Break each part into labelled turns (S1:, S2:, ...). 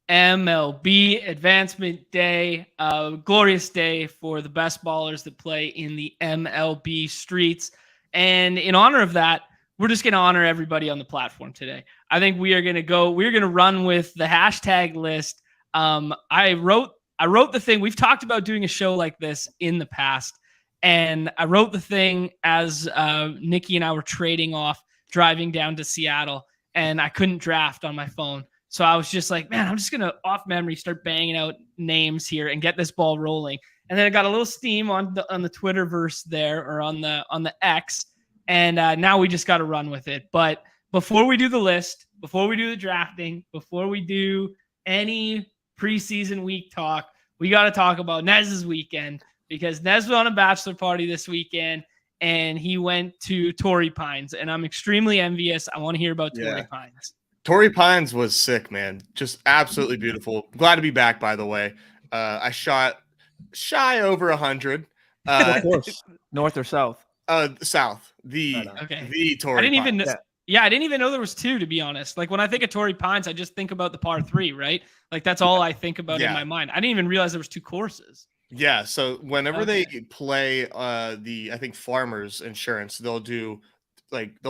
S1: MLB Advancement Day, a glorious day for the best ballers that play in the MLB streets. And in honor of that, we're just going to honor everybody on the platform today. I think we're going to run with the hashtag list. I wrote the thing. We've talked about doing a show like this in the past. And I wrote the thing as Nikki and I were trading off, driving down to Seattle, and I couldn't draft on my phone. So I was just like, man, I'm just going to off memory start banging out names here and get this ball rolling. And then I got a little steam on the Twitterverse there, or on the X. And now we just got to run with it. But before we do the list, before we do the drafting, before we do any preseason week talk, we got to talk about Nez's weekend, because Nez was on a bachelor party this weekend and he went to Torrey Pines, and I'm extremely envious. I want to hear about Torrey Pines.
S2: Torrey Pines was sick, man. Just absolutely beautiful. Glad to be back, by the way. I shot shy over 100.
S3: Of course. North or south?
S2: South. The Torrey
S1: I didn't
S2: Pines.
S1: even I didn't even know there was two, to be honest. Like, when I think of Torrey Pines, I just think about the par 3, right? Like, that's all I think about in my mind. I didn't even realize there was 2 courses.
S2: Yeah, so whenever they play I think Farmers Insurance, they'll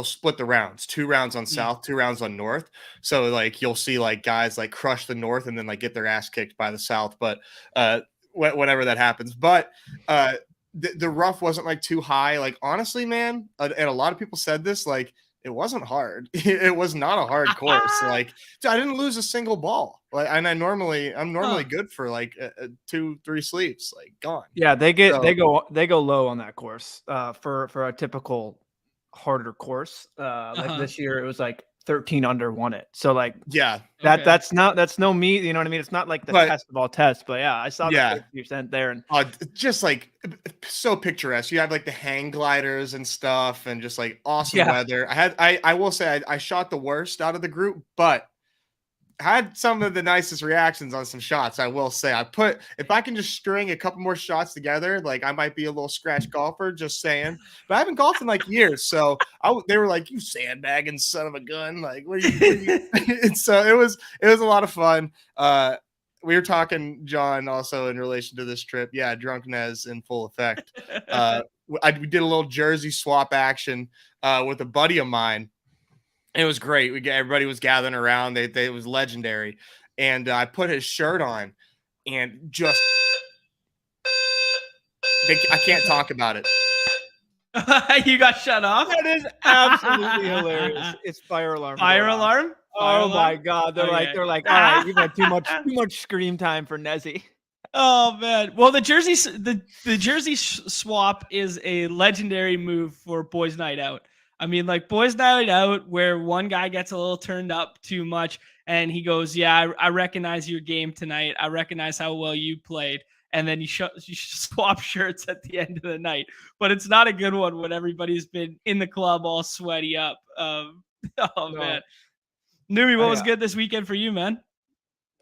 S2: split the rounds, 2 rounds on South, 2 rounds on North. So like you'll see like guys like crush the North and then like get their ass kicked by the South, but whenever that happens. But the rough wasn't like too high. Like, honestly, man, and a lot of people said this, like, it wasn't hard. It was not a hard course. Like, I didn't lose a single ball. Like, and I'm normally good for like 2-3 sleeps. Like, gone.
S3: Yeah, they go low on that course for a typical harder course. Like this year, it was like 13 under won it. So like, that's no meat. You know what I mean? It's not like the test of all tests, but yeah, I saw the 50% there, and
S2: just like so picturesque. You have like the hang gliders and stuff, and just like awesome weather. I will say I shot the worst out of the group, but had some of the nicest reactions on some shots. I will say, if I can just string a couple more shots together, like, I might be a little scratch golfer, just saying. But I haven't golfed in like years, so they were like, "You sandbagging son of a gun!" Like, what are you? And so it was a lot of fun. We were talking, John, also in relation to this trip. Yeah, drunk Nez in full effect. We did a little jersey swap action with a buddy of mine. It was great. Everybody was gathering around. It was legendary. And I put his shirt on, and just I can't talk about it.
S1: You got shut off?
S3: That is absolutely hilarious. It's fire alarm.
S1: Fire alarm?
S3: Oh my God. They're like, all right, you've had too much scream time for Nezzy.
S1: Oh man. Well, the jersey swap is a legendary move for Boys Night Out. I mean, like, Boys Night Out, where one guy gets a little turned up too much and he goes, "Yeah, I recognize your game tonight. I recognize how well you played." And then you swap shirts at the end of the night. But it's not a good one when everybody's been in the club all sweaty up. Man. Neumy, what was good this weekend for you, man?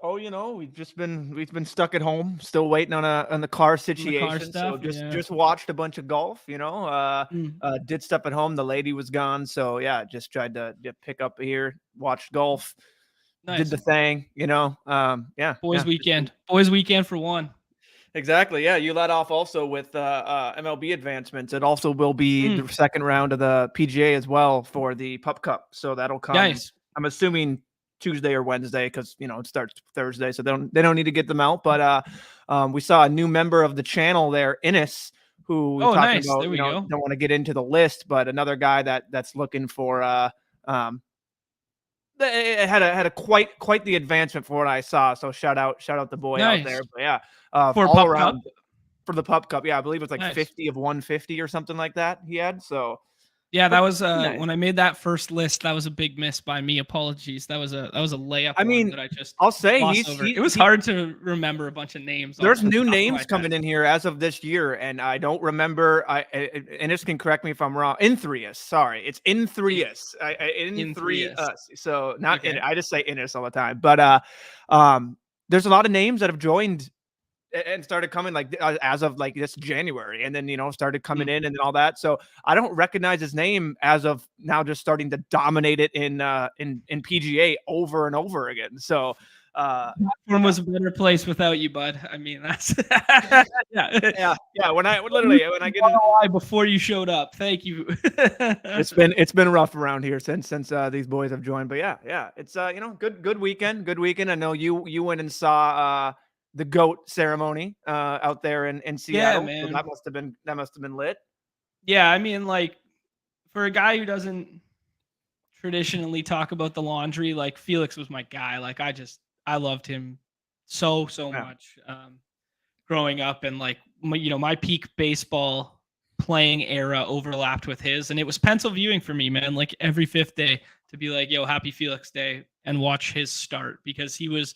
S3: Oh, we've been stuck at home, still waiting on the car situation. Just watched a bunch of golf, did stuff at home. The lady was gone. So yeah, just tried to pick up here, watched golf, did the thing,
S1: Boys weekend for one.
S3: Exactly. Yeah. You let off also with MLB advancements. It also will be the second round of the PGA as well for the Pup Cup. So that'll come.
S1: Nice.
S3: I'm assuming Tuesday or Wednesday, because it starts Thursday, so they don't need to get them out. But we saw a new member of the channel there, Innes, who we talked about.
S1: There we go.
S3: Don't want to get into the list, but another guy that's looking for it had a quite the advancement for what I saw. So shout out the boy out there. But yeah,
S1: for
S3: all
S1: Pup
S3: around
S1: Cup?
S3: For the Pup Cup, yeah, I believe it's like 50 of 150 or something like that he had. So.
S1: Yeah, that was when I made that first list. That was a big miss by me. Apologies. That was a layup.
S3: I mean,
S1: that I just
S3: I'll say
S1: it was hard to remember a bunch of names.
S3: There's new names coming in here as of this year, and I don't remember. And this can correct me if I'm wrong. Inthrius, sorry, it's Inthrius. Inthrius. So not in. I just say Innis all the time. But there's a lot of names that have joined and started coming like as of like this January, and then started coming in and all that. So I don't recognize his name as of now, just starting to dominate it in PGA over and over again. So
S1: Platform was a better place without you, bud. I mean, that's
S3: yeah. When I get in,
S1: before you showed up, thank you.
S3: it's been rough around here since these boys have joined, but yeah, it's good weekend. I know you went and saw the GOAT ceremony out there in Seattle.
S1: Yeah, man.
S3: So that must have been lit.
S1: Yeah, I mean, like, for a guy who doesn't traditionally talk about the laundry, like, Felix was my guy. Like, I loved him so much growing up, and like, my peak baseball playing era overlapped with his, and it was pencil viewing for me, man. Like, every fifth day to be like, yo, happy Felix Day, and watch his start, because he was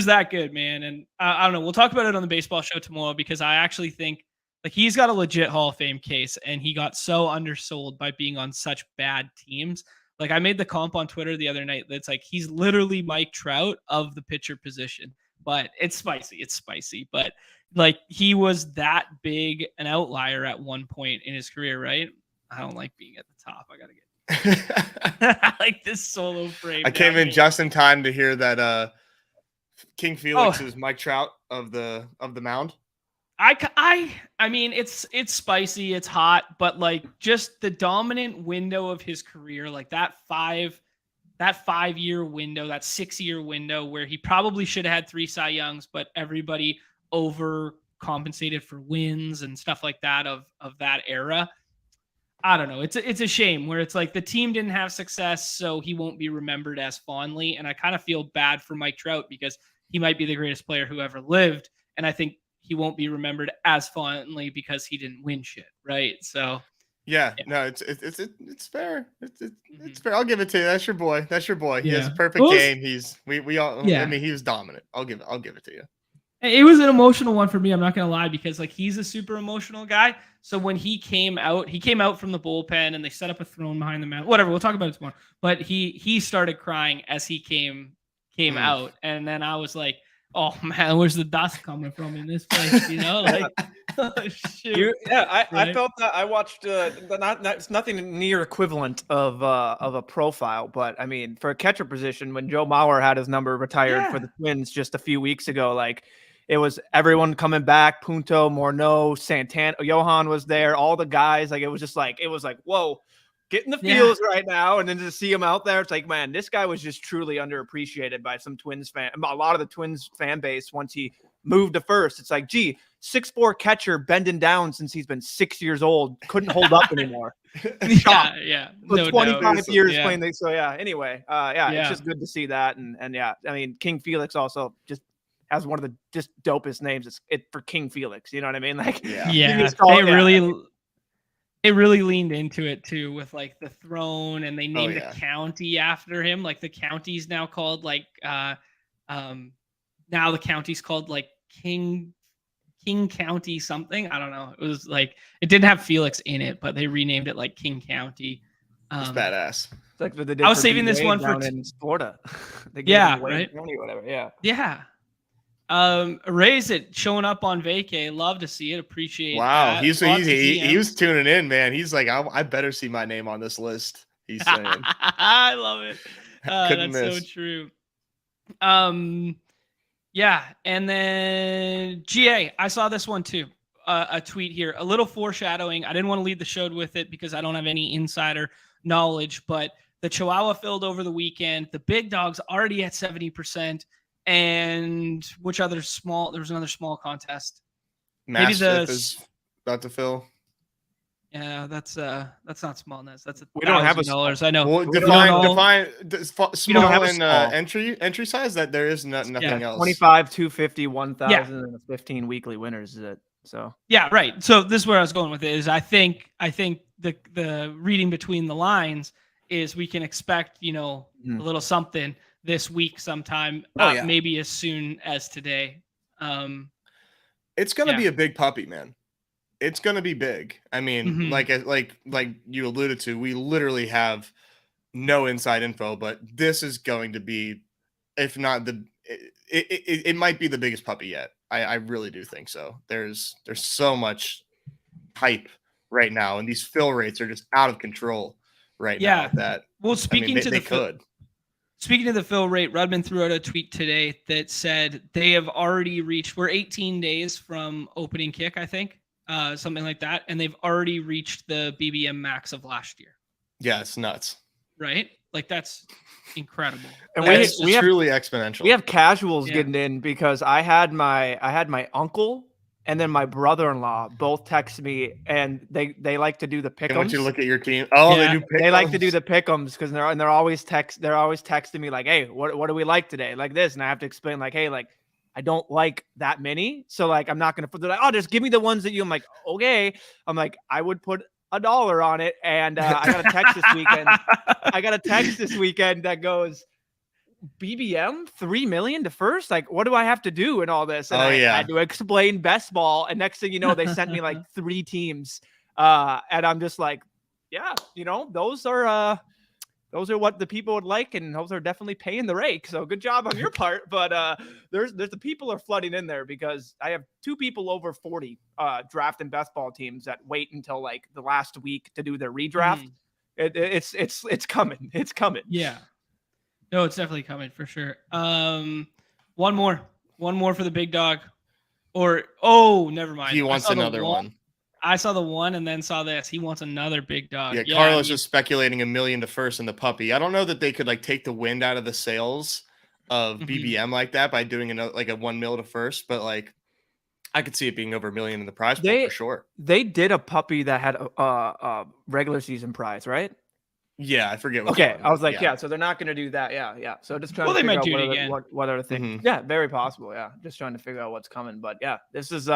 S1: that good, man. And I don't know, we'll talk about it on the baseball show tomorrow, because I actually think, like, he's got a legit Hall of Fame case, and he got so undersold by being on such bad teams. Like, I made the comp on Twitter the other night that's like, he's literally Mike Trout of the pitcher position. But it's spicy. But, like, he was that big an outlier at one point in his career, right? I don't like being at the top. I gotta get I like this solo frame.
S2: I came in just in time to hear that King Felix is Mike Trout of the mound.
S1: I mean, it's spicy, it's hot, but, like, just the dominant window of his career, like that 5-year window, that 6-year window where he probably should have had 3 Cy Youngs, but everybody overcompensated for wins and stuff like that of that era. I don't know. It's a shame where it's like the team didn't have success, so he won't be remembered as fondly. And I kind of feel bad for Mike Trout, because he might be the greatest player who ever lived, and I think he won't be remembered as fondly because he didn't win shit, right? So
S2: yeah. No, it's fair. It's fair. I'll give it to you. That's your boy. He has a perfect game. We all. Yeah. I mean, he was dominant. I'll give it to you.
S1: It was an emotional one for me. I'm not gonna lie, because, like, he's a super emotional guy. So when he came out from the bullpen, and they set up a throne behind the mound. Whatever. We'll talk about it tomorrow. But he started crying as he came out, and then I was like, oh man, where's the dust coming from in this place? Like, oh, shoot.
S3: I felt that. I watched it's nothing near equivalent of a profile, but I mean, for a catcher position, when Joe Mauer had his number retired for the Twins just a few weeks ago, like, it was everyone coming back. Punto, Morneau, Santana, Johan was there, all the guys. Like, it was like, whoa, getting the feels right now. And then to see him out there, it's like, man, this guy was just truly underappreciated by some Twins fan. A lot of the Twins fan base, once he moved to first, it's like, gee, 6'4" catcher bending down since he's been 6 years old, couldn't hold up anymore.
S1: Yeah.
S3: No 25 years playing. So anyway, it's just good to see that. And yeah, I mean, King Felix also just has one of the just dopest names. It's for King Felix. You know what I mean? Like,
S1: They really leaned into it too, with, like, the throne, and they named a county after him. Like, the county's now called, like, now the county's called, like, King County something. I don't know. It was like, it didn't have Felix in it, but they renamed it, like, King County.
S2: It's badass.
S3: It's like
S1: I was saving this one for
S3: in Florida.
S1: right?
S3: County or whatever.
S1: Yeah. Raise it showing up on vacay. Love to see it. Appreciate.
S2: Wow,
S1: that.
S2: he was tuning in, man. He's like, I better see my name on this list. He's saying,
S1: I love it. That's miss. So true. Yeah, and then GA, I saw this one too. A tweet here, a little foreshadowing. I didn't want to lead the show with it because I don't have any insider knowledge, but the Chihuahua filled over the weekend. The big dog's already at 70%. And there was another small contest.
S2: Mastiff is about to fill.
S1: Yeah, that's not small, Nez. That's
S3: we don't have
S1: $1,000. I know.
S2: Well, define small and entry size. That there is nothing else.
S3: 25, 250, 1,000, and 15 weekly winners. Is it? So
S1: yeah, right. So this is where I was going with it. Is I think the reading between the lines is we can expect a little something this week sometime, maybe as soon as today.
S2: It's gonna be a big puppy, man. It's gonna be big. I mean, like you alluded to, we literally have no inside info, but this is going to be, if not it might be the biggest puppy yet. I really do think so. There's so much hype right now, and these fill rates are just out of control right now. That
S1: speaking Speaking of the fill rate, Rudman threw out a tweet today that said they have already reached, we're 18 days from opening kick, I think, something like that. And they've already reached the BBM max of last year.
S2: Yeah, it's nuts.
S1: Right? Like that's incredible.
S3: And
S2: we have truly exponential.
S3: We have casuals getting in because I had my uncle and then my brother-in-law both text me, and they like to do the pick'ems.
S2: They want you to look at your team. Oh,
S1: Yeah.
S2: they do pick'ems.
S3: They like to do the pick'ems because they're always texting me like, hey, what do we like today? Like this. And I have to explain like, hey, like I don't like that many. So like I'm not gonna put, they're like, oh, just give me the ones that you. I'm like, okay. I'm like, I would put $1 on it. And I got a text this weekend. That goes, BBM 3 million to first. Like, what do I have to do and all this? And I had to explain best ball. And next thing you know, they sent me like 3 teams. And I'm just like, yeah, you know, those are what the people would like, and those are definitely paying the rake. So good job on your part. But there's the people are flooding in there because I have 2 people over 40 draft and best ball teams that wait until like the last week to do their redraft. It's coming. It's coming.
S1: Yeah. No, it's definitely coming for sure. One more for the big dog. Never mind.
S2: He wants another one.
S1: I saw the one and then saw this. He wants another big dog.
S2: Yeah, Carlos is speculating $1 million to first in the puppy. I don't know that they could like take the wind out of the sails of BBM like that by doing another like a $1 million to first, but like I could see it being over $1 million in the prize pool for sure.
S3: They did a puppy that had a regular season prize, right?
S2: Yeah, I forget.
S3: Okay, I was like, so they're not going to do that. Yeah. So just trying to figure out what other things.
S2: Mm-hmm.
S3: Yeah, very possible. Yeah, just trying to figure out what's coming. But yeah, this is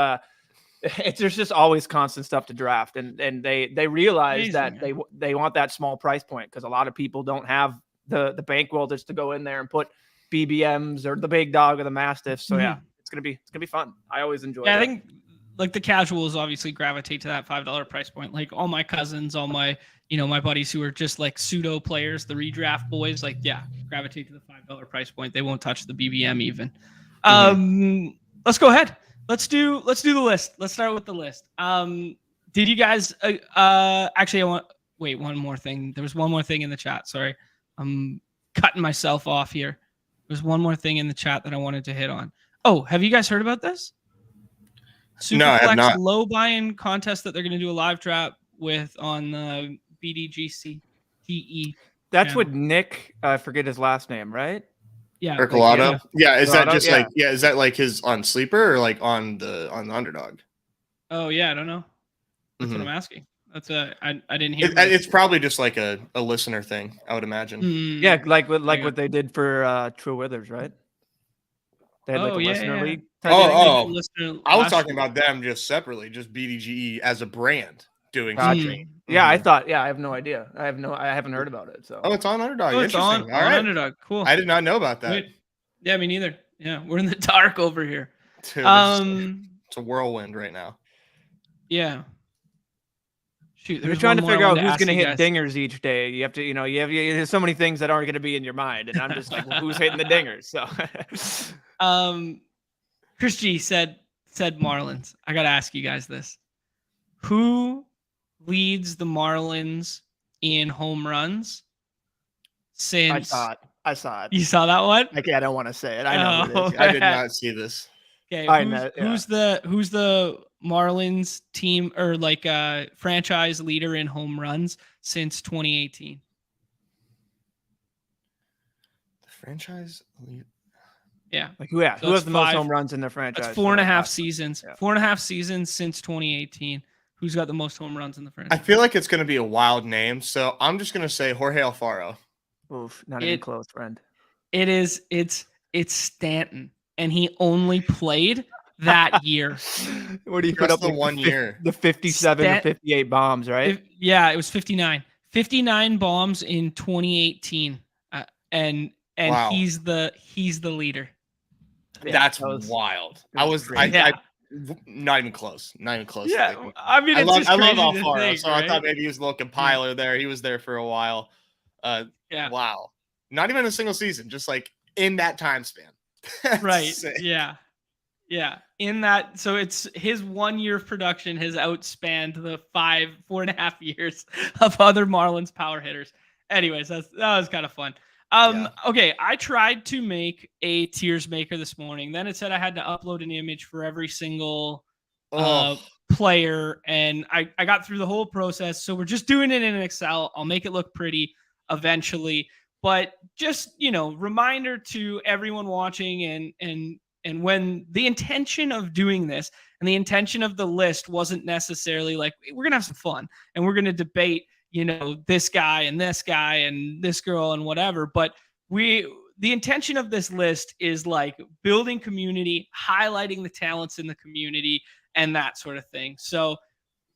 S3: there's just always constant stuff to draft, and they realize that they want that small price point because a lot of people don't have the bankroll just to go in there and put BBMs or the big dog or the Mastiffs. So yeah, it's gonna be fun. I always enjoy.
S1: Yeah, I think like the casuals obviously gravitate to that $5 price point. Like all my cousins, all my my buddies who are just like pseudo players, the redraft boys, like gravitate to the $5 price point. They won't touch the BBM even. Let's go ahead. Let's do the list. Let's start with the list. Did you guys actually one more thing. There was one more thing in the chat. Sorry. I'm cutting myself off here. There's one more thing in the chat that I wanted to hit on. Oh, have you guys heard about this?
S2: No, I have not.
S1: Low buy-in contest that they're going to do a live drop with on the BDGC TE.
S3: That's channel. What Nick, I forget his last name, right?
S1: Yeah.
S2: Ercolado. Yeah. Is that just like, is that like his on Sleeper or like on the Underdog?
S1: Oh yeah. I don't know. That's what I'm asking. That's I didn't hear.
S2: It's probably just like a listener thing, I would imagine.
S3: Yeah. Like what they did for True Withers, right? They had like a listener league.
S2: I was talking about them just separately, just BDGE as a brand doing something.
S3: Yeah, I thought. Yeah, I have no idea. I haven't heard about it. So
S2: it's on Underdog.
S1: It's on Underdog. Cool.
S2: I did not know about that.
S1: Yeah, me neither. Yeah, we're in the dark over here.
S2: Dude, it's a whirlwind right now.
S1: Yeah. Shoot,
S3: they're trying to figure out who's going to hit dingers each day. You have to, there's so many things that aren't going to be in your mind, and I'm just like, well, who's hitting the dingers? So,
S1: Chris G said Marlins. I got to ask you guys this: who leads the Marlins in home runs? Since
S3: I saw it.
S1: You saw that one?
S3: Okay, I don't want to say it. I know. Who it is.
S2: I did not see this.
S1: Okay, who's the Marlins team or like franchise leader in home runs since 2018?
S2: The franchise leader.
S1: Yeah.
S3: Like who has the most home runs in their franchise?
S1: That's 4.5 seasons. Yeah. 4.5 seasons since 2018. Who's got the most home runs in the franchise?
S2: I feel like it's going to be a wild name, so I'm just going to say Jorge Alfaro.
S3: Oof, not even close, friend.
S1: It is. It's Stanton, and he only played that year.
S3: What do you put up
S2: the 1 year?
S3: The 57 or 58 bombs, right?
S1: It was 59. 59 bombs in 2018, and wow. He's the leader.
S2: That's wild. I not even close. Not even close.
S1: Yeah, I mean, I love
S2: Alfaro, so right? I thought maybe he was a little compiler there. He was there for a while. Wow. Not even a single season, just like in that time span.
S1: Right. Yeah. Yeah. In that, so it's his 1 year of production has outspanned the 4.5 years of other Marlins power hitters. Anyways, that was kind of fun. Okay, I tried to make a tiers maker this morning. Then it said I had to upload an image for every single player, and I got through the whole process. So we're just doing it in Excel. I'll make it look pretty eventually. But just, reminder to everyone watching and when the intention of doing this and the intention of the list wasn't necessarily like, we're going to have some fun and we're going to debate, this guy and this girl and whatever. But the intention of this list is like building community, highlighting the talents in the community and that sort of thing. So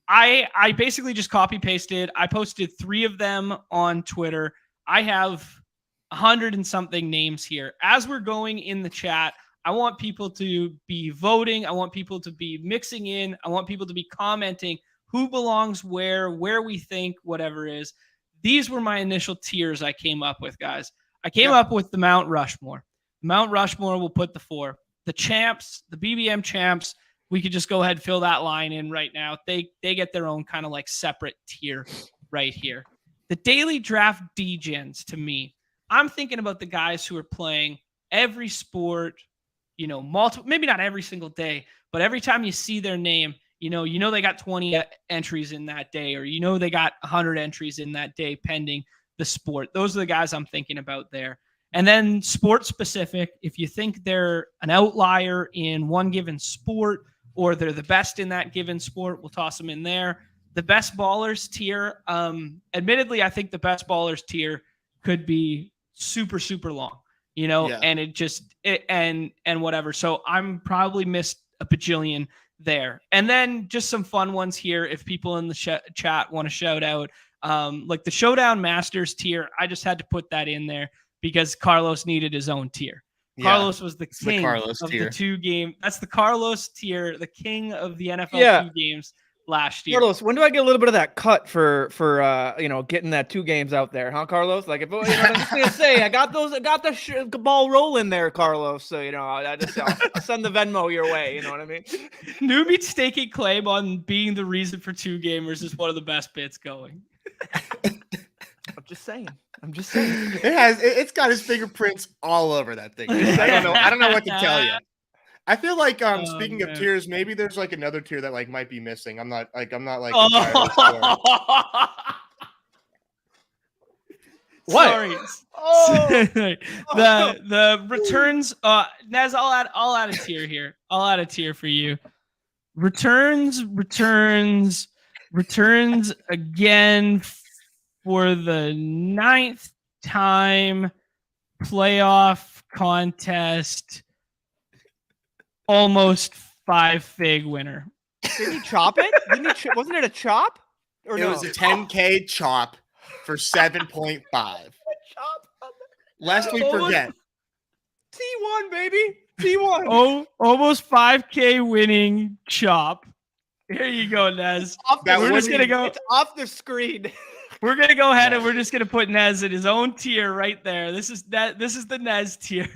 S1: I basically just copy pasted. I posted 3 of them on Twitter. I have 100 and something names here. As we're going in the chat, I want people to be voting. I want people to be mixing in. I want people to be commenting who belongs where we think, whatever is. These were my initial tiers I came up with, guys. I came up with the Mount Rushmore. Mount Rushmore will put the 4. The champs, the BBM champs, we could just go ahead and fill that line in right now. They get their own kind of like separate tier right here. The daily draft degens, to me, I'm thinking about the guys who are playing every sport, multiple, maybe not every single day, but every time you see their name, they got 20 entries in that day, or they got 100 entries in that day pending the sport. Those are the guys I'm thinking about there. And then sport specific, if you think they're an outlier in one given sport or they're the best in that given sport, we'll toss them in there. The best ballers tier, admittedly, I think the best ballers tier could be super, super long, and it just, and whatever. So I'm probably missed a bajillion there. And then just some fun ones here. If people in the chat want to shout out, like the Showdown Masters tier, I just had to put that in there because Carlos needed his own tier. Yeah, Carlos was the king of the 2 game. That's the Carlos tier, the king of the NFL 2 games last year.
S3: Carlos, when do I get a little bit of that cut for getting that 2 games out there, huh, Carlos? Like, if I'm just gonna say, I got the ball rolling there, Carlos. So I'll send the Venmo your way. You know what I mean?
S1: Neumy taking claim on being the reason for 2 gamers is one of the best bits going.
S3: I'm just saying.
S2: It's got his fingerprints all over that thing. I don't know what to tell you. I feel like speaking of tiers, maybe there's like another tier that like might be missing. I'm not like
S3: what?
S1: Sorry. The returns, Nez, I'll add a tier here. I'll add a tier for you. Returns again for the 9th time playoff contest. Almost 5 fig winner.
S3: Did he chop it? Wasn't it a chop?
S2: Or it was a 10K chop for 7.5. Lest we forget.
S3: T1, baby. T1.
S1: Oh, almost 5K winning chop. Here you go, Nez.
S3: We're just gonna go. It's off the screen.
S1: We're gonna go ahead and we're just gonna put Nez in his own tier right there. This is the Nez tier.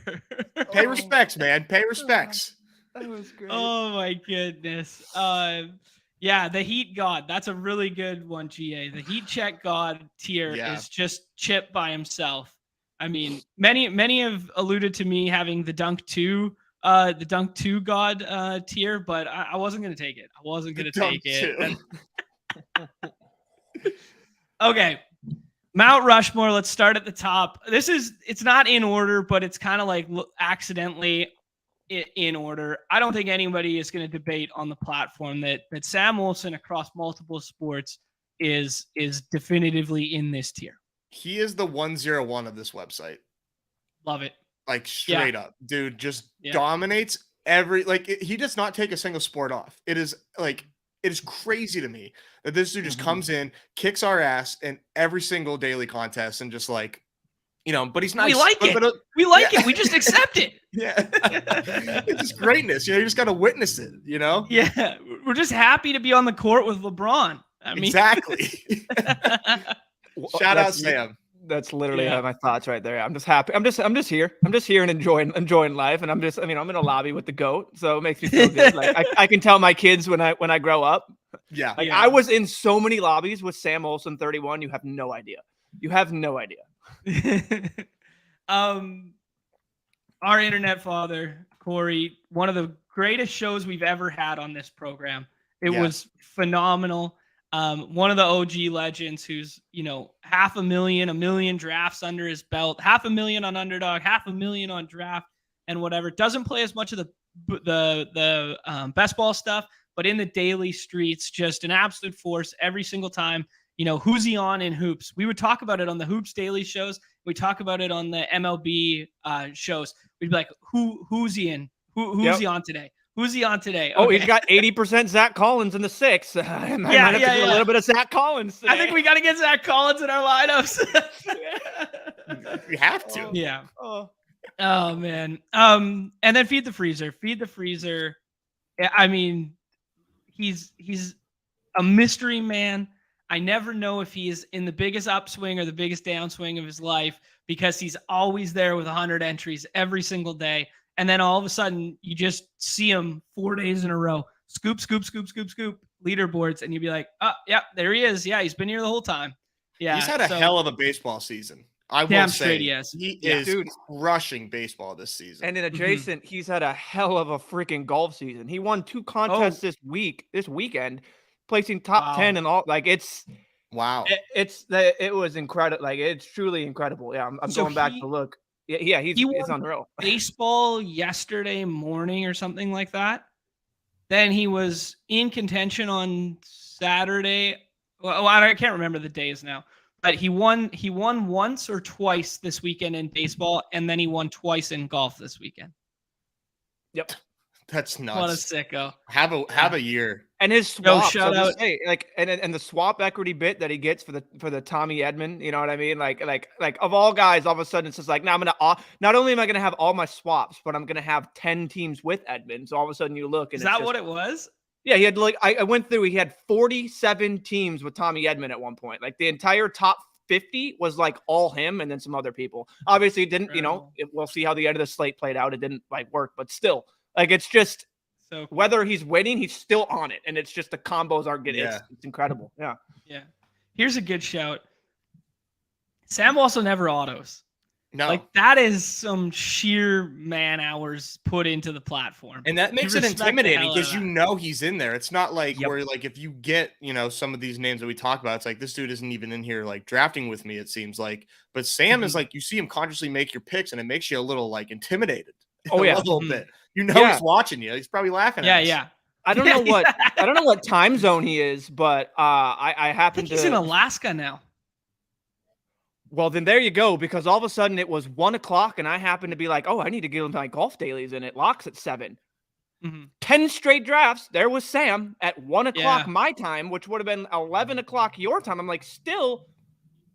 S2: Pay respects, man. Pay respects.
S3: That was great.
S1: Oh my goodness. Yeah, the Heat God. That's a really good one, GA. The Heat Check God tier is just Chip by himself. I mean, many have alluded to me having the Dunk 2 God tier, but I wasn't gonna take it. I wasn't gonna take it. Okay. Mount Rushmore, let's start at the top. It's not in order, but it's kind of like accidentally in order. I don't think anybody is going to debate on the platform that Sam Olsen across multiple sports is definitively in this tier.
S2: He is the 101 of this website.
S1: Love it.
S2: Like straight up, dude, just dominates he does not take a single sport off. It is crazy to me that this dude just comes in, kicks our ass in every single daily contest and just but he's nice.
S1: We like it. We like it. We just accept it.
S2: Yeah. It's just greatness. You just got to witness it,
S1: Yeah. We're just happy to be on the court with LeBron. I mean,
S2: exactly. Shout out Sam.
S3: That's literally my thoughts right there. I'm just happy. I'm just here. I'm just here and enjoying life. And I'm in a lobby with the GOAT. So it makes me feel good. Like I can tell my kids when I grow up.
S2: Yeah.
S3: I was in so many lobbies with Sam Olsen 31. You have no idea.
S1: Our internet father, Corey, one of the greatest shows we've ever had on this program. It was phenomenal. One of the OG legends who's, 500,000, 1 million drafts under his belt, 500,000 on Underdog, 500,000 on draft and whatever. Doesn't play as much of the best ball stuff, but in the daily streets, just an absolute force every single time. Who's he on in hoops? We would talk about it on the Hoops Daily shows. We talk about it on the MLB shows. We'd be like, who's he in? Who's he on today? Who's he on today?
S3: Okay. Oh, he's got 80% Zach Collins in the 6. I might have to do a little bit of Zach Collins today.
S1: I think we got to get Zach Collins in our lineups.
S2: We have to.
S1: Yeah. Oh man. And then Feed the Freezer. Feed the Freezer. I mean, he's a mystery man. I never know if he is in the biggest upswing or the biggest downswing of his life because he's always there with 100 entries every single day. And then all of a sudden you just see him 4 days in a row, scoop, leaderboards. And you'd be like, oh, yeah, there he is. Yeah, he's been here the whole time. Yeah,
S2: he's had a hell of a baseball season. I will say
S1: he is
S2: crushing baseball this season.
S3: And in adjacent, he's had a hell of a freaking golf season. He won 2 contests this weekend, placing top 10 and all. Like it's
S2: wow.
S3: It was incredible. Like it's truly incredible. Yeah, I'm going back to look. Yeah, he's unreal.
S1: Baseball yesterday morning or something like that. Then he was in contention on Saturday. Well, I can't remember the days now. But he won once or twice this weekend in baseball, and then he won twice in golf this weekend.
S3: Yep.
S2: That's nuts.
S1: What a sicko.
S2: Have a year.
S3: And his swap,
S1: out.
S3: And the swap equity bit that he gets for the Tommy Edman, you know what I mean? Like of all guys, all of a sudden it's just like, now not only am I gonna have all my swaps, but I'm gonna have 10 teams with Edman. So all of a sudden you look and
S1: is that what it was?
S3: Yeah, he had I went through, he had 47 teams with Tommy Edman at one point. Like the entire top 50 was like all him and then some other people. Obviously it didn't, we'll see how the end of the slate played out. It didn't work, but still, it's just so cool. Whether he's winning, he's still on it. And it's just the combos aren't getting it's incredible. Yeah.
S1: Yeah. Here's a good shout. Sam also never autos.
S2: No.
S1: That is some sheer man hours put into the platform.
S2: And that makes it intimidating because he's in there. It's not like where if you get, some of these names that we talk about, it's like this dude isn't even in here drafting with me, it seems like. But Sam is you see him consciously make your picks and it makes you a little intimidated.
S3: Oh yeah.
S2: A little bit. He's watching you. He's probably laughing at us.
S1: Yeah.
S3: I don't know what time zone he is, but I happen
S1: he's in Alaska now.
S3: Well, then there you go, because all of a sudden it was 1 o'clock and I happened to be like, oh, I need to get into my golf dailies and it locks at 7. 10 straight drafts. There was Sam at 1 o'clock my time, which would have been 11 o'clock your time. I'm like, still,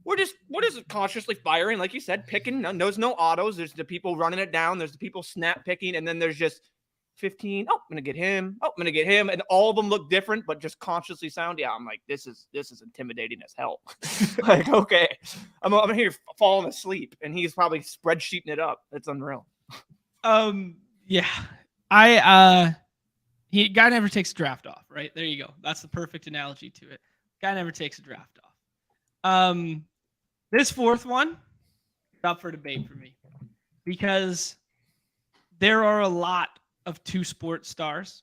S3: we're just cautiously firing. Like you said, picking. There's no autos. There's the people running it down. There's the people snap picking. And then there's just 15. Oh, I'm going to get him. Oh, I'm going to get him. And all of them look different, but just consciously sound. Yeah, I'm like, this is intimidating as hell. Okay. I'm here falling asleep, and he's probably spreadsheeting it up. It's unreal.
S1: Yeah. Guy never takes a draft off, right? There you go. That's the perfect analogy to it. Guy never takes a draft off. This fourth one is up for debate for me because there are a lot of 2 sports stars.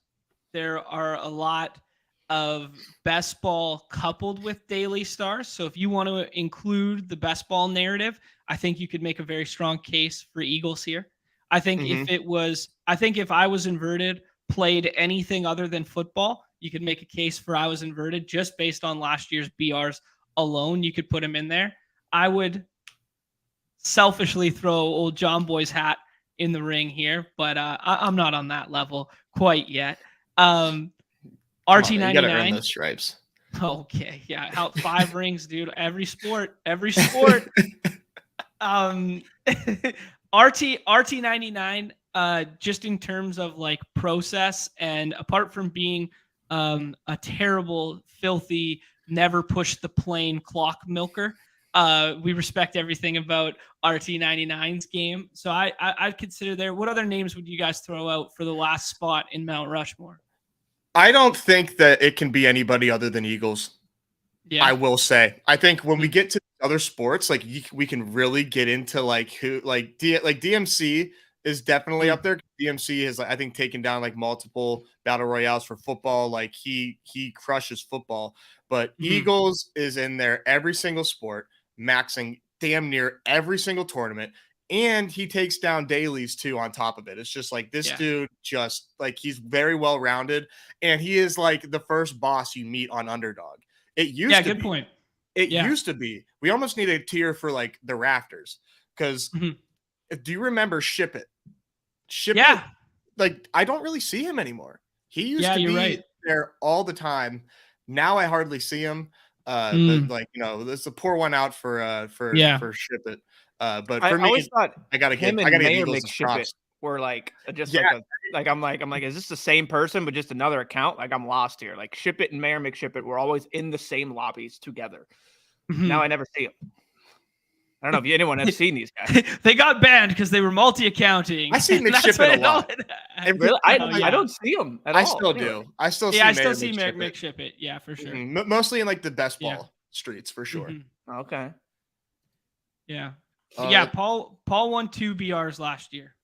S1: There are a lot of best ball coupled with daily stars. So if you want to include the best ball narrative, I think you could make a very strong case for Eagles here. I think if I Was Inverted played anything other than football, you could make a case for I Was Inverted just based on last year's BRs alone. You could put him in there. I would selfishly throw old John Boy's hat in the ring here, but I'm not on that level quite yet. RT99.
S2: You gotta earn those stripes.
S1: Okay, yeah, out 5 rings, dude. Every sport. RT99. Just in terms of process, and apart from being a terrible, filthy, never push the plane clock milker. We respect everything about RT99's game. So I'd consider there. What other names would you guys throw out for the last spot in Mount Rushmore?
S2: I don't think that it can be anybody other than Eagles. Yeah. I will say. I think when we get to other sports, like we can really get into like who like DMC is definitely up there. DMC has, I think, taken down like multiple battle royales for football. Like he crushes football, but Eagles is in there every single sport, maxing damn near every single tournament. And he takes down dailies too on top of it. It's just like this dude, just like he's very well rounded, and he is like the first boss you meet on Underdog. It used to
S1: good
S2: be.
S1: point.
S2: It used to be. We almost need a tier for like the rafters, because do you remember Ship It? Ship It, like I don't really see him anymore. He used to be there all the time. Now I hardly see him. But like, you know, this is a poor one out for Ship It. But for
S3: I
S2: me,
S3: always thought
S2: I gotta get Eagles to
S3: Ship It were like just like I'm like, is this the same person but just another account? Like I'm lost here. Like Ship It and Mayor McShip It were always in the same lobbies together. Now I never see them. I don't know if anyone has seen these guys.
S1: They got banned because they were multi-accounting.
S2: I see McShip It a lot.
S3: Really? I don't see them at all.
S2: I still do. I still see.
S1: I still see McShip It. Yeah, for sure.
S2: Mostly in like the best ball streets, for sure.
S3: Okay.
S1: Yeah. Yeah. Paul won 2 BRs last year,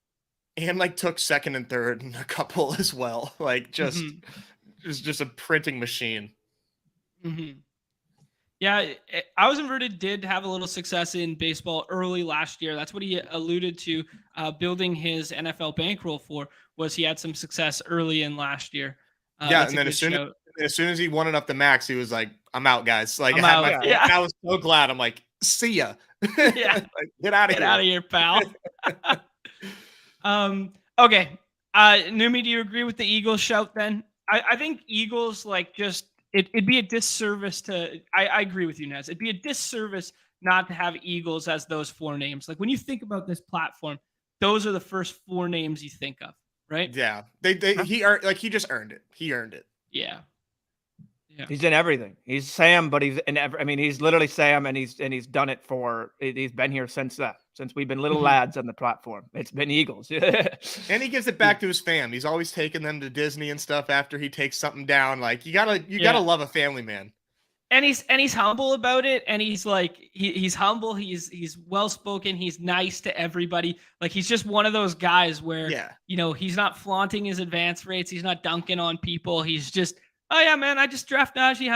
S2: and like took second and third in a couple as well. Like just a printing machine.
S1: Yeah, I Was Inverted did have a little success in baseball early last year. That's what he alluded to building his NFL bankroll for, was he had some success early in last year.
S2: And then as soon as he won it up the max, he was like, I'm out, guys. Like I was so glad. I'm like, see ya.
S1: Yeah.
S2: Like, get out of here.
S1: Get out of here, pal. Okay. Neumy, do you agree with the Eagles shout then? I think Eagles, like, just it'd be a disservice to I agree with you, Nez. It'd be a disservice not to have Eagles as those 4 names. Like when you think about this platform, those are the first 4 names you think of, right?
S2: Yeah. He just earned it. He earned it.
S1: Yeah.
S3: He's in everything. He's Sam, but he's in I mean, he's literally Sam, and he's done it he's been here since we've been little lads on the platform. It's been Eagles.
S2: And he gives it back to his fam. He's always taking them to Disney and stuff after he takes something down. Like you gotta love a family man.
S1: And he's humble about it, and he's like he's humble, he's well spoken, he's nice to everybody. Like he's just one of those guys where you know, he's not flaunting his advance rates, he's not dunking on people, he's just, oh yeah, man, I just draft Najee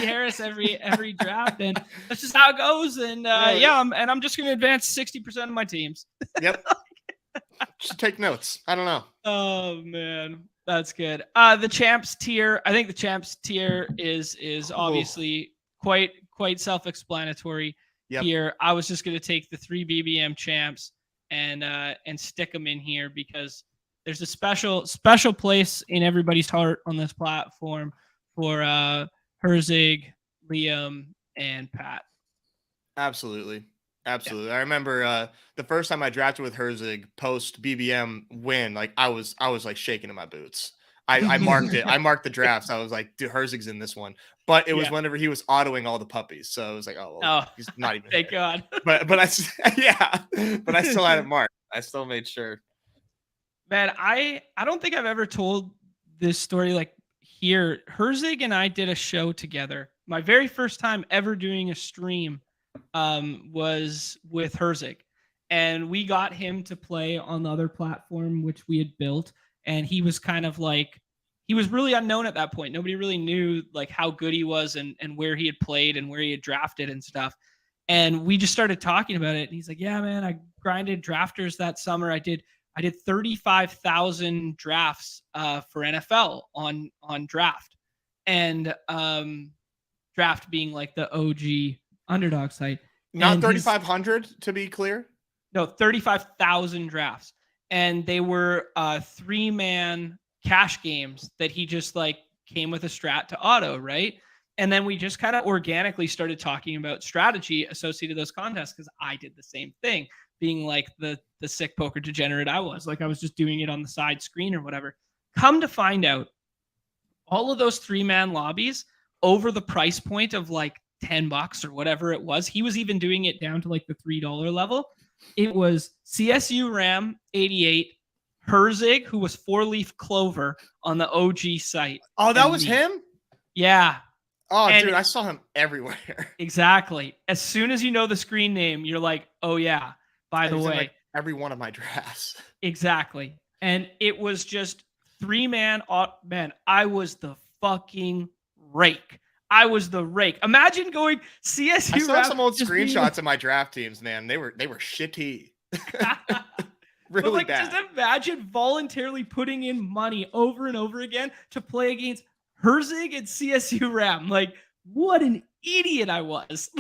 S1: Harris every draft, and that's just how it goes. And I'm just gonna advance 60% of my teams.
S2: Yep. Just take notes. I don't know.
S1: Oh man, that's good. The champs tier. I think the champs tier is obviously quite self-explanatory here. I was just gonna take the 3 BBM champs and stick them in here because there's a special place in everybody's heart on this platform for Herzig, Liam, and Pat.
S2: Absolutely. I remember the first time I drafted with Herzig post BBM win, like I was like shaking in my boots. I marked it. I marked the drafts. I was like, dude, Herzig's in this one. But it was whenever he was autoing all the puppies. So it was like, he's not even
S1: thank God.
S2: But I still had it marked. I still made sure.
S1: Man, I don't think I've ever told this story like here. Herzig and I did a show together. My very first time ever doing a stream was with Herzig, and we got him to play on the other platform which we had built, and he was kind of like, he was really unknown at that point. Nobody really knew like how good he was and where he had played and where he had drafted and stuff. And we just started talking about it, and he's like, yeah, man, I grinded drafters that summer. I did 35,000 drafts for NFL on Draft, and Draft being like the OG Underdog site.
S2: Not 3,500 to be clear.
S1: No, 35,000 drafts, and they were 3-man cash games that he just like came with a strat to auto, right? And then we just kind of organically started talking about strategy associated with those contests because I did the same thing, being like the sick poker degenerate I was. Like I was just doing it on the side screen or whatever. Come to find out, all of those 3-man lobbies over the price point of like $10 or whatever it was. He was even doing it down to like the $3 level. It was CSU Ram 88, Herzig, who was 4-leaf clover on the OG site.
S2: Oh, that was him?
S1: Yeah.
S2: Oh, dude, I saw him everywhere.
S1: Exactly. As soon as you know the screen name, you're like, oh yeah, by the way.
S2: In, like, every one of my drafts.
S1: Exactly. And it was just 3-man. Man, I was the fucking rake. I was the rake. Imagine going CSU.
S2: I saw some old screenshots of my draft teams, man. They were shitty. Really bad.
S1: Just imagine voluntarily putting in money over and over again to play against Herzig and CSU Ram. Like, what an idiot I was.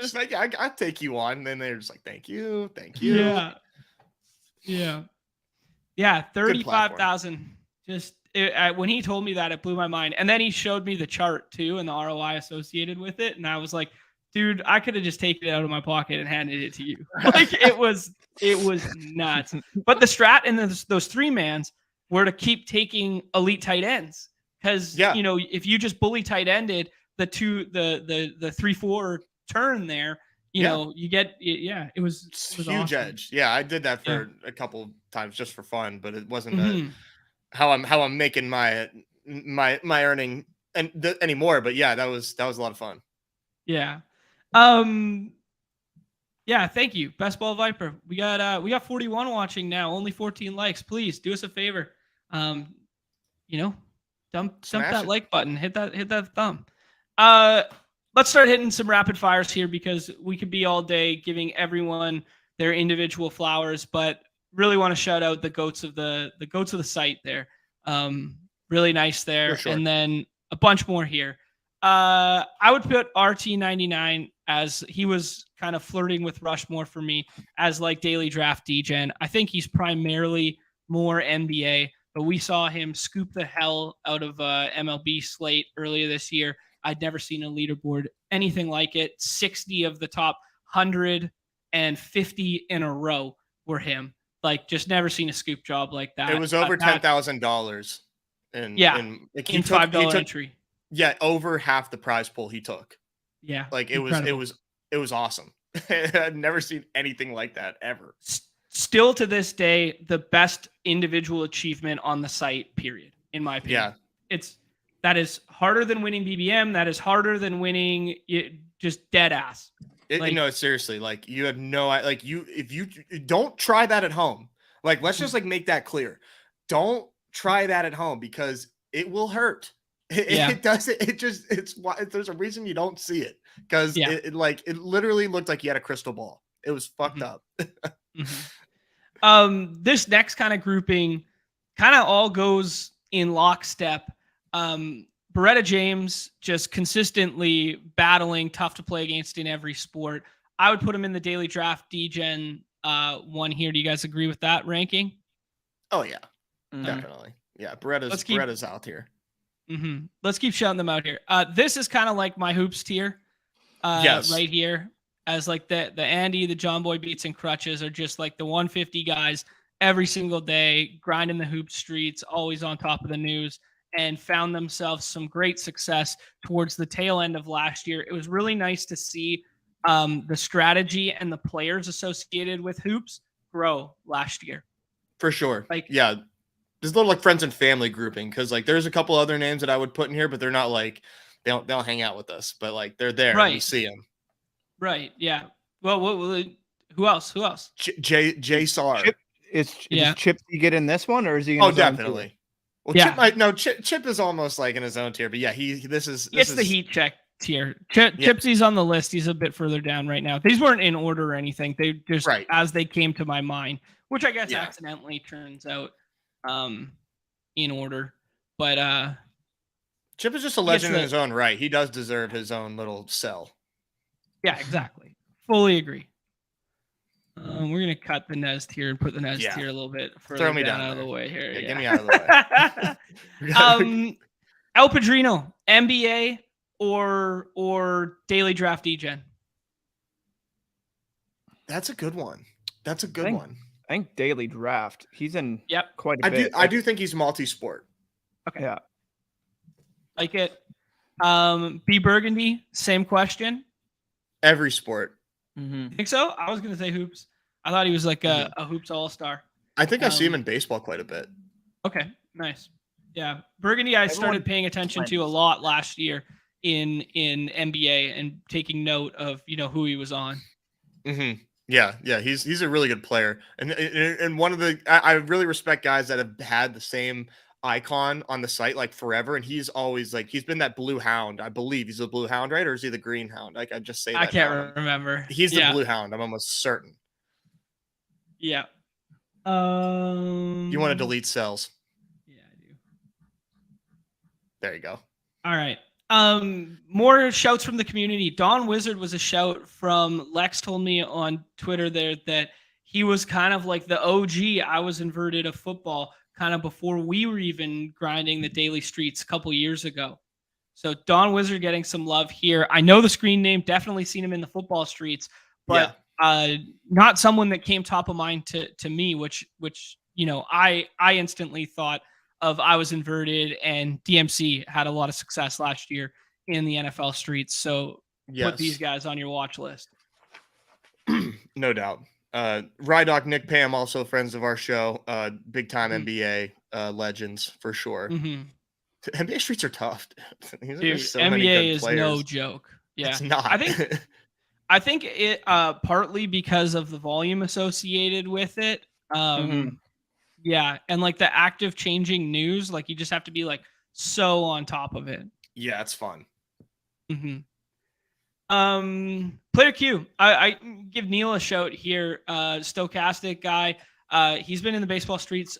S2: Just like, I'll take you on. And then they're just like, thank you.
S1: Yeah. 35,000. Just when he told me that, it blew my mind. And then he showed me the chart too and the ROI associated with it. And I was like, dude, I could have just taken it out of my pocket and handed it to you. Like, it was nuts. But the strat and those 3-mans were to keep taking elite tight ends. Because, if you just bully tight ended the 3-4 turn there, you get, it was
S2: huge
S1: awesome.
S2: edge. Yeah, I did that for a couple times just for fun, but it wasn't how I'm making my earning anymore. But yeah, that was a lot of fun.
S1: Yeah. Yeah, thank you, Best Ball Viper. We got 41 watching now, only 14 likes. Please do us a favor. Dump that like button, hit that thumb. Let's start hitting some rapid fires here because we could be all day giving everyone their individual flowers, but really want to shout out the goats of the site there. Really nice there. Sure. And then a bunch more here. I would put RT99 as he was kind of flirting with Rushmore for me as like daily draft degen. I think he's primarily more NBA, but we saw him scoop the hell out of MLB slate earlier this year. I'd never seen a leaderboard anything like it. 60 of the top 150 in a row were him. Like, just never seen a scoop job like that.
S2: It was over $10,000 in $5
S1: entry.
S2: Yeah, over half the prize pool he took.
S1: Yeah,
S2: like it was awesome. I've never seen anything like that ever.
S1: Still to this day, the best individual achievement on the site. Period. In my opinion, that is harder than winning BBM. That is harder than winning just dead ass.
S2: Seriously, like you have no, like if you don't try that at home, like let's just like make that clear. Don't try that at home because it will hurt. It doesn't. There's a reason you don't see it because it literally looked like you had a crystal ball. It was fucked up.
S1: This next kind of grouping kind of all goes in lockstep. Beretta James just consistently battling, tough to play against in every sport. I would put him in the daily draft degen one here. Do you guys agree with that ranking?
S2: Oh yeah, definitely. Yeah, Beretta's out here.
S1: Let's keep shouting them out here. This is kind of like my hoops tier. Right here, as like the Andy, the John Boy Beats and Crutches are just like the 150 guys every single day, grinding the hoop streets, always on top of the news, and found themselves some great success towards the tail end of last year. It was really nice to see the strategy and the players associated with hoops grow last year.
S2: For sure. There's a little like friends and family grouping because like there's a couple other names that I would put in here, but they're not like they don't hang out with us, but like they're there. Right. And you see them.
S1: Right. Yeah. Well, who else?
S2: Jay Sar.
S3: Is Chip you get in this one or is he?
S2: Oh, definitely. Well, Chip is almost like in his own tier, but yeah, this is
S1: the heat check tier. Chipsy's on the list. He's a bit further down right now. These weren't in order or anything. They just as they came to my mind, which I guess accidentally turns out in order. But
S2: Chip is just a legend in his own right. He does deserve his own little cell.
S1: Yeah, exactly. Fully agree. We're gonna cut the Nez tier and put the Nez tier a little bit further down out of the way here.
S2: Get me out of the
S1: way. El Padrino, NBA or daily draft degen?
S2: That's a good one.
S3: I think daily draft. He's in quite a bit.
S2: I do think he's multi-sport.
S1: Okay. Yeah. Like it. B Burgundy, same question.
S2: Every sport.
S1: Think so? I was gonna say hoops. I thought he was like a hoops all-star.
S2: I think I see him in baseball quite a bit.
S1: Okay, nice. Yeah, Burgundy I started paying attention to a lot last year in NBA and taking note of who he was on.
S2: Mm-hmm. Yeah, he's a really good player, and one of the I really respect guys that have had the same icon on the site like forever, and he's always like he's been that blue hound. I believe he's a blue hound, right? Or is he the green hound? Like I just say that.
S1: I can't remember.
S2: He's the blue hound. I'm almost certain.
S1: Yeah.
S2: You want to delete cells?
S1: Yeah, I do.
S2: There you go.
S1: All right. More shouts from the community. Don Wizard was a shout from Lex. Told me on Twitter there that he was kind of like the OG. I was inverted of football kind of before we were even grinding the daily streets a couple years ago. So Don Wizard getting some love here. I know the screen name. Definitely seen him in the football streets, but not someone that came top of mind to me. Which I instantly thought of I was inverted, and DMC had a lot of success last year in the NFL streets. So put these guys on your watch list.
S2: No doubt. Rydock, Nick, Pam, also friends of our show. Big time NBA legends for sure.
S1: Mm-hmm.
S2: NBA streets are tough.
S1: Dude, so NBA is no joke. Yeah,
S2: it's not.
S1: I think it partly because of the volume associated with it. Yeah, and like the active changing news, like you just have to be like so on top of it.
S2: Yeah, it's fun.
S1: Mm-hmm. Player Q. I give Neil a shout here. Stochastic guy. He's been in the baseball streets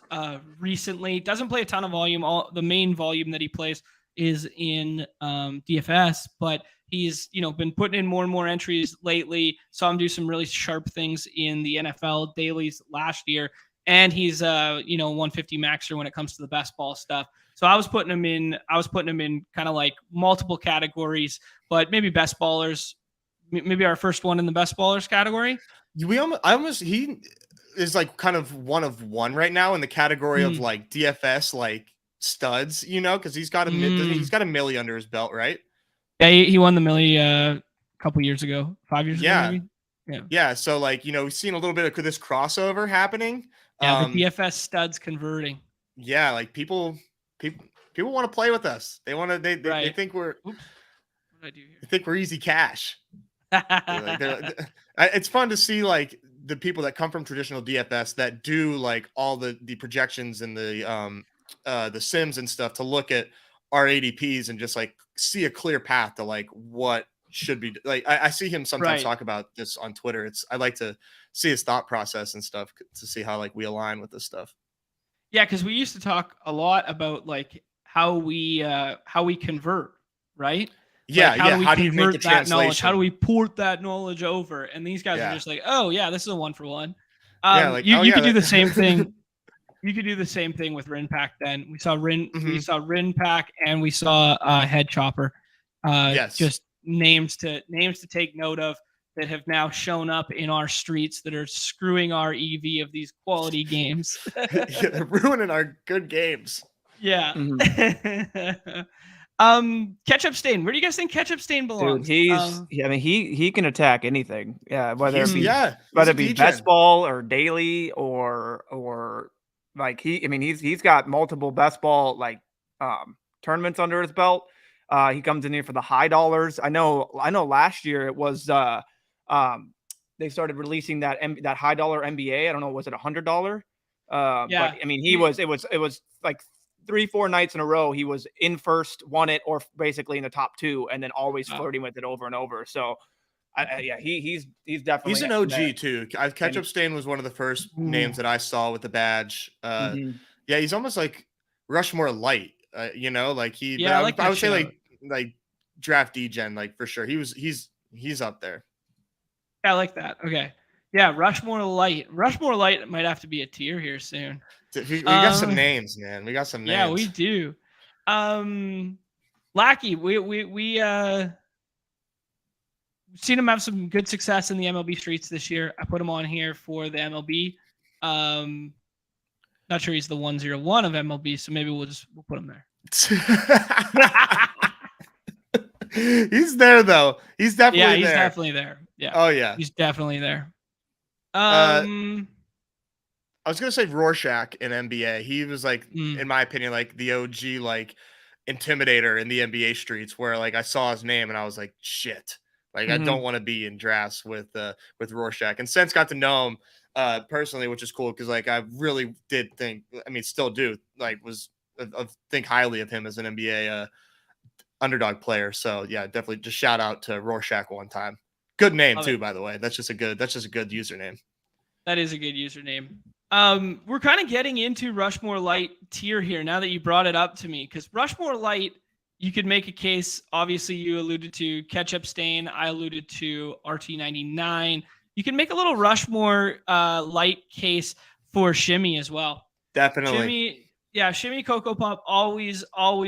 S1: recently. Doesn't play a ton of volume. The main volume that he plays is in DFS, but he's been putting in more and more entries lately. Saw him do some really sharp things in the NFL dailies last year. And he's 150 maxer when it comes to the best ball stuff. So I was putting him in kind of like multiple categories, but maybe best ballers, maybe our first one in the best ballers category.
S2: He is like kind of one of one right now in the category of like DFS, like studs, because he's got a milli under his belt, right?
S1: Yeah, he won the milli a couple years ago, 5 years ago, maybe.
S2: Yeah. So like, we've seen a little bit of this crossover happening.
S1: Yeah, the DFS studs converting.
S2: Yeah, like people want to play with us. They want to. They think we're.
S1: Oops. What did I do here?
S2: They think we're easy cash. It's fun to see like the people that come from traditional DFS that do like all the projections and the sims and stuff to look at our ADPs and just like see a clear path to like what should be like. I see him sometimes talk about this on Twitter. I like to see his thought process and stuff to see how like we align with this stuff.
S1: Yeah, because we used to talk a lot about like how we convert, right?
S2: Yeah,
S1: like, how do we convert that knowledge? How do we port that knowledge over? And these guys are just like, oh yeah, this is a 1-for-1. You could do the same thing. You could do the same thing with Rinpack. Then we saw Rinpack, and we saw Head Chopper. Just names to take note of that have now shown up in our streets that are screwing our EV of these quality games.
S2: They're ruining our good games.
S1: Yeah. Ketchup Stain. Where do you guys think Ketchup Stain belongs?
S3: Dude, he can attack anything. Yeah, whether it be best ball or daily or like he's got multiple best ball like tournaments under his belt. He comes in here for the high dollars. I know last year it was they started releasing that high dollar NBA. I don't know, was it $100? But I mean, it was like 3-4 nights in a row. He was in first, won it, or basically in the top two, and then always flirting with it over and over. So he's definitely,
S2: he's an OG too. Ketchup Stain was one of the first names that I saw with the badge. Yeah, he's almost like Rushmore light. Like he. Yeah, I would say like draft degen, like for sure. He's up there.
S1: Yeah, I like that. Okay. Yeah, Rushmore light. Rushmore light might have to be a tier here soon.
S2: We got some names, man. We got some names.
S1: Yeah, we do. Lackey, we seen him have some good success in the MLB streets this year. I put him on here for the MLB. Not sure he's the 101 of MLB, so maybe we'll put him there.
S2: He's there though. He's definitely there.
S1: Yeah, he's definitely there. Yeah.
S2: Oh yeah.
S1: He's definitely there.
S2: I was gonna say Rorschach in NBA. He was like, in my opinion, like the OG like intimidator in the NBA streets. Where like I saw his name and I was like, shit, like I don't want to be in drafts with Rorschach. And since got to know him personally, which is cool because like I really did think, I mean, still do like think highly of him as an NBA underdog player. So yeah, definitely just shout out to Rorschach one time. Good name too, by the way. That's just a good username.
S1: That is a good username. We're kind of getting into Rushmore Light tier here now that you brought it up to me, because Rushmore Light, you could make a case. Obviously, you alluded to Ketchup Stain. I alluded to RT99. You can make a little Rushmore Light case for Shimmy as well.
S2: Definitely.
S1: Shimmy Coco Pop, always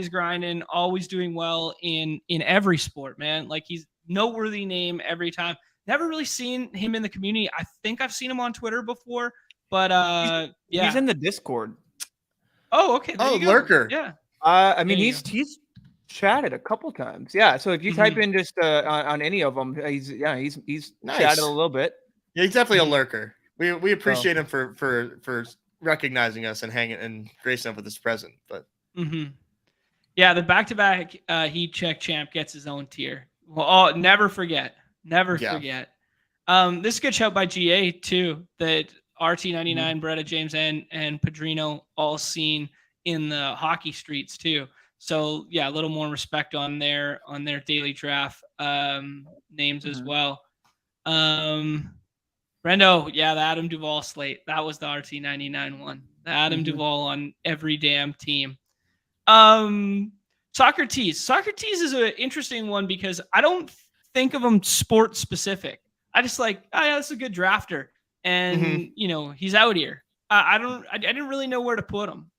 S1: grinding, always doing well in every sport, man. Like, he's noteworthy name every time. Never really seen him in the community. I think I've seen him on Twitter before, but
S3: he's in the Discord.
S1: Oh, okay.
S2: Oh, lurker.
S1: Yeah.
S3: I mean, he's chatted a couple times. Yeah. So if you type in just on any of them, he's nice. Chatted a little bit.
S2: Yeah, he's definitely a lurker. We appreciate him for recognizing us and hanging and gracing us with his present. But
S1: yeah, the back-to-back heat check champ gets his own tier. Well, never forget. Never forget. This is a good shout by GA too, that RT99, Beretta James, and Padrino all seen in the hockey streets too. So yeah, a little more respect on their daily draft names as well. Brendo, yeah, the Adam Duvall slate. That was the RT99 one. The Adam Duvall on every damn team. Socrates. Socrates is an interesting one because I don't think of him sport specific. I just like, oh yeah, that's a good drafter, and he's out here. I didn't really know where to put him.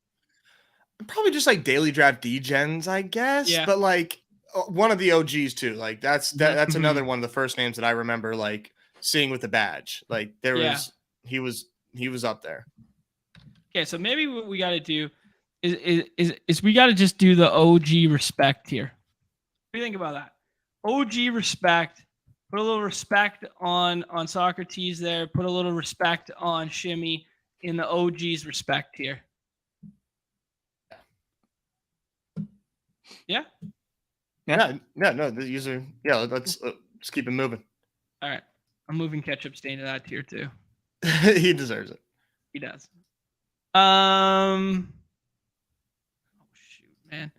S2: Probably just like daily draft degens, I guess. Yeah. But like one of the OGs too. Like that's another one of the first names that I remember like seeing with the badge. Like he was up there.
S1: Okay, so maybe what we got to do is we got to just do the OG respect here. What do you think about that? OG respect. Put a little respect on Socrates there. Put a little respect on Shimmy in the OG's respect here. Yeah.
S2: No. The user. Yeah. Let's keep it moving.
S1: All right. I'm moving Ketchup Stain to that tier too.
S2: He deserves it.
S1: He does. Oh shoot, man.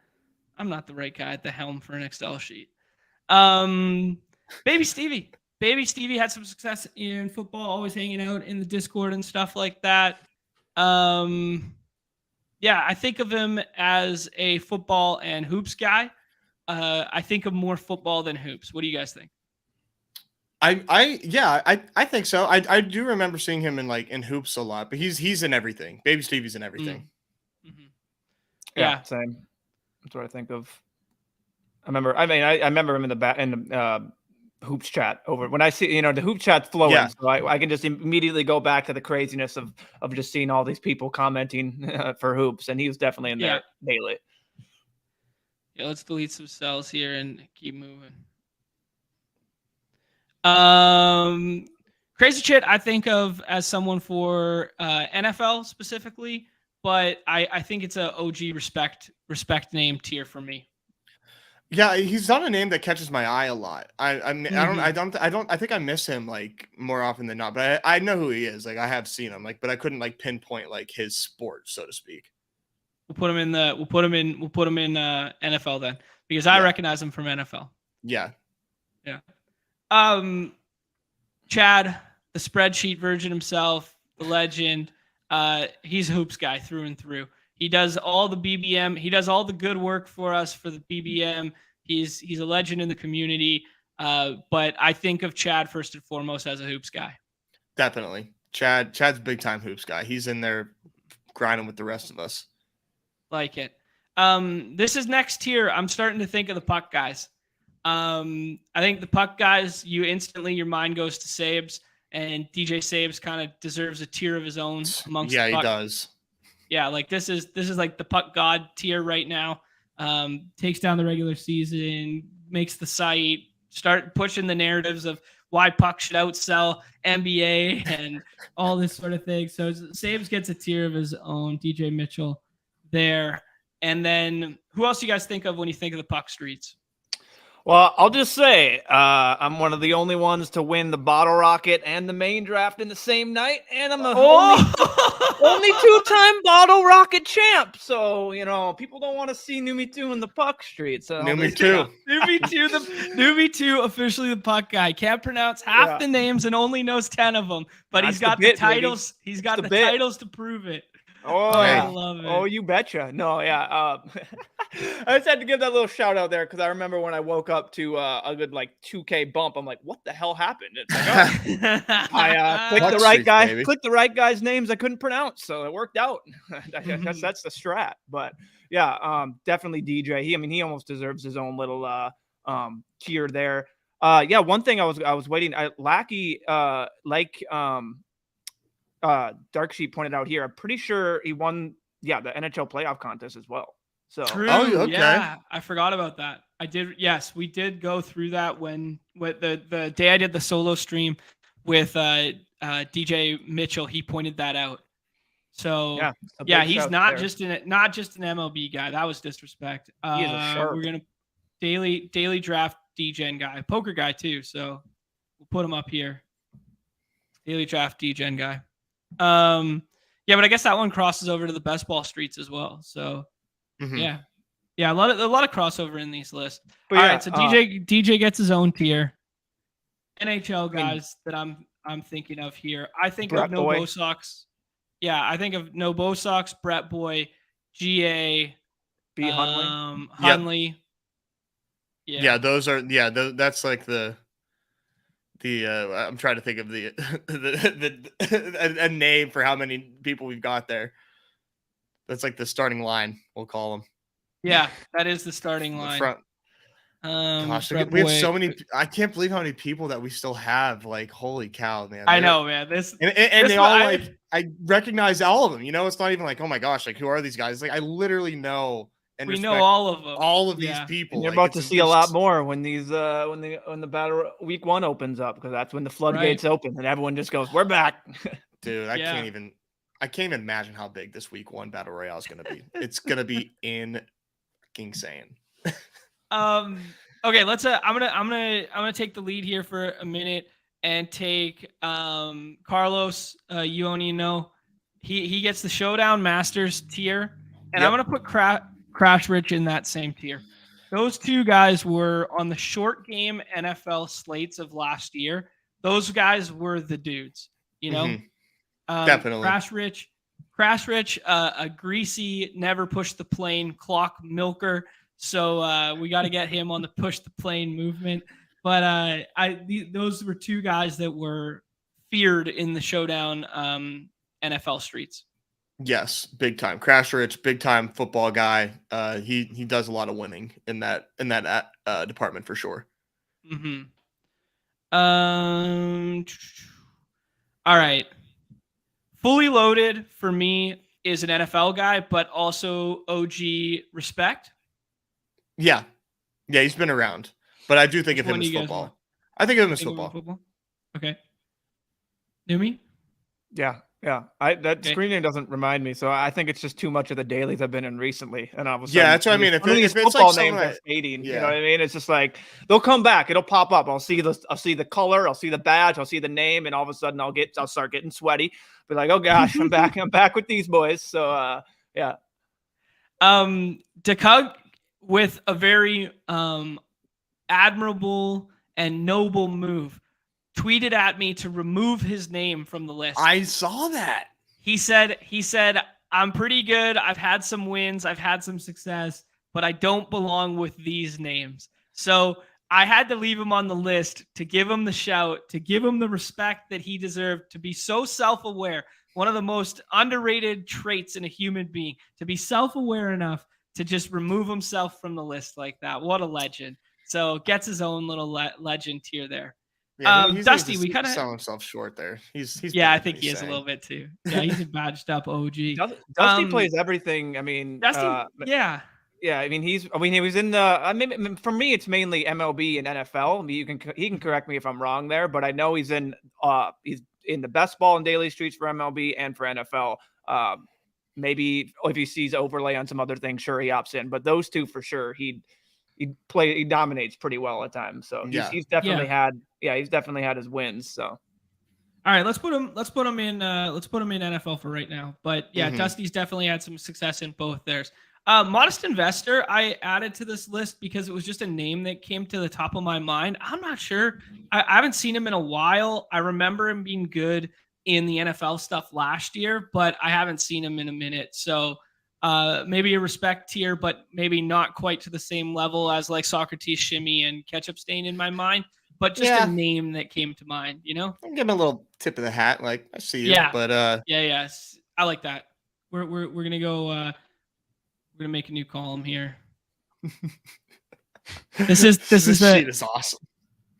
S1: I'm not the right guy at the helm for an Excel sheet. Baby Stevie. Baby Stevie had some success in football, always hanging out in the Discord and stuff like that. Yeah, I think of him as a football and hoops guy. I think of more football than hoops. What do you guys think?
S2: I think so. I do remember seeing him in hoops a lot, but he's in everything. Baby Stevie's in everything.
S3: Yeah, same. That's what I think of. I remember him in the hoops chat over when I see the hoop chat flowing. Yeah. So I can just immediately go back to the craziness of just seeing all these people commenting for hoops, and he was definitely in there daily.
S1: Yeah, let's delete some cells here and keep moving. Crazy Chit I think of as someone for NFL specifically, but I think it's a OG respect name tier for me.
S2: Yeah, he's not a name that catches my eye a lot. I think I miss him like more often than not, but I know who he is. Like I have seen him, like, but I couldn't like pinpoint like his sport, so to speak.
S1: We'll put him in NFL then, because I recognize him from NFL.
S2: Yeah.
S1: Yeah. Chad, the spreadsheet virgin himself, the legend. He's a hoops guy through and through. He does all the BBM. He does all the good work for us for the BBM. He's a legend in the community. But I think of Chad first and foremost as a hoops guy.
S2: Definitely. Chad's big time hoops guy. He's in there grinding with the rest of us.
S1: Like it. This is next tier. I'm starting to think of the puck guys. I think the puck guys, your mind goes to Sabes, and DJ Sabes kind of deserves a tier of his own amongst the puck.
S2: He does.
S1: Yeah, like this is like the puck god tier right now. Takes down the regular season, makes the site, start pushing the narratives of why puck should outsell NBA and all this sort of thing. So Sabes gets a tier of his own. DJ Mitchell there. And then who else do you guys think of when you think of the puck streets?
S3: Well, I'll just say I'm one of the only ones to win the bottle rocket and the main draft in the same night, and I'm the only two-time bottle rocket champ. So people don't want to see Neumy2 in the puck street. So
S2: Neumy2,
S1: Neumy2, officially the puck guy. Can't pronounce half the names and only knows 10 of them, but he's got the titles. Baby. He's got the titles to prove it.
S3: Oh, I love it. Oh, you betcha. No, yeah. I just had to give that little shout out there because I remember when I woke up to a good 2K bump. I'm like, what the hell happened? It's like, I clicked the right guy, baby. Clicked the right guy's names I couldn't pronounce, so it worked out. I guess that's the strat. But yeah, definitely DJ. He almost deserves his own little tier there. Yeah, one thing I was waiting. Lackey, Dark Sheet pointed out here, I'm pretty sure he won the NHL playoff contest as well. So
S1: true. Okay. Yeah, I forgot about that. I did. Yes, we did go through that when the day I did the solo stream with DJ Mitchell, he pointed that out. So he's not just an MLB guy. That was disrespect.
S3: He is a sharp.
S1: We're gonna daily draft DGen guy, poker guy too. So we'll put him up here. Daily draft DGen guy. Yeah, but I guess that one crosses over to the best ball streets as well. So yeah, a lot of crossover in these lists. But all right, so DJ gets his own tier. NHL guys that I'm thinking of here. I think of No Bo Sox. Yeah, I think of No Bo Sox, Brett Boy, GA,
S3: B Hunley.
S1: Hunley.
S2: Yeah, those are that's like the I'm trying to think of a name for how many people we've got there. That's like the starting line, we'll call them.
S1: Yeah, that is the starting line.
S2: Front. Gosh, we have so many. I can't believe how many people that we still have. Like, holy cow, man!
S1: I know, man.
S2: And they all I recognize all of them. It's not even like, oh my gosh, like who are these guys? Like, I literally know. And
S1: we know all of them.
S2: All of these people.
S3: And you're about to see a lot more when these when the battle week 1 opens up, because that's when the floodgates open and everyone just goes, "We're back."
S2: Dude, I can't even imagine how big this week 1 battle royale is going to be. It's going to be insane.
S1: Okay, let's I'm gonna take the lead here for a minute and take Carlos Ionino. He gets the Showdown Masters tier, and I'm gonna put Crash Rich in that same tier. Those two guys were on the short game NFL slates of last year. Those guys were the dudes,
S2: Definitely.
S1: Crash Rich, a greasy, never push the plane clock milker. So we got to get him on the push the plane movement. But those were two guys that were feared in the Showdown NFL streets.
S2: Yes, big time. Crash Rich, big time football guy. He does a lot of winning in that department for sure.
S1: Mm-hmm. All right. Fully Loaded for me is an NFL guy, but also OG respect.
S2: Yeah, he's been around, but I do think of him as football. I think of him as football.
S1: Okay. Neumy?
S3: Yeah. That screen name doesn't remind me, so I think it's just too much of the dailies I've been in recently. And all of a sudden,
S2: that's what I mean. If it's
S3: football
S2: like
S3: names are fading, you know what I mean? It's just like they'll come back, it'll pop up. I'll see the color, I'll see the badge, I'll see the name, and all of a sudden I'll start getting sweaty. Be like, oh gosh, I'm back with these boys. So yeah.
S1: Decug with a very admirable and noble move tweeted at me to remove his name from the list.
S2: I saw that.
S1: He said, I'm pretty good. I've had some wins. I've had some success, but I don't belong with these names. So I had to leave him on the list to give him the shout, to give him the respect that he deserved, to be so self-aware. One of the most underrated traits in a human being, to be self-aware enough to just remove himself from the list like that. What a legend. So gets his own little legend tier there.
S2: Yeah,
S1: Dusty, we kind of
S2: sell himself short there. He's
S1: I think he is a little bit too. Yeah, he's a badged up OG.
S3: Dusty plays everything. I mean,
S1: Dusty, yeah.
S3: Yeah, I mean, he was in the. I mean, for me, it's mainly MLB and NFL. I mean, he can correct me if I'm wrong there, but I know he's in the best ball and daily streets for MLB and for NFL. Maybe if he sees overlay on some other things, sure he opts in. But those two for sure, he dominates pretty well at times. So he's definitely had his wins. So
S1: all right, let's put him in NFL for right now. But yeah, Dusty's definitely had some success in both theirs. Modest Investor, I added to this list because it was just a name that came to the top of my mind. I'm not sure. I haven't seen him in a while. I remember him being good in the NFL stuff last year, but I haven't seen him in a minute. So maybe a respect tier, but maybe not quite to the same level as like Socrates Shimmy and Ketchup Stain in my mind. But just a name that came to mind, you know?
S2: I'll give him a little tip of the hat. Like, I see you.
S1: Yeah.
S2: But
S1: yes. I like that. We're gonna go we're gonna make a new column here. This is
S2: sheet is awesome.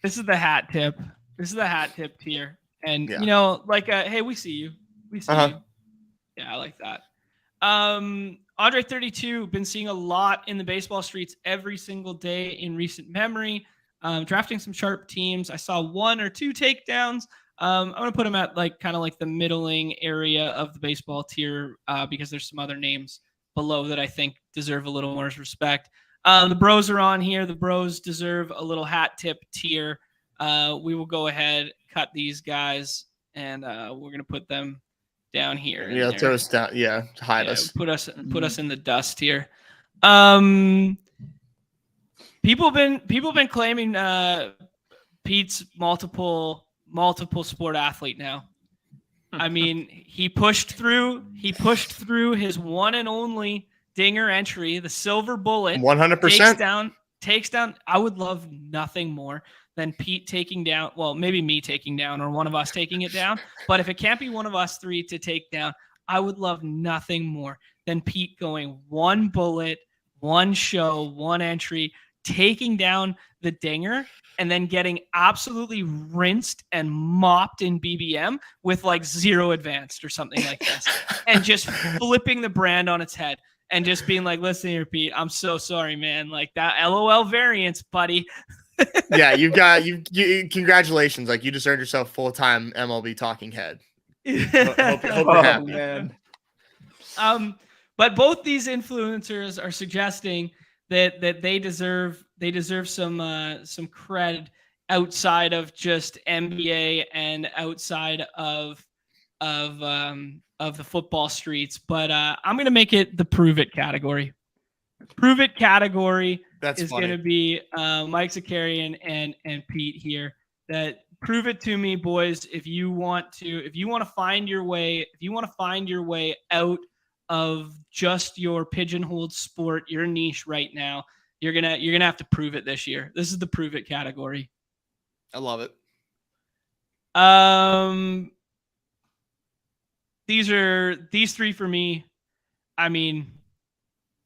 S1: This is the hat tip. This is the hat tip tier. And you know, like hey, we see you. We see you. Yeah, I like that. Andre 32, been seeing a lot in the baseball streets every single day in recent memory. Drafting some sharp teams. I saw 1 or 2 takedowns. I'm gonna put him at like kind of like the middling area of the baseball tier because there's some other names below that I think deserve a little more respect. The bros are on here. The bros deserve a little hat tip tier. We will go ahead, cut these guys, and we're gonna put them down here.
S2: Yeah, throw us down. Yeah, hide us.
S1: Put us in the dust here. People been claiming Pete's multiple sport athlete now. I mean, he pushed through his one and only dinger entry, the silver bullet.
S2: 100%
S1: takes down. I would love nothing more than Pete taking down. Well, maybe me taking down or one of us taking it down. But if it can't be one of us 3 to take down, I would love nothing more than Pete going 1 bullet, 1 show, 1 entry, taking down the dinger, and then getting absolutely rinsed and mopped in BBM with like 0 advanced or something like this, and just flipping the brand on its head and just being like, listen here, Pete, I'm so sorry, man. Like that LOL variance, buddy.
S2: Yeah, you congratulations. Like, you just earned yourself full-time MLB talking head. Hope you're happy.
S3: Man.
S1: But both these influencers are suggesting that they deserve some cred outside of just NBA and outside of the football streets. But I'm gonna make it the prove it category. Prove it category is going to be Mike Zakarian and Pete here. That prove it to me, boys. If you want to find your way out of just your pigeonholed sport, your niche right now, you're gonna have to prove it this year. This is the prove it category.
S2: I love it.
S1: These 3 for me. I mean,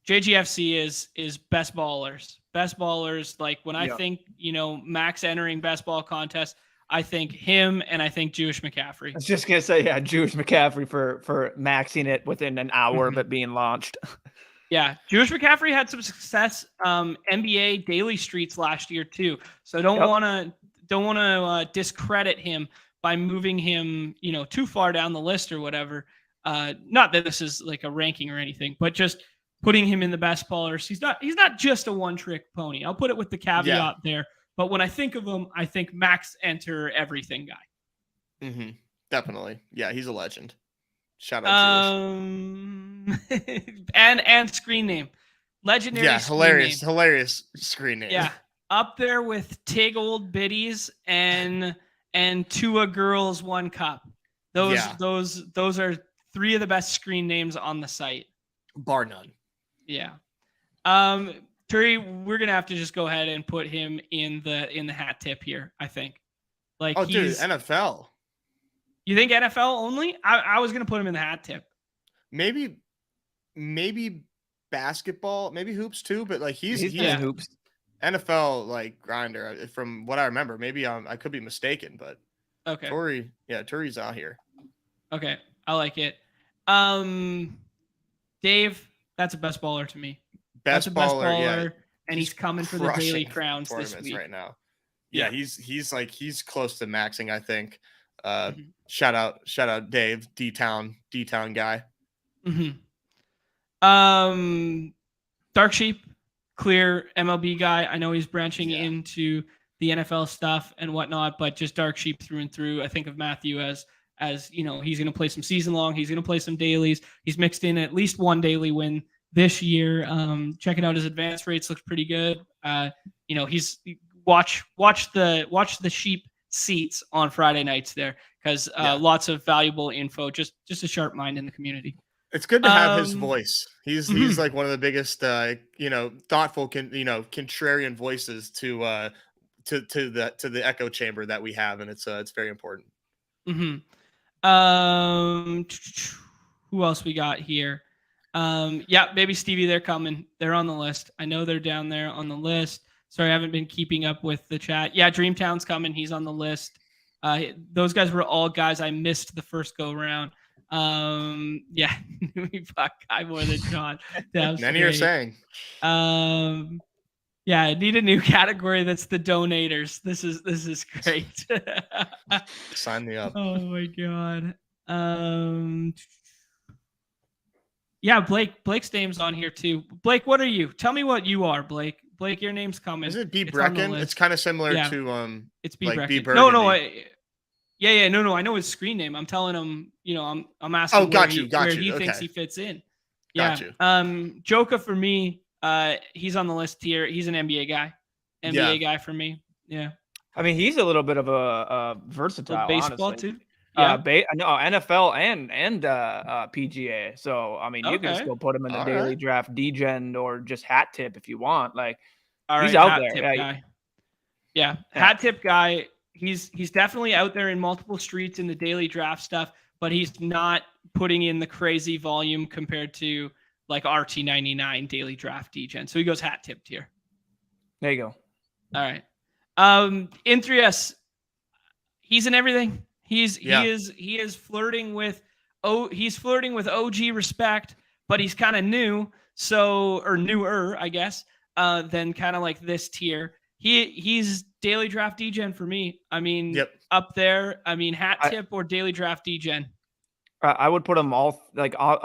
S1: JGFC is best ballers. Best ballers. Like when I think, Max entering best ball contest, I think him and I think Jewish McCaffrey.
S3: I was just gonna say, Jewish McCaffrey for maxing it within an hour of it being launched.
S1: Yeah, Jewish McCaffrey had some success NBA daily streets last year too. So don't want to discredit him by moving him, too far down the list or whatever. Not that this is like a ranking or anything, but just putting him in the best ballers. He's not just a one-trick pony. I'll put it with the caveat there. But when I think of him, I think Max enter everything guy.
S2: Mm-hmm. Definitely. Yeah, he's a legend. Shout out
S1: to and screen name. Legendary.
S2: Yeah, hilarious screen name.
S1: Yeah. Up there with Tig Old Biddies and Tua Girls 1 Cup. Those are 3 of the best screen names on the site.
S2: Bar none.
S1: Yeah. Turi, we're gonna have to just go ahead and put him in the hat tip here, I think. Like,
S2: dude, NFL.
S1: You think NFL only? I was gonna put him in the hat tip.
S2: Maybe basketball, maybe hoops too, but like he's
S3: in hoops.
S2: NFL like grinder from what I remember. Maybe I could be mistaken, but
S1: okay.
S2: Turi's out here.
S1: Okay, I like it. Dave, that's a best baller to me.
S2: Best baller, yeah.
S1: And he's coming for the daily crowns this week
S2: right now. Yeah, he's close to maxing, I think. Shout out Dave, D-Town guy.
S1: Dark Sheep, clear MLB guy. I know he's branching into the NFL stuff and whatnot, but just Dark Sheep through and through. I think of Matthew as he's going to play some season long. He's going to play some dailies. He's mixed in at least one daily win this year. Checking out his advance rates looks pretty good. He's watch the sheep seats on Friday nights there because lots of valuable info. Just a sharp mind in the community.
S2: It's good to have his voice. He's like one of the biggest thoughtful contrarian voices to the echo chamber that we have, and it's very important.
S1: Who else we got here? Baby Stevie, they're coming. They're on the list. I know they're down there on the list. Sorry, I haven't been keeping up with the chat. Yeah, Dreamtown's coming. He's on the list. Those guys were all guys I missed the first go round. We fuck guy more than John.
S2: Many are saying.
S1: I need a new category that's the donators. This is great.
S2: Sign me up.
S1: Oh my god. Blake's name's on here too. Blake, what are you? Tell me what you are, Blake. Blake, your name's coming.
S2: Is it B. Brecken? It's kind of similar to
S1: It's B. Brecken. No, I know his screen name. I'm telling him, I'm asking where he thinks he fits in. Yeah.
S2: Got you.
S1: Joka for me, he's on the list here. He's an NBA guy. Guy for me. Yeah.
S3: I mean, he's a little bit of a versatile
S1: baseball
S3: honestly.
S1: Too.
S3: Yeah. No, NFL and PGA. So I mean, you can just go put him in the daily draft, degen, or just hat tip if you want. Like, he's out there. Hat tip guy. He's definitely out there in multiple streets in the daily draft stuff, but he's not putting in the crazy volume compared to like RT99 daily draft degen. So he goes hat tipped here. There you go.
S1: All right. In 3S, he's in everything. He is flirting with OG respect, but he's kind of new, or newer, I guess, than kind of like this tier. He's daily draft degen for me. I mean, up there. I mean, hat tip or daily draft degen.
S3: I would put them all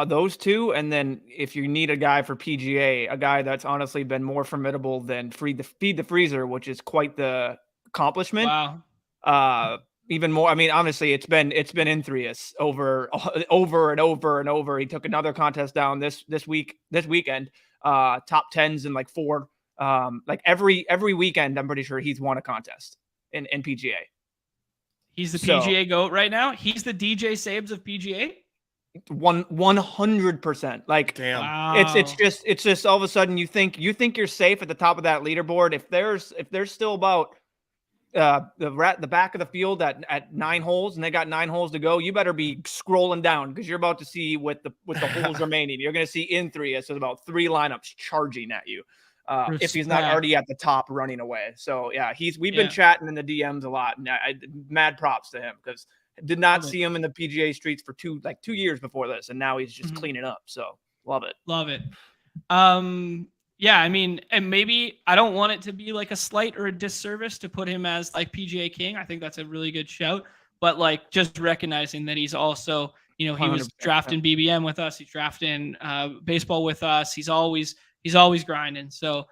S3: those two, and then if you need a guy for PGA, a guy that's honestly been more formidable than Feed the Freezer, which is quite the accomplishment.
S1: Wow.
S3: Even more. I mean, honestly, it's been Inthrius over and over and over. He took another contest down this weekend. Top 10s in like 4. Like every weekend, I'm pretty sure he's won a contest in PGA.
S1: He's the PGA GOAT right now. He's the DJ Sabes of PGA.
S3: 100%. Like,
S2: damn.
S1: Wow.
S3: It's just all of a sudden you think you're safe at the top of that leaderboard. If there's still about the back of the field at 9 holes and they got 9 holes to go, you better be scrolling down because you're about to see with the holes remaining. You're going to see Inthrius with about 3 lineups charging at you. If he's not already at the top running away. So yeah, we've been chatting in the DMs a lot, and mad props to him because did not see him in the PGA streets for 2 years before this, and now he's just cleaning up. So love it.
S1: I mean, and maybe I don't want it to be like a slight or a disservice to put him as like PGA King. I think that's a really good shout, but like just recognizing that he's also, he was drafting BBM with us. He's drafting baseball with us. He's always grinding. So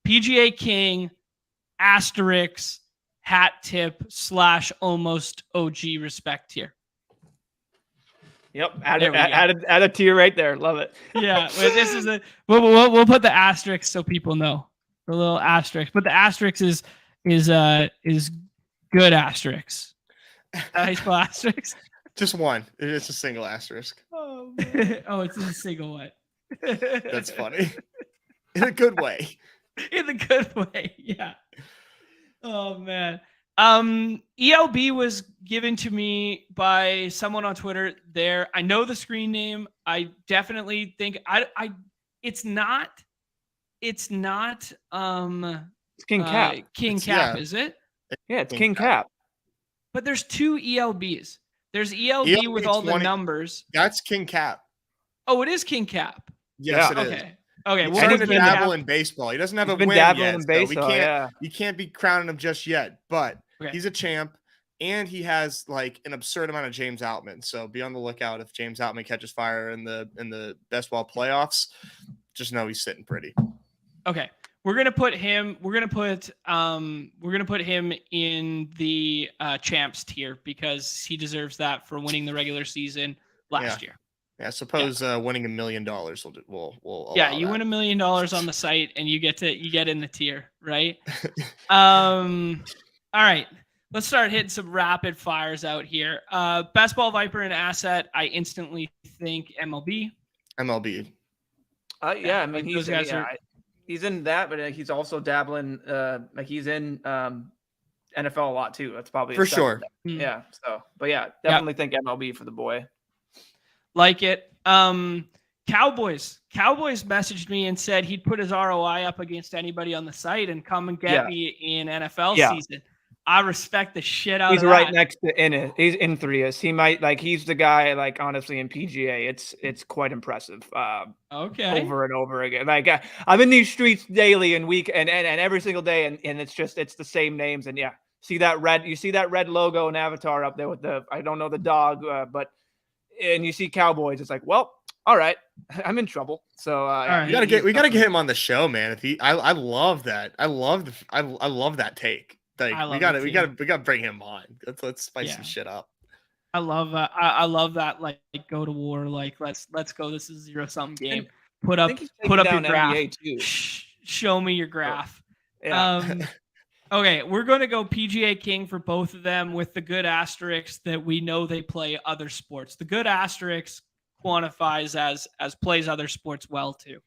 S1: PGA King, asterisk, hat tip / almost OG respect here.
S3: Yep. Add a tier right there. Love it.
S1: Yeah. This is we'll put the asterisk so people know. The little asterisk. But the asterisk is good asterisk. How you spell asterisk?
S2: Just one. It's a single asterisk.
S1: Oh, man. Oh, it's a single one.
S2: That's funny. In a good way.
S1: In a good way, yeah. Oh man. ELB was given to me by someone on Twitter there. I know the screen name. I definitely think it's not
S3: it's King Cap.
S1: King Cap, is it?
S3: Yeah, it's King Cap.
S1: But there's 2 ELBs. There's ELB with all the numbers.
S2: That's King Cap.
S1: Oh, it is King Cap.
S2: Yes, it is.
S1: Okay. Okay,
S2: He's
S1: we're
S2: trying
S1: gonna
S2: to dabble in baseball. He doesn't have a win yet. So you can't be crowning him just yet. But he's a champ, and he has like an absurd amount of James Outman. So be on the lookout if James Outman catches fire in the best ball playoffs. Just know he's sitting pretty.
S1: Okay. We're gonna put him in the champs tier because he deserves that for winning the regular season last year.
S2: Yeah, suppose winning $1 million will
S1: you win $1 million on the site and you get in the tier, right? All right. Let's start hitting some rapid fires out here. Best ball Viper and asset, I instantly think MLB.
S3: MLB. I mean those guys are. He's in that, but he's also dabbling. Like he's in NFL a lot too. That's probably
S2: for sure.
S3: Yeah. So, but yeah, definitely think MLB for the boy.
S1: Like it. Cowboys messaged me and said he'd put his ROI up against anybody on the site and come and get me in NFL season. I respect the shit out of that.
S3: He's right next to Ennis. He's in Threas. He might he's the guy honestly in PGA. It's quite impressive. Over and over again. I'm in these streets daily and week and every single day and it's the same names and you see that red logo and avatar up there with I don't know the dog but and you see Cowboys. It's like, well, all right, I'm in trouble. So
S2: we gotta get him on the show, man. I love that. I love that take. Like, we gotta bring him on. Let's spice some shit up.
S1: I love that. Like go to war. Like let's go. This is 0-sum game. Put up your graph. Show me your graph. Okay, we're going to go PGA King for both of them with the good asterisk that we know they play other sports. The good asterisk quantifies as plays other sports well too.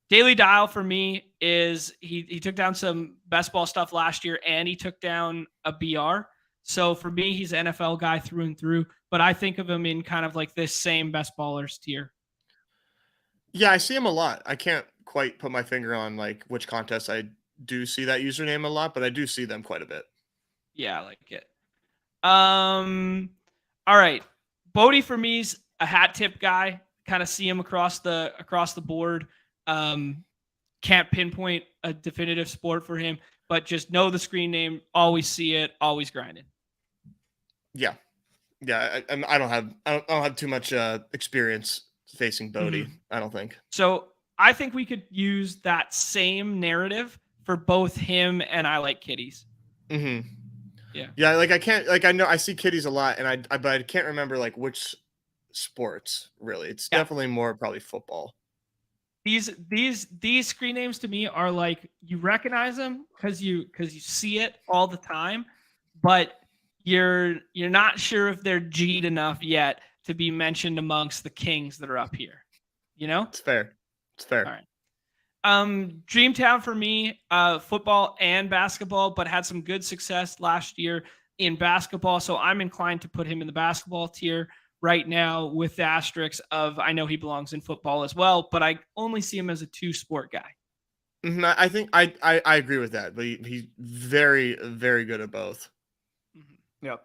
S1: Daily Dial for me is he took down some best ball stuff last year and he took down a BR. So for me, he's an NFL guy through and through, but I think of him in kind of like this same best ballers tier.
S2: Yeah, I see him a lot. I can't quite put my finger on like which contest I do see that username a lot, but I do see them quite a bit.
S1: Yeah, I like it. All right. Bodie for me's a hat tip guy. Kind of see him across the board. Can't pinpoint a definitive sport for him, but just know the screen name, always see it, always grinding.
S2: Yeah. I don't have too much experience facing Bodie. Mm-hmm. I don't think.
S1: So I think we could use that same narrative for both him and I Like Kitties.
S2: Mm-hmm. Yeah. Like I know I see Kitties a lot, and but I can't remember like which sports really. It's definitely more probably football.
S1: These screen names to me are like you recognize them because you see it all the time, but you're not sure if they're G'd enough yet to be mentioned amongst the kings that are up here. You know?
S2: It's fair. All
S1: right. Dreamtown for me, football and basketball, but had some good success last year in basketball. So I'm inclined to put him in the basketball tier right now with the asterisks of I know he belongs in football as well, but I only see him as a 2-sport guy.
S2: Mm-hmm. I think I agree with that, but he's very, very good at both.
S1: Mm-hmm. Yep.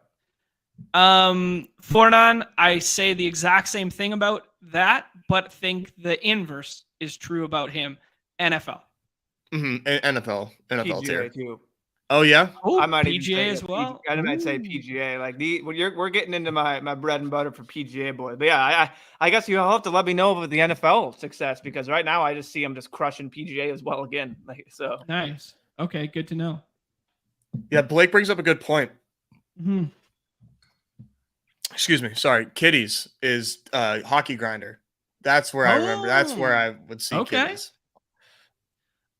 S1: Fornan, I say the exact same thing about that, but think the inverse is true about him. NFL.
S2: Mm-hmm. NFL
S3: PGA
S2: tier.
S3: Too.
S2: Oh yeah.
S1: I might PGA as well.
S3: I might say PGA. Like we're getting into my bread and butter for PGA boy. But yeah, I guess you'll have to let me know about the NFL success because right now I just see him just crushing PGA as well again. Like so.
S1: Nice. Okay, good to know.
S2: Yeah, Blake brings up a good point.
S1: Mm-hmm.
S2: Excuse me. Sorry. Kitties is hockey grinder. That's where I remember. That's where I would see Kitties.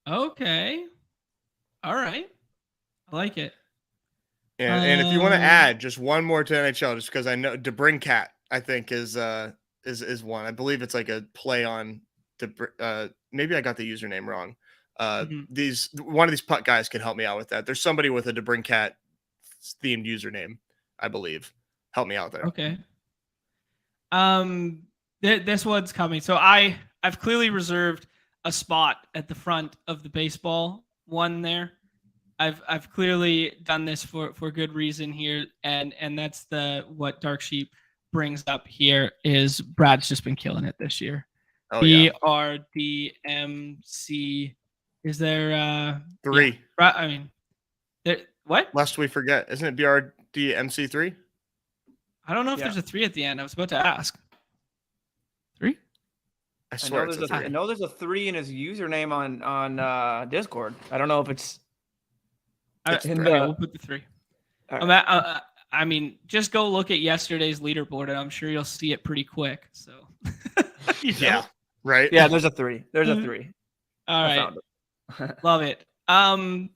S1: Okay. All right. I like it.
S2: And if you want to add just one more to NHL, just because I know DeBrincat, I think is one. I believe it's like a play on maybe I got the username wrong. One of these putt guys can help me out with that. There's somebody with a DeBrincat themed username, I believe. Help me out there.
S1: Okay. This one's coming. So I've clearly reserved a spot at the front of the baseball one there. I've clearly done this for good reason here, and that's what Dark Sheep brings up here is Brad's just been killing it this year.
S2: Oh, yeah.
S1: BRDMC. Is there
S2: 3?
S1: Yeah, I mean, what?
S2: Lest we forget, isn't it BRDMC3?
S1: I don't know if there's a 3 at the end. I was about to ask. 3?
S2: I swear it's a 3.
S3: I know there's a 3 in his username on Discord. I don't know if it's.
S1: We'll put the 3. Right. I mean, just go look at yesterday's leaderboard, and I'm sure you'll see it pretty quick. So,
S2: yeah, right.
S3: Yeah, there's a 3. There's a 3.
S1: All right, love it. 2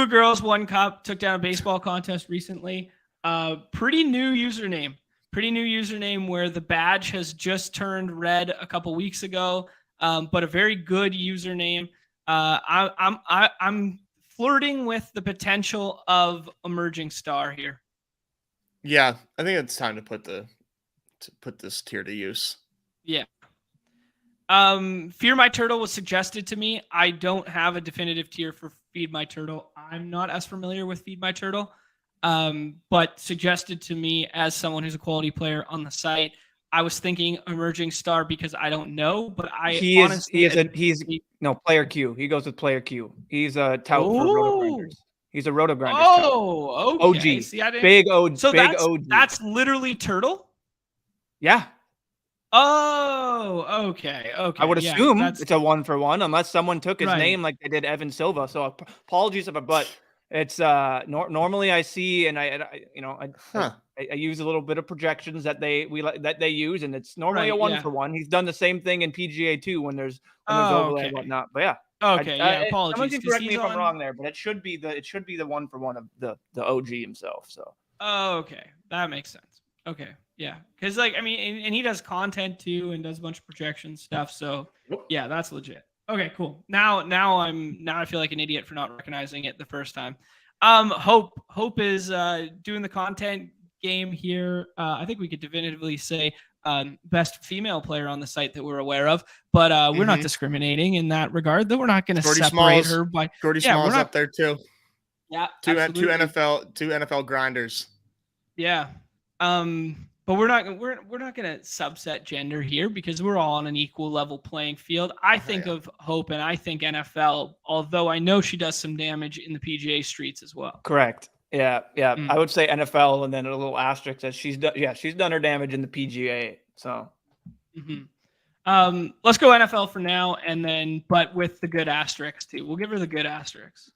S1: girls, 1 cup. Took down a baseball contest recently. Pretty new username. Where the badge has just turned red a couple weeks ago. But a very good username. I'm flirting with the potential of emerging star here.
S2: Yeah, I think it's time to put this tier to use.
S1: Yeah. Fear My Turtle was suggested to me. I don't have a definitive tier for Feed My Turtle. I'm not as familiar with Feed My Turtle, but suggested to me as someone who's a quality player on the site. I was thinking emerging star because I don't know, but
S3: he's player Q. He goes with player Q. He's a tout for Roto Grinders. He's a Roto Grinders.
S1: Oh, okay.
S3: OG.
S1: See, I didn't...
S3: Big OG.
S1: So
S3: big OG.
S1: That's literally Turtle?
S3: Yeah.
S1: Oh, okay.
S3: I would assume it's a 1-for-1 unless someone took his name like they did Evan Silva. So apologies, but it's normally I see and I use a little bit of projections that they use, and it's normally a 1-for-1. He's done the same thing in PGA too when there's overlay and whatnot. But yeah.
S1: Okay. Apologies.
S3: Someone can correct me if I'm wrong there, but it should be the 1-for-1 of the OG himself. So.
S1: Oh, okay, that makes sense. Okay, yeah, because and he does content too and does a bunch of projection stuff. So yeah, that's legit. Okay, cool. Now I feel like an idiot for not recognizing it the first time. Hope is doing the content game here. I think we could definitively say best female player on the site that we're aware of, but we're not discriminating in that regard. Though we're not going to separate her by.
S2: Gordy Smalls up there too.
S1: Yeah,
S2: two NFL grinders.
S1: Yeah, but we're not going to subset gender here because we're all on an equal level playing field. I think of Hope and I think NFL, although I know she does some damage in the PGA streets as well.
S3: Correct. Yeah. I would say NFL and then a little asterisk that she's done her damage in the PGA. So,
S1: let's go NFL for now, and then but with the good asterisks too. We'll give her the good asterisks.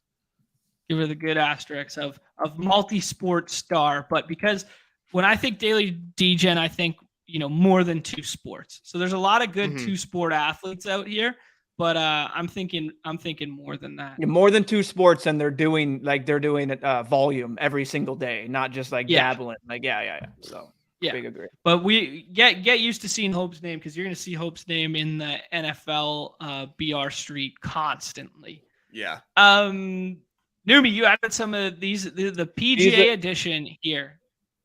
S1: Give her the good asterisks of multi-sport star, but because when I think daily DGen, I think more than 2 sports. So there's a lot of good 2-sport athletes out here. But I'm thinking more than that.
S3: Yeah, more than 2 sports, and they're doing volume every single day, not just dabbling. So big agree.
S1: But we get used to seeing Hope's name because you're going to see Hope's name in the NFL BR street constantly.
S2: Yeah.
S1: Neumy, you added some of these the PGA edition here.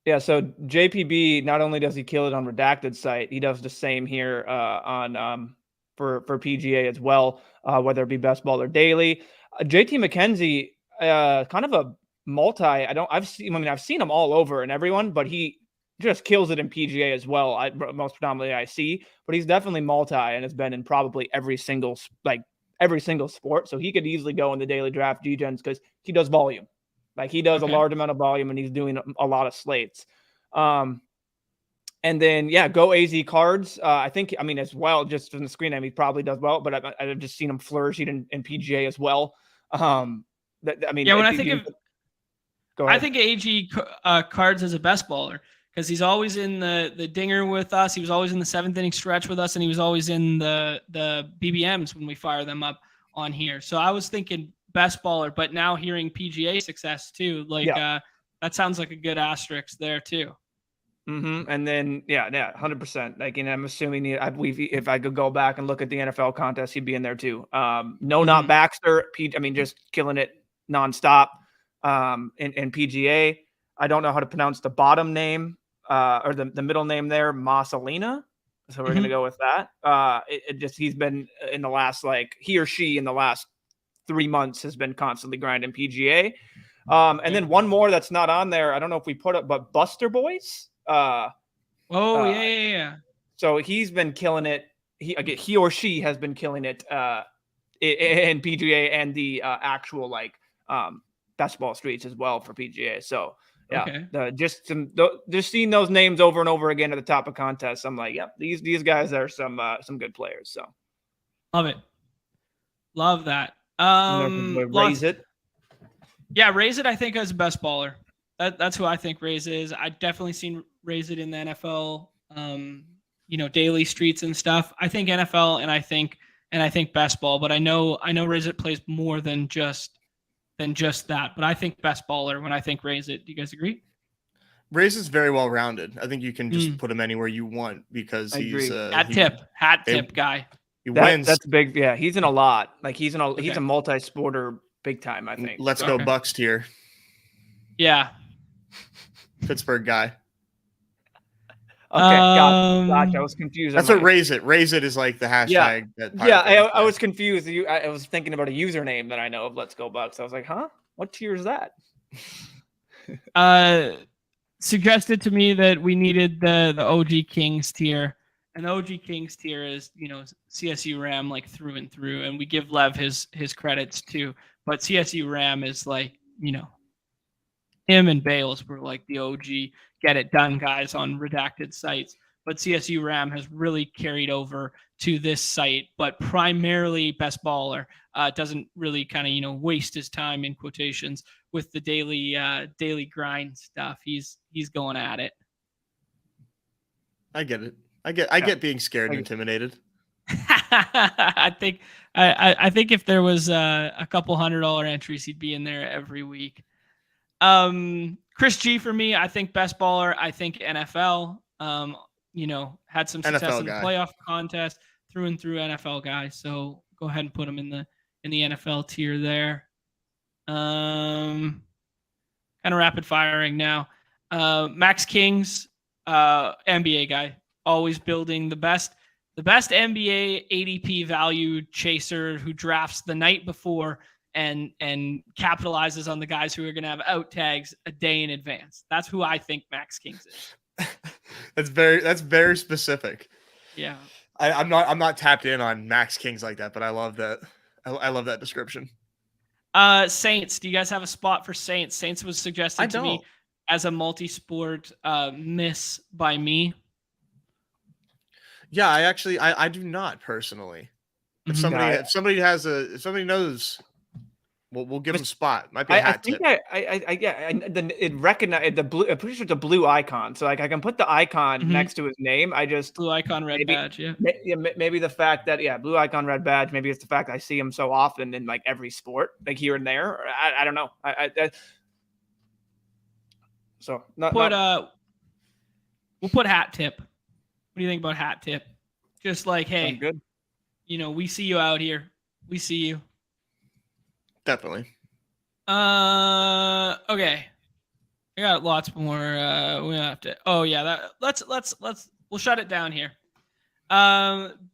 S3: Yeah, so JPB, not only does he kill it on Redacted site, he does the same here on for PGA as well, whether it be best ball or daily. JT McKenzie, kind of a multi. I've seen him all over and everyone, but he just kills it in PGA as well. Most predominantly I see, but he's definitely multi and has been in probably every single sport. So he could easily go in the daily draft G-Gens because he does volume. He does a large amount of volume and he's doing a lot of slates. And then, go AZ cards. I think, as well, just from the screen name, he probably does well, but I've just seen him flourishing in PGA as well.
S1: When I think AG cards as a best baller, because he's always in the dinger with us. He was always in the 7th inning stretch with us, and he was always in the BBMs when we fire them up on here. So I was thinking best baller, but now hearing PGA success too, that sounds like a good asterisk there too.
S3: And then, 100%. I'm assuming if I could go back and look at the NFL contest, he'd be in there too. Not Baxter. Just killing it nonstop. In PGA, I don't know how to pronounce the bottom name or the middle name there, Masalina. So we're gonna go with that. He's been in the last he or she in the last 3 months has been constantly grinding PGA. And then one more that's not on there. I don't know if we put it, but Buster Boys.
S1: Yeah.
S3: So he's been killing it he or she has been killing it in PGA and the actual like best ball streets as well for PGA. So yeah, just seeing those names over and over again at the top of contests, I'm like, yep, these guys are some good players. So
S1: love that.
S3: Raise it.
S1: Yeah, Raise It, I think, as best baller. That's who I think Raise It is. I've definitely seen Raise It in the NFL, daily streets and stuff. I think NFL and I think best ball, but I know Raise It plays more than just that. But I think best baller when I think Raise It. Do you guys agree?
S2: Raise is very well rounded. I think you can just put him anywhere you want because he's
S1: hat tip guy.
S2: He wins.
S3: That's big. Yeah, he's in a lot. Like he's a multi-sporter big time, I think.
S2: Let's go Bucks tier.
S1: Yeah.
S2: Pittsburgh guy.
S3: Okay, gotcha. I was confused.
S2: That's what Raise It. Raise It is like the hashtag.
S3: I was confused. I was thinking about a username that I know of. Let's go Bucks. I was like, huh? What tier is that?
S1: Suggested to me that we needed the OG Kings tier, and the OG Kings tier is CSU Ram like through and through, and we give Lev his credits too. But CSU Ram is like him and Bales were like the OG get it done guys on redacted sites, but CSU Ram has really carried over to this site, but primarily best baller doesn't really kind of waste his time in quotations with the daily grind stuff. He's going at it.
S2: I get it. I get being scared and intimidated.
S1: I think if there was a couple $100 entries, he'd be in there every week. Chris G for me, I think best baller. I think NFL. Had some success
S2: NFL
S1: in the playoff contest, through and through NFL guy. So go ahead and put him in the NFL tier there. Kind of rapid firing now. Max Kings, NBA guy, always building the best NBA ADP value chaser who drafts the night before and capitalizes on the guys who are going to have out tags a day in advance. That's who I think Max Kings is.
S2: That's very specific.
S1: Yeah.
S2: I'm not tapped in on Max Kings like that, but I love that. I love that description.
S1: Saints. Do you guys have a spot for Saints? Saints was suggested to me as a multi-sport miss by me.
S2: Yeah, I do not personally. If somebody knows, we'll give them a spot. Might be a hat tip.
S3: It recognized the blue. I'm pretty sure it's a blue icon. So like I can put the icon next to his name. I just
S1: blue icon, red badge. Yeah.
S3: Maybe the fact that blue icon, red badge. Maybe it's the fact I see him so often in like every sport, like here and there. I don't know.
S1: We'll put hat tip. What do you think about hat tip? Just like, hey,
S3: good.
S1: We see you out here. We see you.
S2: Definitely.
S1: Okay. I got lots more. We have to. Oh yeah. We'll shut it down here.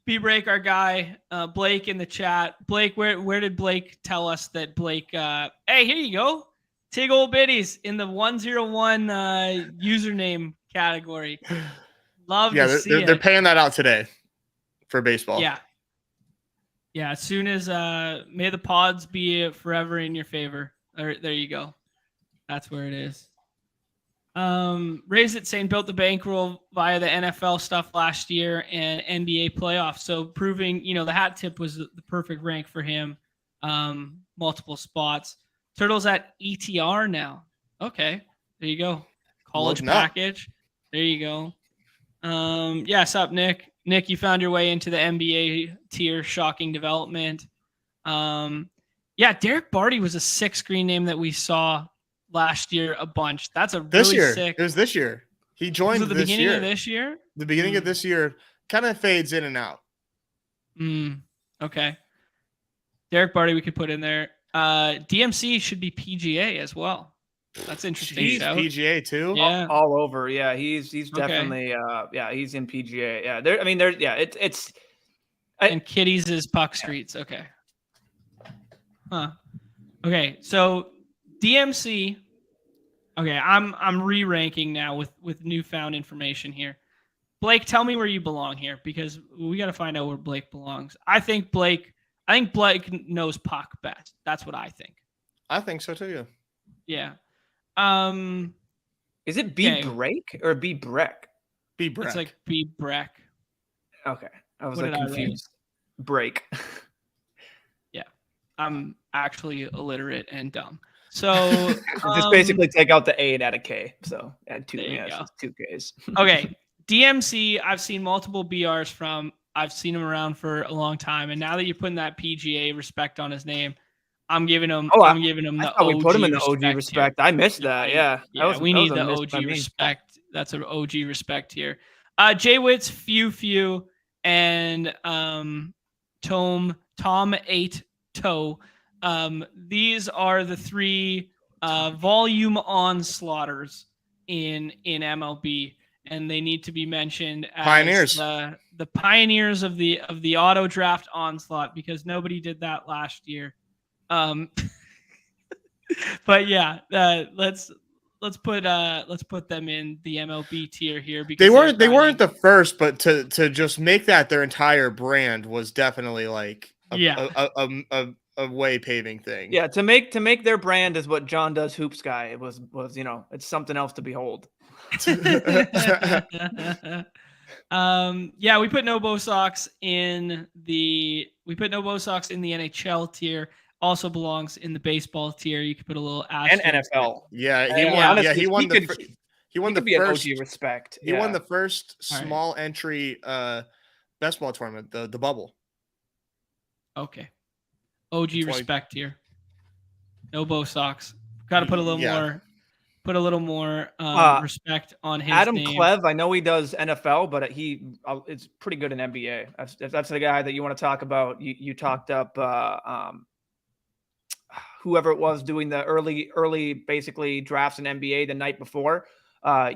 S1: B-Break, our guy, Blake in the chat. Blake, where did Blake tell us that Blake? Hey, here you go. Tig old biddies in the 101 username category. Love to see it.
S2: They're paying that out today for baseball.
S1: Yeah. Yeah, as soon as may the pods be forever in your favor. There you go. That's where it is. Raise It saying built the bankroll via the NFL stuff last year and NBA playoffs. So proving, the hat tip was the perfect rank for him. Multiple spots. Turtles at ETR now. Okay, there you go. College package. There you go. What's up, Nick? Nick, you found your way into the NBA tier. Shocking development. Derek Barty was a sick screen name that we saw last year a bunch. That's a really sick.
S2: It was this year. He joined
S1: the beginning of this year.
S2: The beginning of this year kind of fades in and out.
S1: Okay. Derek Barty, we could put in there. DMC should be PGA as well. That's interesting.
S2: He's PGA too.
S1: Yeah,
S3: all over. Yeah, he's definitely. He's in PGA. Yeah,
S1: and Kitties is Puck Streets. Okay. Huh. Okay, so DMC. Okay, I'm re-ranking now with newfound information here. Blake, tell me where you belong here because we got to find out where Blake belongs. I think Blake knows puck best. That's what I think.
S2: I think so too.
S1: Yeah.
S3: Is it B break or B breck?
S2: B breck.
S1: It's like B breck.
S3: Okay. I was confused. Break.
S1: Yeah. I'm actually illiterate and dumb. So
S3: just basically take out the A and add a K. So add 2.
S1: Yeah,
S3: it's 2 Ks.
S1: Okay. DMC, I've seen multiple BRs from. I've seen him around for a long time. And now that you're putting that PGA respect on his name, I'm giving him the OG
S3: we put him in the OG respect. I missed that. Yeah.
S1: We need the OG respect. That's an OG respect here. Jay Witt's Few and Tom 8 Toe. These are the 3 volume onslaughters in MLB, and they need to be mentioned as
S2: pioneers.
S1: The pioneers of the auto draft onslaught, because nobody did that last year. But yeah, let's put them in the MLB tier here because
S2: they weren't the first, but to just make that their entire brand was definitely like a way paving thing.
S3: Yeah, to make their brand is what John does Hoops Guy. It was it's something else to behold.
S1: Yeah, we put No Sox in the NHL tier. Also belongs in the baseball tier. You could put a little asterisk.
S3: And NFL.
S2: Yeah, he won the first
S3: OG respect.
S2: He won the first small entry best ball tournament, the bubble.
S1: Okay. OG respect here. No Sox. Got to put a little more. Put a little more respect on his
S3: Adam
S1: name.
S3: Clev. I know he does NFL, but it's pretty good in NBA. That's the guy that you want to talk about. You talked up whoever it was doing the early basically drafts in NBA the night before.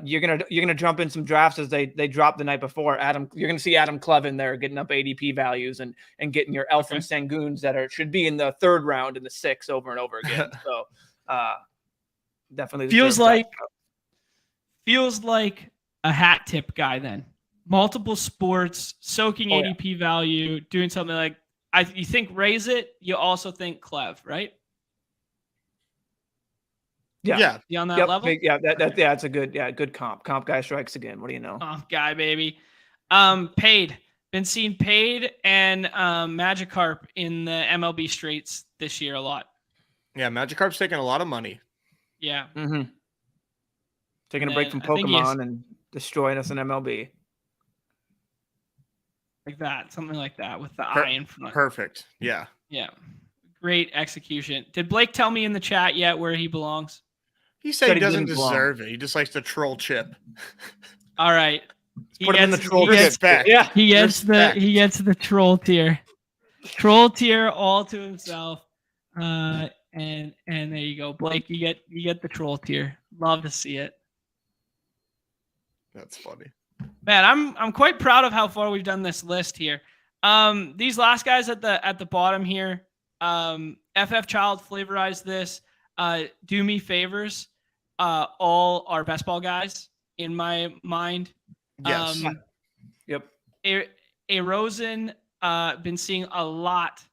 S3: You're gonna jump in some drafts as they drop the night before. You're gonna see Adam Clev in there getting up ADP values and getting your Elfin Senguns that should be in the 3rd round in the 6th over and over again. So definitely
S1: feels like a hat tip guy then. Multiple sports, soaking ADP value, doing something like you think raise it, you also think Clev, right?
S3: Yeah.
S1: You on that level?
S3: That's a good comp. Comp guy strikes again. What do you know?
S1: Comp guy, baby. Paid. Been seeing Paid and Magikarp in the MLB streets this year a lot.
S2: Yeah, Magikarp's taking a lot of money.
S1: Yeah.
S3: Mm-hmm. Taking a break from Pokemon and destroying us in MLB.
S1: Like that. Something like that with the eye in front.
S2: Perfect. Yeah.
S1: Yeah. Great execution. Did Blake tell me in the chat yet where he belongs?
S2: He said he doesn't deserve it. He just likes to troll Chip.
S1: All right.
S3: Put him in the troll
S2: tier.
S3: Yeah.
S1: He gets the troll tier. Troll tier all to himself. And there you go. Blake, you get the troll tier. Love to see it.
S2: That's funny.
S1: Man, I'm quite proud of how far we've done this list here. These last guys at the bottom here, FF Child flavorized this. Do me favors. All our best ball guys in my mind.
S2: Yes.
S3: Yep.
S1: A Rosen, been seeing a lot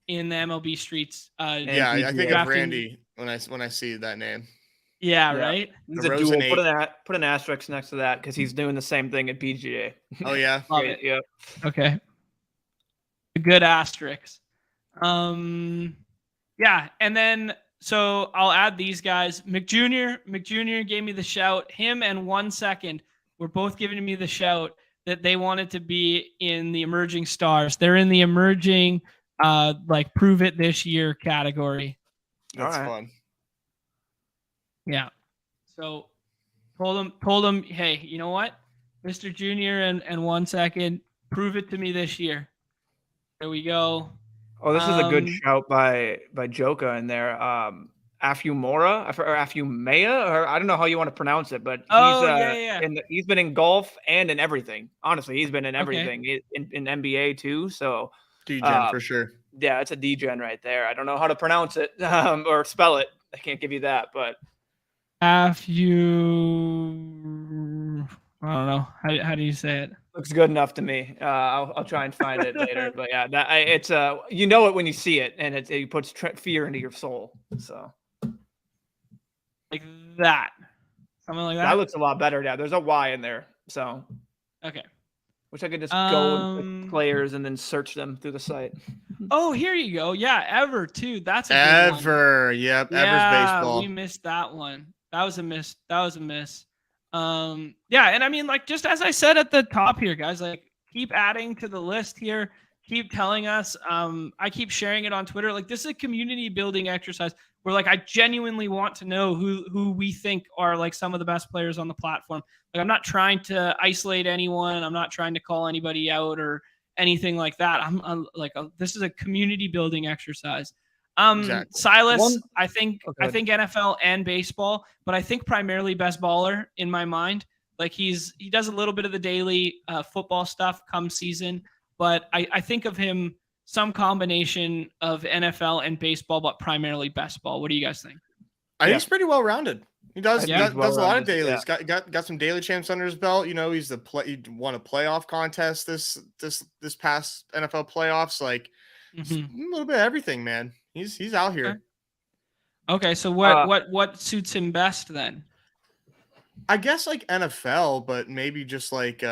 S1: in the MLB streets.
S2: I think of Randy when I see that name.
S1: Yeah, right.
S3: He's a dual. Put an asterisk next to that because he's doing the same thing at PGA.
S2: Oh yeah.
S1: Love it.
S3: Yeah.
S1: Okay. A good asterisk. Yeah, and then so I'll add these guys. McJunior gave me the shout. Him and 1 second were both giving me the shout that they wanted to be in the emerging stars. They're in the emerging, prove it this year category.
S2: That's fun.
S1: Yeah. So told him, hey, you know what, Mr. Junior and 1 second, prove it to me this year. There we go.
S3: Oh, this is a good shout by Joka in there. Afumora or Afumea, or I don't know how you want to pronounce it, but he's he's been in golf and in everything. Honestly, he's been in everything in NBA too. So
S2: D-Gen for sure.
S3: Yeah, it's a D-Gen right there. I don't know how to pronounce it or spell it. I can't give you that, but
S1: I don't know. How do you say it?
S3: Looks good enough to me. I'll try and find it later. But yeah, it's you know it when you see it, and it puts fear into your soul. So
S1: like that, something like that.
S3: That looks a lot better. Yeah, there's a Y in there. So
S1: okay.
S3: Wish I could just go and pick players and then search them through the site.
S1: Oh, here you go. Yeah, Ever too. That's a good
S2: Ever. One. Yep.
S1: Yeah,
S2: Ever's baseball.
S1: We missed that one. That was a miss. Yeah, and I mean, like, just as I said at the top here, guys, like, keep adding to the list here. Keep telling us. I keep sharing it on Twitter. Like, this is a community building exercise where, like, I genuinely want to know who we think are, like, some of the best players on the platform. Like, I'm not trying to isolate anyone. I'm not trying to call anybody out or anything like that. This is a community building exercise. Exactly. Silas, I think NFL and baseball, but I think primarily best baller in my mind. Like he does a little bit of the daily football stuff come season, but I think of him some combination of NFL and baseball, but primarily best ball. What do you guys think?
S2: I think he's pretty well rounded. He does a lot of dailies. Got some daily champs under his belt. You know, he won a playoff contest this past NFL playoffs. Like a little bit of everything, man. He's out here.
S1: Okay, so what suits him best then?
S2: I guess like NFL, but maybe just like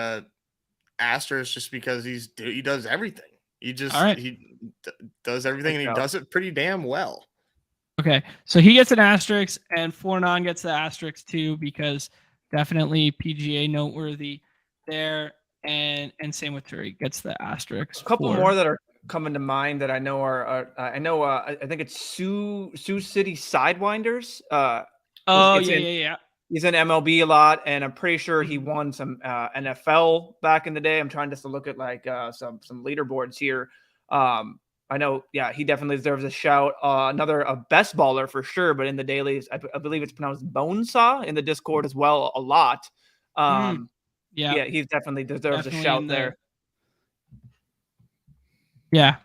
S2: Asterisk, just because he does everything. He does everything, and he does it pretty damn well.
S1: Okay, so he gets an asterisk, and Fornon gets the asterisk too, because definitely PGA noteworthy there, and same with Turi gets the asterisk.
S3: A couple more that are coming to mind that I know are I think it's Sioux City Sidewinders.
S1: Yeah.
S3: He's in MLB a lot, and I'm pretty sure he won some NFL back in the day. I'm trying just to look at like some leaderboards here. I know, yeah, he definitely deserves a shout. Another best baller for sure, but in the dailies, I believe it's pronounced Bonesaw in the Discord as well a lot. Yeah, he definitely deserves a shout there.
S1: Yeah.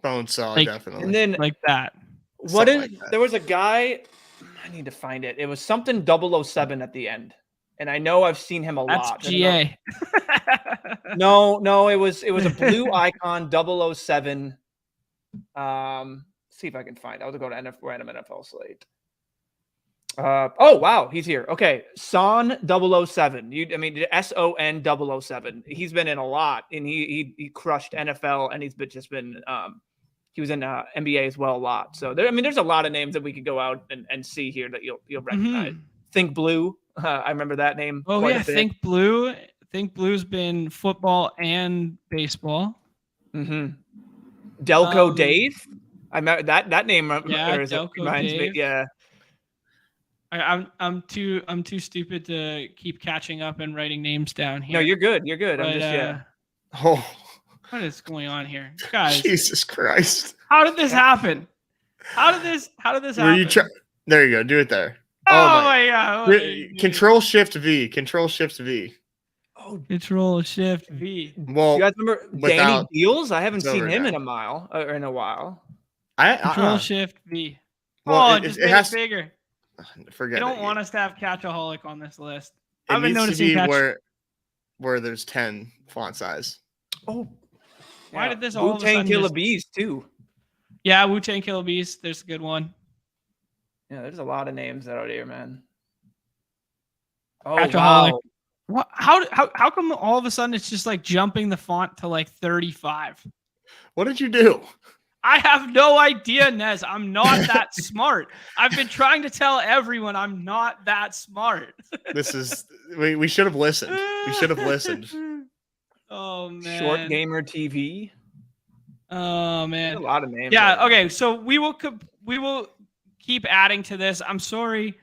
S2: Bonesaw, definitely.
S3: And then
S1: like that.
S3: There was a guy, I need to find it. It was something 007 at the end. And I know I've seen him a lot.
S1: That's GA.
S3: No, it was a blue icon 007. See if I can find it. I'll go to random NFL slate. Oh wow, he's here. Okay, Son 007. SON 007. He's been in a lot, and he crushed NFL, and he's been he was in NBA as well a lot. So there's a lot of names that we could go out and see here that you'll recognize. Think Blue. I remember that name.
S1: Oh yeah, Think Blue. Think Blue's been football and baseball.
S3: Delco Dave. I remember that name.
S1: Delco
S3: reminds
S1: Dave.
S3: Me. Yeah.
S1: I'm too stupid to keep catching up and writing names down here.
S3: No, you're good. But, I'm just
S1: what is going on here, guys?
S2: Jesus Christ!
S1: How did this happen? How did this happen?
S2: There you go. Do it there.
S1: Oh my God!
S2: Control Shift V. Control Shift V.
S1: Oh, Control Shift V.
S2: Well,
S3: you guys remember Danny Deals? I haven't seen him in a while.
S1: Control Shift V.
S2: Well,
S1: it has bigger.
S2: Forget.
S1: You don't want us to have Catchaholic on this list.
S2: I've been noticing where there's 10 font size.
S3: Oh,
S1: why did this all
S3: Wu-Tang Killer Bees too?
S1: Yeah, Wu-Tang Killer Bees. There's a good one.
S3: Yeah, there's a lot of names out here, man.
S1: Oh, Catchaholic. Wow. What? How come all of a sudden it's just like jumping the font to like 35?
S2: What did you do?
S1: I have no idea, Nez. I'm not that smart. I've been trying to tell everyone I'm not that smart.
S2: We should have listened. We should have listened.
S1: Oh man.
S3: Short Gamer TV.
S1: Oh man.
S3: There's a lot of names.
S1: Yeah. Okay. So we will keep adding to this. I'm sorry.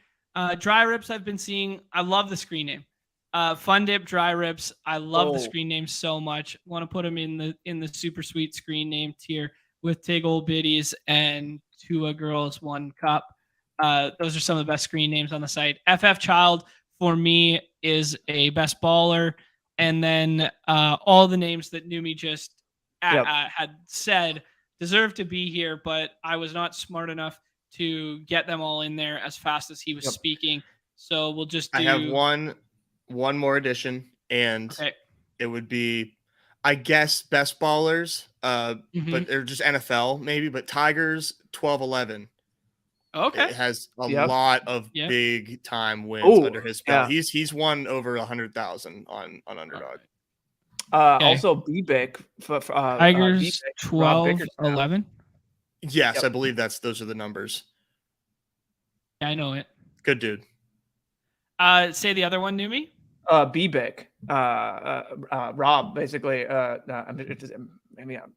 S1: Dry Rips I've been seeing. I love the screen name. Fun Dip Dry Rips. I love the screen name so much. Want to put them in the super sweet screen name tier with Tig Old Biddies and Tua Girls 1 Cup. Those are some of the best screen names on the site. FF Child for me is a best baller. And then all the names that Neumy just had said deserve to be here, but I was not smart enough to get them all in there as fast as he was speaking. So we'll just do...
S2: I have one more addition, and it would be, I guess, best ballers, but they're just NFL maybe. But Tigers 12-11.
S1: Okay.
S2: It has a lot of big time wins under his belt.
S3: Yeah.
S2: He's won over 100,000 on Underdog.
S3: Also BBIC for
S1: Tigers 12-11.
S2: Yes, I believe those are the numbers.
S1: Yeah, I know it.
S2: Good dude.
S1: Say the other one, Neumy.
S3: BBIC. Rob, basically. I'm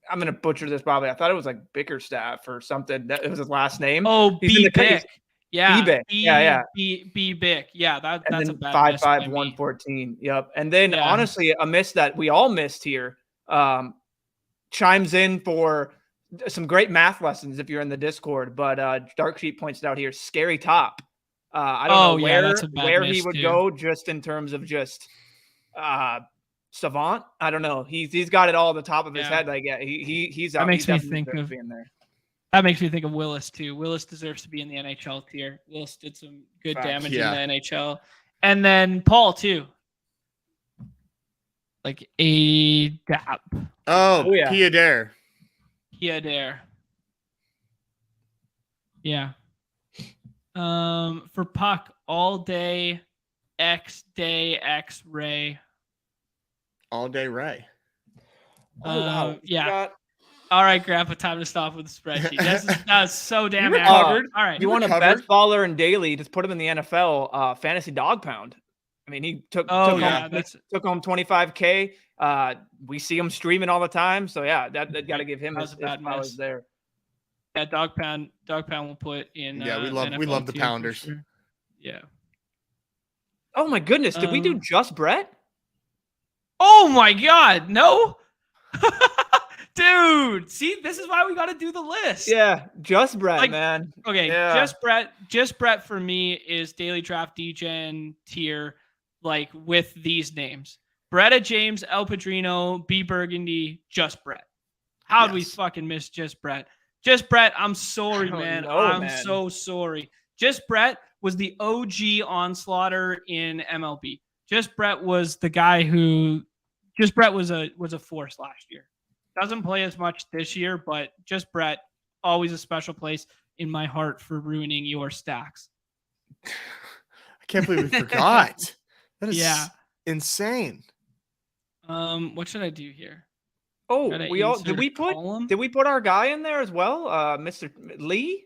S3: gonna butcher this probably. I thought it was like Bickerstaff or something. That it was his last name.
S1: Oh, BBIC. Yeah,
S3: BBIC.
S1: BBIC. Yeah, that's a bad
S3: 5-5-1-14. Yep. And then honestly, a miss that we all missed here. Chimes in for some great math lessons if you're in the Discord. But Dark Sheet points it out here. Scary Top. I don't know where he would go just in terms of just savant. I don't know. He's got it all at the top of his head. Like he's
S1: that makes me think of being there. That makes me think of Willis too. Willis deserves to be in the NHL tier. Willis did some good damage in the NHL, and then Paul too. Like a dap.
S2: Oh yeah, Piadair.
S1: Yeah. For Puck, all day, X-Ray.
S2: All day Ray.
S3: Oh wow.
S1: Yeah. All right, Grandpa, time to stop with the spreadsheet. That's so damn accurate. All right.
S3: You want a best baller in daily, just put him in the NFL fantasy dog pound. I mean, he took home 25K. We see him streaming all the time. So yeah, that got to give him his flowers there.
S1: Yeah, dog pound will put in.
S2: Yeah, we love the pounders.
S1: Sure. Yeah.
S3: Oh my goodness, did we do just Brett?
S1: Oh my God, no. Dude, see, this is why we got to do the list.
S3: Yeah, just Brett, man.
S1: Okay, just Brett for me is daily draft degen tier, like with these names: Bretta James, El Padrino, B Burgundy, just Brett. How'd we fucking miss just Brett? Just Brett, I'm sorry, man. I'm so sorry. Just Brett was the OG onslaughter in MLB. Just Brett was the guy who. Just Brett was a force last year. Doesn't play as much this year, but just Brett, always a special place in my heart for ruining your stacks.
S2: I can't believe we forgot. That is insane.
S1: What should I do here?
S3: Oh, did we put our guy in there as well? Mr. Lee?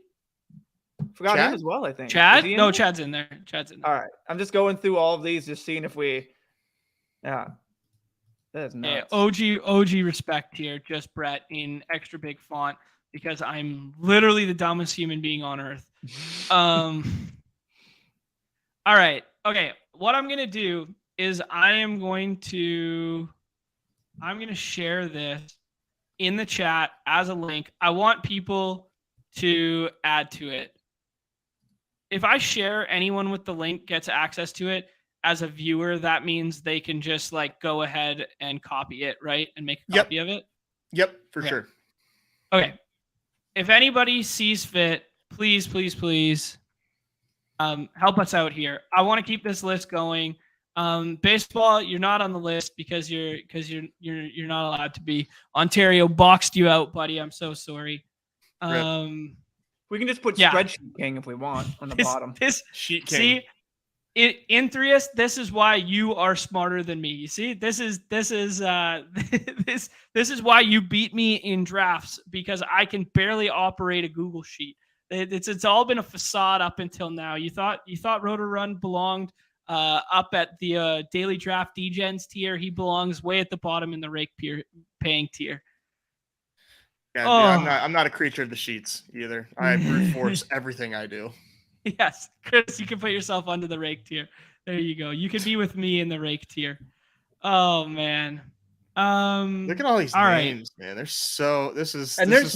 S3: Forgot him as well, I think.
S1: Chad? No, Chad's in there.
S3: All right. I'm just going through all of these, just seeing if we that is nuts.
S1: Yeah, OG respect here. Just Brett in extra big font because I'm literally the dumbest human being on earth. All right. Okay. What I'm going to do is I'm going to share this in the chat as a link. I want people to add to it. If I share, anyone with the link gets access to it. As a viewer, that means they can just like go ahead and copy it, right? And make a copy of it.
S2: Yep, for sure.
S1: Okay. If anybody sees fit, please help us out here. I want to keep this list going. Baseball, you're not on the list because you're not allowed to be. Ontario boxed you out, buddy. I'm so sorry.
S3: We can just put Spreadsheet King if we want on the bottom.
S2: Sheet King.
S1: See, in Threus, this is why you are smarter than me. You see, this is why you beat me in drafts because I can barely operate a Google sheet. It's all been a facade up until now. You thought Rotorun belonged up at the daily draft degens tier. He belongs way at the bottom in the rake paying tier.
S2: Yeah, dude, I'm not a creature of the sheets either. I brute force everything I do.
S1: Yes, Chris, you can put yourself under the rake tier. There you go. You can be with me in the rake tier. Oh man.
S2: Look at all these names, man. There's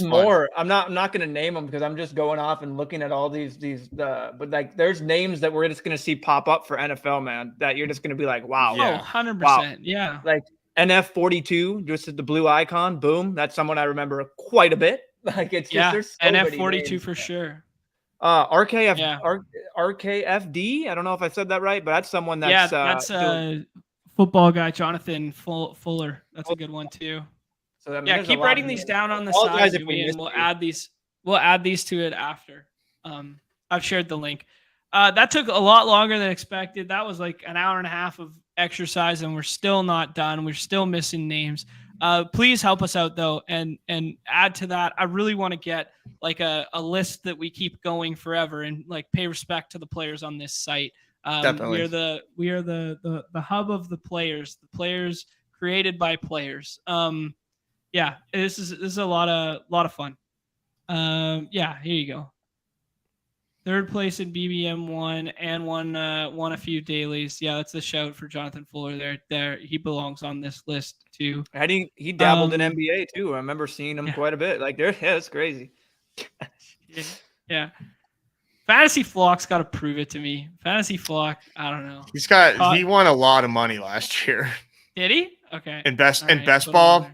S3: more. I'm not going to name them because I'm just going off and looking at all these but like there's names that we're just going to see pop up for NFL, man, that you're just going to be like, wow.
S1: Yeah. Oh, 100%. Wow. Yeah.
S3: Like NF42, just the blue icon. Boom. That's someone I remember quite a bit. Like it's just there's so
S1: NF42 for sure.
S3: RKFD. I don't know if I said that right, but that's someone that's
S1: football guy, Jonathan Fuller. That's a good one too.
S3: So
S1: keep writing these down on the side, and we'll add these. We'll add these to it after. I've shared the link. That took a lot longer than expected. That was like an hour and a half of exercise, and we're still not done. We're still missing names. Please help us out though, and add to that. I really want to get like a list that we keep going forever, and like pay respect to the players on this site.
S2: Definitely.
S1: We are the hub of the players created by players. This is a lot of fun. Here you go. Third place in BBM1 and won a few dailies. Yeah, that's a shout for Jonathan Fuller there. He belongs on this list too.
S3: He dabbled in NBA too. I remember seeing him quite a bit. Like it's crazy.
S1: Yeah. Fantasy Flock's got to prove it to me. Fantasy Flock, I don't know.
S2: He won a lot of money last year.
S1: Did he? Okay.
S2: In best ball,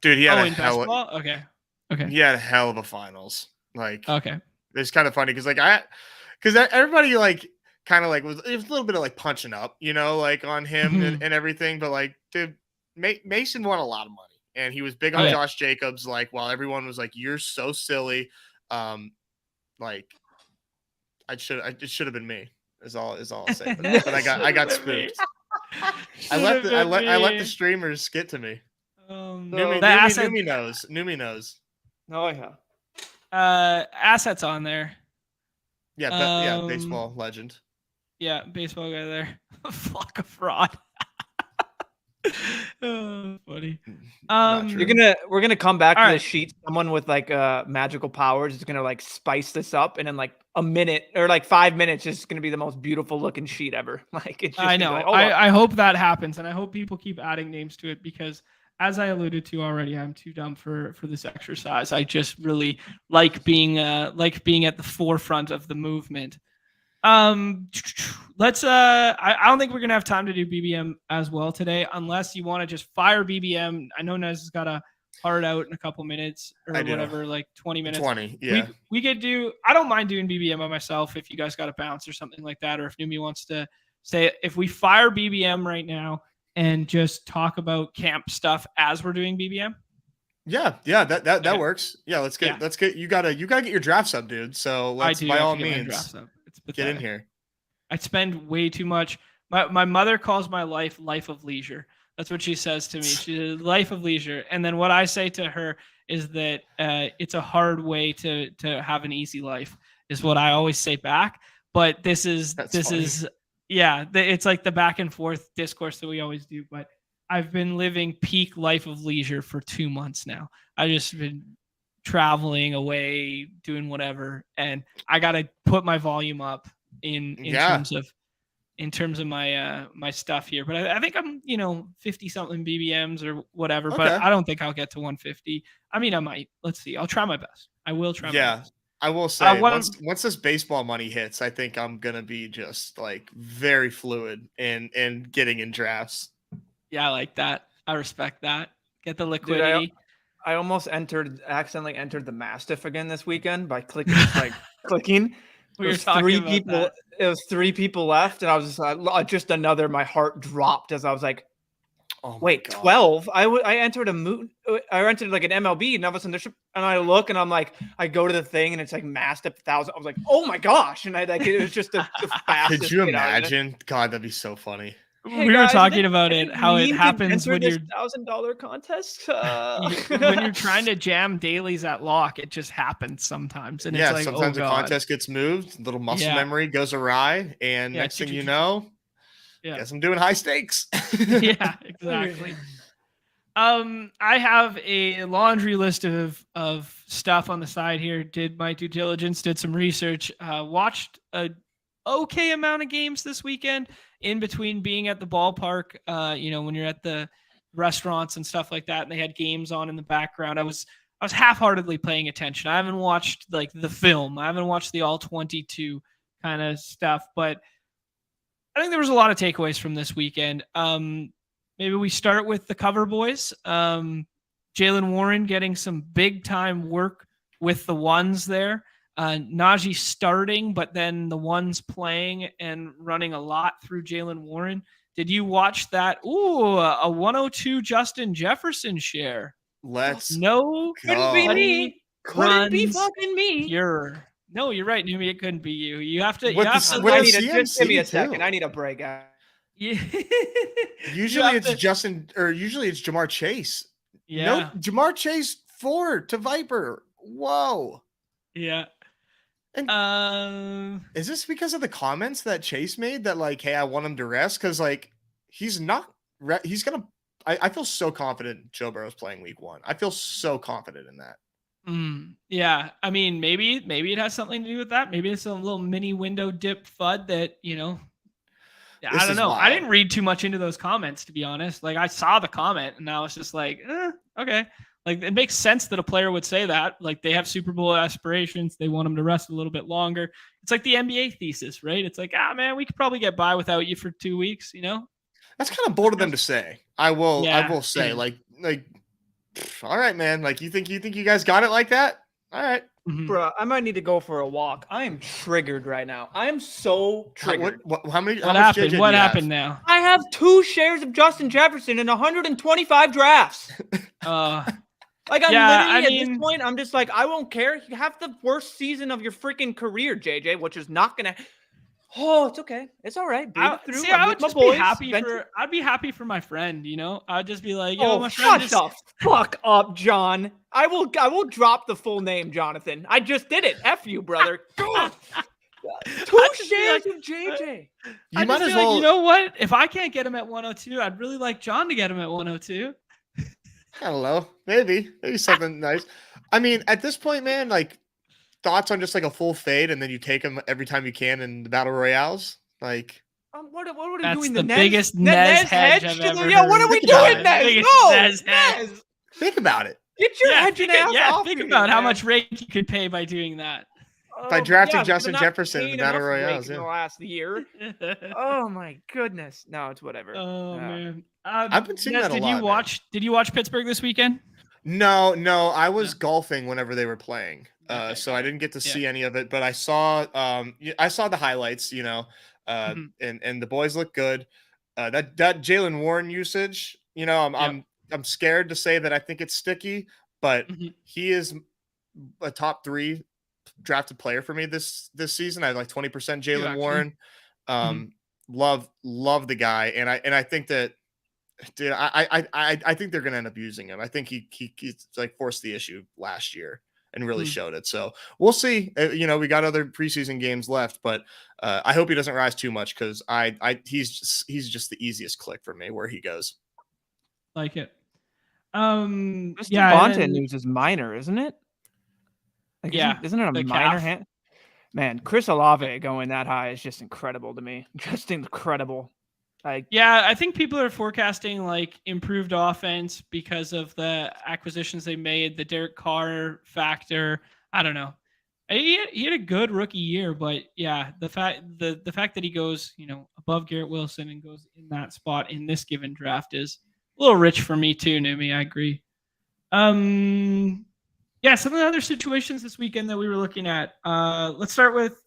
S2: dude, he had
S1: best ball? Okay.
S2: He had a hell of a finals. Like,
S1: okay.
S2: It's kind of funny because everybody like kind of like was a little bit of like punching up, like on him and everything. But like, dude, Mason won a lot of money, and he was big on Josh Jacobs. Like, while everyone was like, "You're so silly," like, it should have been me. Is all I'll say. But I got spooked. I let the streamers get to me. Neumy knows.
S3: Oh yeah.
S1: Assets on there.
S2: Yeah, baseball legend.
S1: Yeah, baseball guy there. Flock of fraud. Funny.
S3: We're gonna come back to the sheet. Someone with like magical powers is gonna like spice this up, and in like a minute or like 5 minutes, it's gonna be the most beautiful looking sheet ever. Like it's. Just
S1: I know.
S3: Like,
S1: I hope that happens, and I hope people keep adding names to it because, as I alluded to already, I'm too dumb for this exercise. I just really like being at the forefront of the movement. Let's I don't think we're gonna have time to do BBM as well today, unless you want to just fire BBM. I know Nez has got a hard out in a couple minutes or whatever, like 20 minutes.
S2: 20, yeah.
S1: We could do. I don't mind doing BBM by myself if you guys got a bounce or something like that, or if Neumy wants to say if we fire BBM right now and just talk about camp stuff as we're doing BBM.
S2: Yeah, that works. Yeah, let's get you gotta get your drafts up, dude. So let's by all means get in here.
S1: I spend way too much. My mother calls my life of leisure. That's what she says to me. She's life of leisure. And then what I say to her is that it's a hard way to have an easy life is what I always say back. But this is it's like the back and forth discourse that we always do. But I've been living peak life of leisure for 2 months now. I've just been traveling away, doing whatever, and I got to put my volume up in terms of my my stuff here. But I think I'm 50 something BBMs or whatever. But I don't think I'll get to 150. I mean, I might. Let's see. I'll try my best. I will try.
S2: Yeah.
S1: My best.
S2: I will say once this baseball money hits, I think I'm gonna be just like very fluid in getting in drafts.
S1: Yeah, I like that. I respect that. Get the liquidity.
S3: Dude, I almost accidentally entered the Mastiff again this weekend by clicking.
S1: We were talking about
S3: people.
S1: That.
S3: It was 3 people left, and I was just another. My heart dropped as I was like,
S2: "Oh,
S3: wait, 12? I entered I entered like an MLB, and all of a sudden and I look, and I'm like, I go to the thing, and it's like Mastiff 1,000. I was like, oh my gosh! And it was just the fastest.
S2: Could you imagine? God, that'd be so funny.
S1: Hey we were talking about it, how it happens when you're
S3: $1,000 contest.
S1: When you're trying to jam dailies at lock, it just happens sometimes. And it's like,
S2: sometimes the contest gets moved, little muscle memory goes awry, and next thing you know, guess I'm doing high stakes.
S1: Yeah, exactly. I have a laundry list of stuff on the side here. Did my due diligence, did some research, watched a okay amount of games this weekend in between being at the ballpark, when you're at the restaurants and stuff like that, and they had games on in the background. I was half-heartedly paying attention. I haven't watched like the film. I haven't watched the all 22 kind of stuff, but I think there was a lot of takeaways from this weekend. Maybe we start with the cover boys. Jaylen Warren getting some big time work with the ones there. Najee starting, but then the ones playing and running a lot through Jaylen Warren. did you watch that? Ooh, a 102 Justin Jefferson share.
S2: Let's
S3: couldn't be me. Couldn't be fucking me.
S1: No, you're right, Neumy. It couldn't be you. You have to.
S3: Just give me a second. I need a break.
S1: Yeah.
S2: Usually it's Justin, or usually it's Jamar Chase.
S1: Yeah.
S2: No, Jamar Chase 4 to Viper. Whoa.
S1: Yeah.
S2: And is this because of the comments that Chase made that like, hey, I want him to rest? Because like he's not. He's gonna. I feel so confident Joe Burrow's playing week 1. I feel so confident in that.
S1: Yeah, I mean, maybe it has something to do with that. Maybe it's a little mini window dip FUD that, I don't know. I didn't read too much into those comments, to be honest. Like, I saw the comment and I was just like, okay. Like, it makes sense that a player would say that. Like, they have Super Bowl aspirations. They want him to rest a little bit longer. It's like the NBA thesis, right? It's like, man, we could probably get by without you for 2 weeks,
S2: That's kind of bold of them to say. I will say, like, all right, man. Like, you think you guys got it like that? All right.
S3: Bro, I might need to go for a walk. I am triggered right now. I am so triggered.
S2: What happened?
S1: What happened now?
S3: I have 2 shares of Justin Jefferson in 125 drafts. Like, at this point, I'm just like, I won't care. You have the worst season of your freaking career, JJ, which is not gonna. Oh, it's okay. It's all right.
S1: I would just be happy I'd be happy for my friend, I'd just be like, my friend.
S3: Shut the fuck up, John. I will drop the full name, Jonathan. I just did it. F you, brother. 2 shares of JJ.
S2: You might as well.
S1: Like, you know what? If I can't get him at 102, I'd really like John to get him at 102.
S2: I don't know. Maybe something nice. I mean, at this point, man, like, thoughts on just like a full fade and then you take them every time you can in the battle royales? Like,
S3: what are we
S1: that's
S3: doing?
S1: The biggest Nez hedge I've ever heard.
S3: Yeah, what are we doing, Nez? No, Nez.
S2: Think about it.
S3: Get your hedging ass off.
S1: Think about how much rake you could pay by doing that.
S2: By drafting Justin Jefferson in the battle royales
S3: in the last year. Oh my goodness. No, it's whatever.
S1: Oh man.
S2: I've been seeing that a lot.
S1: Did you watch Pittsburgh this weekend?
S2: No. I was golfing whenever they were playing. So I didn't get to see any of it, but I saw the highlights, and the boys look good. That Jaylen Warren usage, I'm scared to say that I think it's sticky, but he is a top 3 drafted player for me this season. I have like 20% Jaylen Warren. Love the guy, and I think that, dude, I think they're gonna end up using him. I think he's like forced the issue last year and really showed it. So we'll see. We got other preseason games left, but I hope he doesn't rise too much because he's just the easiest click for me where he goes.
S1: Like it.
S3: Devonta news is minor, isn't it? Like, isn't it a minor hand? Man, Chris Olave going that high is just incredible to me. Just incredible.
S1: I think people are forecasting like improved offense because of the acquisitions they made, the Derek Carr factor. I don't know. He had a good rookie year, but the fact that he goes, above Garrett Wilson and goes in that spot in this given draft is a little rich for me too, Neumy. I agree. Some of the other situations this weekend that we were looking at. Let's start with,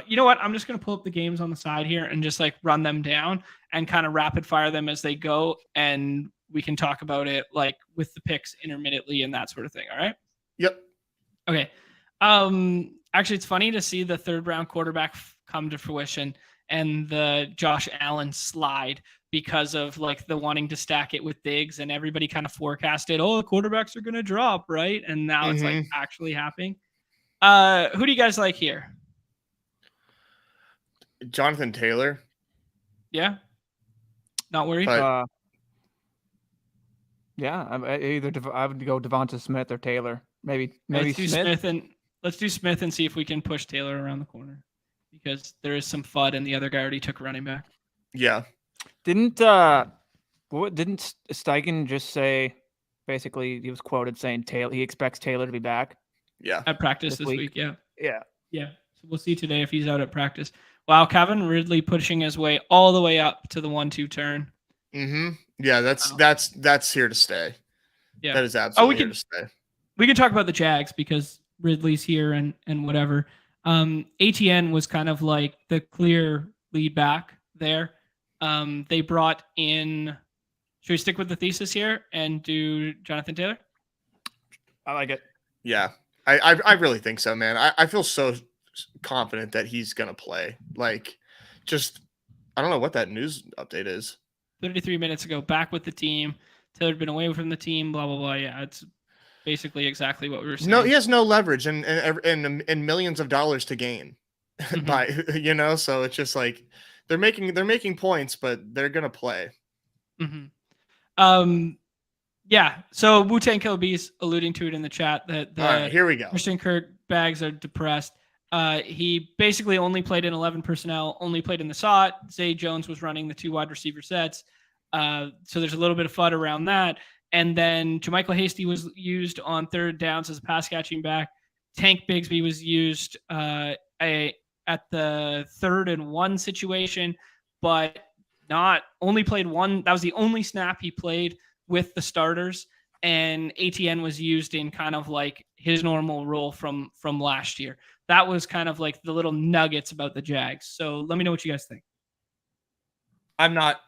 S1: you know what? I'm just going to pull up the games on the side here and just like run them down and kind of rapid fire them as they go. And we can talk about it like with the picks intermittently and that sort of thing. All right.
S2: Yep.
S1: Okay. Actually, it's funny to see the 3rd round quarterback come to fruition and the Josh Allen slide because of like the wanting to stack it with Diggs, and everybody kind of forecasted, the quarterbacks are going to drop, right? And now it's like actually happening. Who do you guys like here?
S2: Jonathan Taylor.
S1: Yeah. Not worried.
S3: I would go Devonta Smith or Taylor. Maybe
S1: let's do
S3: Smith.
S1: Let's do Smith and see if we can push Taylor around the corner, because there is some FUD and the other guy already took running back.
S2: Yeah.
S3: Didn't Steichen just say, basically he was quoted saying he expects Taylor to be back?
S2: Yeah.
S1: At practice this week. Yeah.
S3: Yeah.
S1: Yeah. So we'll see today if he's out at practice. Wow, Kevin Ridley pushing his way all the way up to the 1-2 turn.
S2: Yeah, that's here to stay. Yeah. That is absolutely here to stay.
S1: We can talk about the Jags because Ridley's here and whatever. ATN was kind of like the clear lead back there. They brought in. Should we stick with the thesis here and do Jonathan Taylor?
S3: I like it.
S2: Yeah, I really think so, man. I feel so confident that he's gonna play. Like, just I don't know what that news update is.
S1: 33 minutes ago, back with the team. Taylor'd been away from the team. Blah blah blah. Yeah, it's basically exactly what we were saying.
S2: No, he has no leverage and millions of dollars to gain by So it's just like they're making points, but they're gonna play.
S1: Yeah. So Wu-Tang Killer Bees alluding to it in the chat that the
S2: All right, here we go.
S1: Christian Kirk bags are depressed. He basically only played in 11 personnel, only played in the SOT. Zay Jones was running the 2 wide receiver sets. So there's a little bit of FUD around that. And then Jermichael Hasty was used on third downs as a pass catching back. Tank Bigsby was used at the 3rd and 1 situation, but not only played one. That was the only snap he played with the starters, and ATN was used in kind of like his normal role from last year. That was kind of like the little nuggets about the Jags. So let me know what you guys think.
S2: I'm not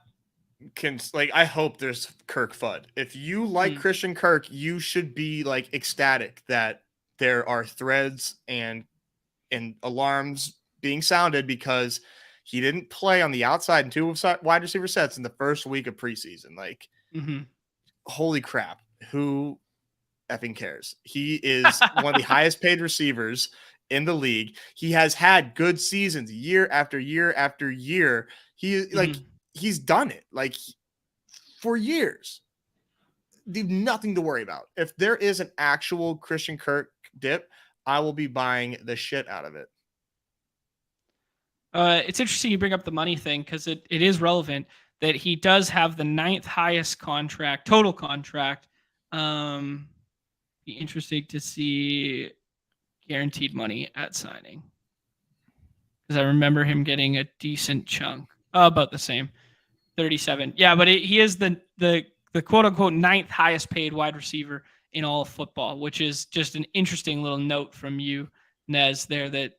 S2: I hope there's Kirk FUD. If you like Christian Kirk, you should be like ecstatic that there are threads and alarms being sounded because he didn't play on the outside in 2 wide receiver sets in the first week of preseason. Like, holy crap, who effing cares? He is one of the highest paid receivers in the league. He has had good seasons year after year after year. He's done it like for years. They've nothing to worry about. If there is an actual Christian Kirk dip, I will be buying the shit out of it.
S1: It's interesting you bring up the money thing because it is relevant that he does have the 9th highest total contract. Be interesting to see guaranteed money at signing because I remember him getting a decent chunk, about the same, 37. Yeah, but he is the quote unquote 9th highest paid wide receiver in all of football, which is just an interesting little note from you, Nez, there that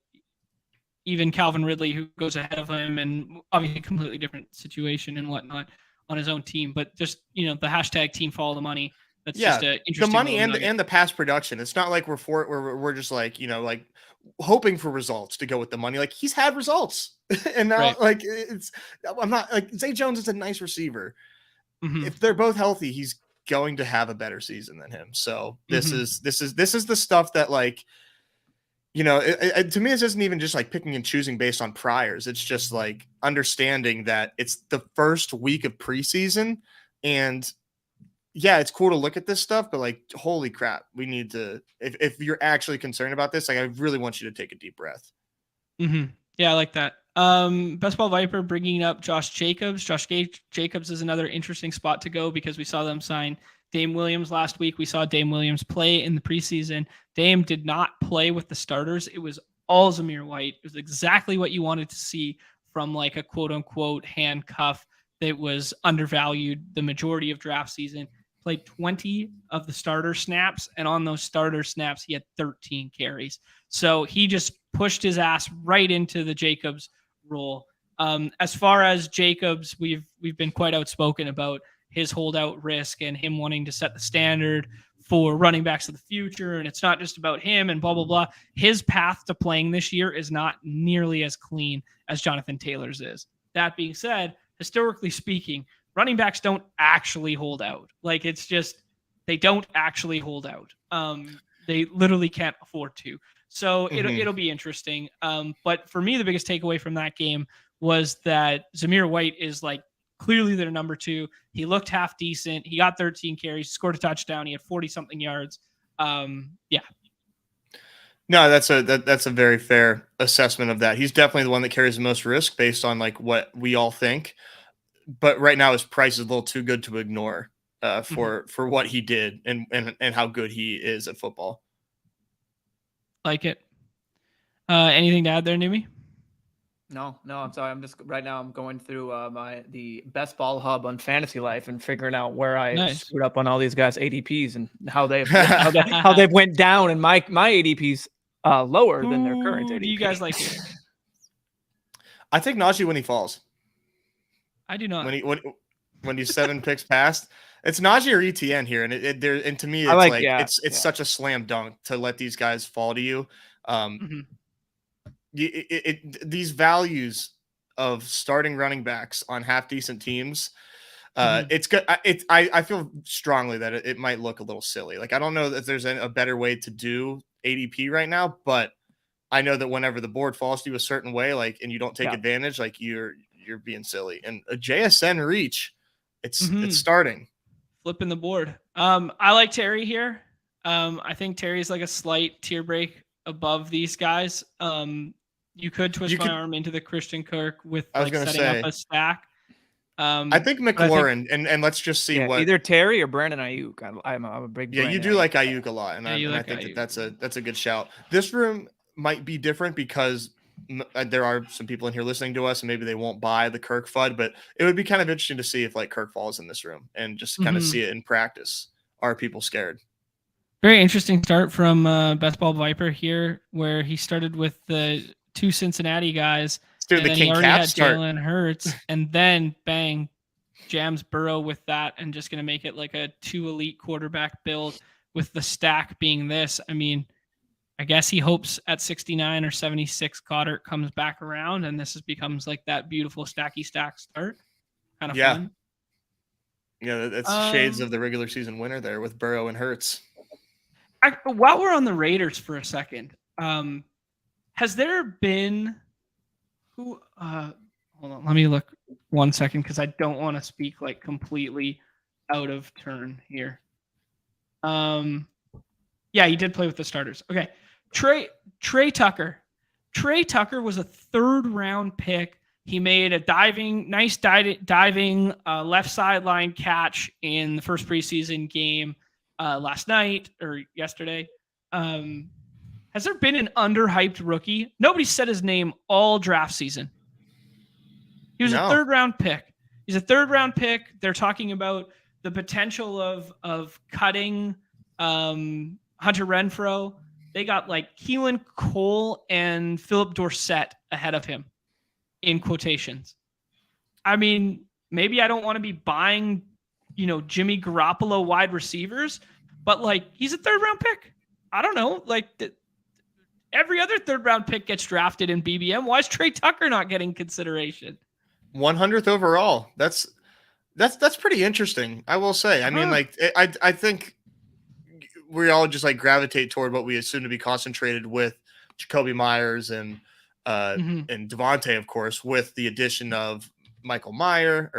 S1: even Calvin Ridley, who goes ahead of him and obviously a completely different situation and whatnot on his own team, but just, the hashtag team follow the money. That's just an interesting
S2: the money and the pass production. It's not like we're just like, like hoping for results to go with the money. Like he's had results and now like I'm not like Zay Jones is a nice receiver. If they're both healthy, he's going to have a better season than him. So this is the stuff that like, to me, it isn't even just like picking and choosing based on priors. It's just like understanding that it's the first week of preseason. And yeah, it's cool to look at this stuff, but like, holy crap, we need to, if you're actually concerned about this, like, I really want you to take a deep breath.
S1: Yeah, I like that. Best Ball Viper bringing up Josh Jacobs. Jacobs is another interesting spot to go because we saw them sign Dame Williams last week. We saw Dame Williams play in the preseason. Dame did not play with the starters. It was all Zamir White. It was exactly what you wanted to see from like a quote unquote handcuff that was undervalued the majority of draft season. Played 20 of the starter snaps, and on those starter snaps, he had 13 carries. So he just pushed his ass right into the Jacobs role. As far as Jacobs, we've been quite outspoken about his holdout risk and him wanting to set the standard for running backs of the future. And it's not just about him and blah, blah, blah. His path to playing this year is not nearly as clean as Jonathan Taylor's is. That being said, historically speaking, running backs don't actually hold out. Like it's just, they don't actually hold out. They literally can't afford to. So it'll be interesting. But for me, the biggest takeaway from that game was that Zamir White is like clearly their number 2. He looked half decent. He got 13 carries, scored a touchdown. He had 40 something yards. Yeah.
S2: No, that's a very fair assessment of that. He's definitely the one that carries the most risk based on like what we all think. But right now his price is a little too good to ignore for what he did and how good he is at football.
S1: Like it. Anything to add there, Neumy?
S3: No, I'm sorry. I'm just right now. I'm going through the best ball hub on Fantasy Life and figuring out where I screwed up on all these guys' ADPs and how they've went down and my ADPs lower than their current ADP.
S1: Do you guys like it?
S2: I take Najee when he falls.
S1: I do not.
S2: When he's 7 picks past, it's Najee or ETN here, and and to me, it's it's such a slam dunk to let these guys fall to you. These values of starting running backs on half decent teams, it's good. I feel strongly that it might look a little silly. Like I don't know if there's a better way to do ADP right now, but I know that whenever the board falls to you a certain way, like and you don't take advantage, like you're being silly. And a JSN reach, it's starting.
S1: Flipping the board. I like Terry here. I think Terry's like a slight tier break above these guys. You could twist my arm into the Christian Kirk with like setting up a stack.
S2: I think McLaurin, and let's just see what
S3: either Terry or Brandon Ayuk. I'm a big
S2: you do like Ayuk a lot, and I think that's a good shout. This room might be different because there are some people in here listening to us, and maybe they won't buy the Kirk FUD, but it would be kind of interesting to see if like Kirk falls in this room and just kind of see it in practice. Are people scared?
S1: Very interesting start from Best Ball Viper here, where he started with the 2 Cincinnati guys.
S2: Dude,
S1: and then he already had Jalen Hurts, and then bang, jams Burrow with that, and just going to make it like a 2 elite quarterback build with the stack being this. I mean, I guess he hopes at 69 or 76 Goddard comes back around, and this becomes like that beautiful stacky stack start. Kind of fun.
S2: Yeah, that's shades of the regular season winner there with Burrow and Hurts.
S1: While we're on the Raiders for a second, has there been who? Hold on, let me look 1 second because I don't want to speak like completely out of turn here. Yeah, he did play with the starters. Okay, Trey Tucker. Trey Tucker was a 3rd round pick. He made a nice diving left sideline catch in the first preseason game last night or yesterday. Has there been an underhyped rookie? Nobody said his name all draft season. He was a 3rd round pick. He's a 3rd round pick. They're talking about the potential of cutting Hunter Renfrow. They got like Keelan Cole and Philip Dorsett ahead of him in quotations. I mean, maybe I don't want to be buying, Jimmy Garoppolo wide receivers, but like he's a 3rd round pick. I don't know. Like every other 3rd round pick gets drafted in BBM. Why is Trey Tucker not getting consideration?
S2: 100th overall. That's pretty interesting. I will say. I mean, like I think we all just like gravitate toward what we assume to be concentrated with Jacoby Myers and Devontae, of course, with the addition of Michael Mayer,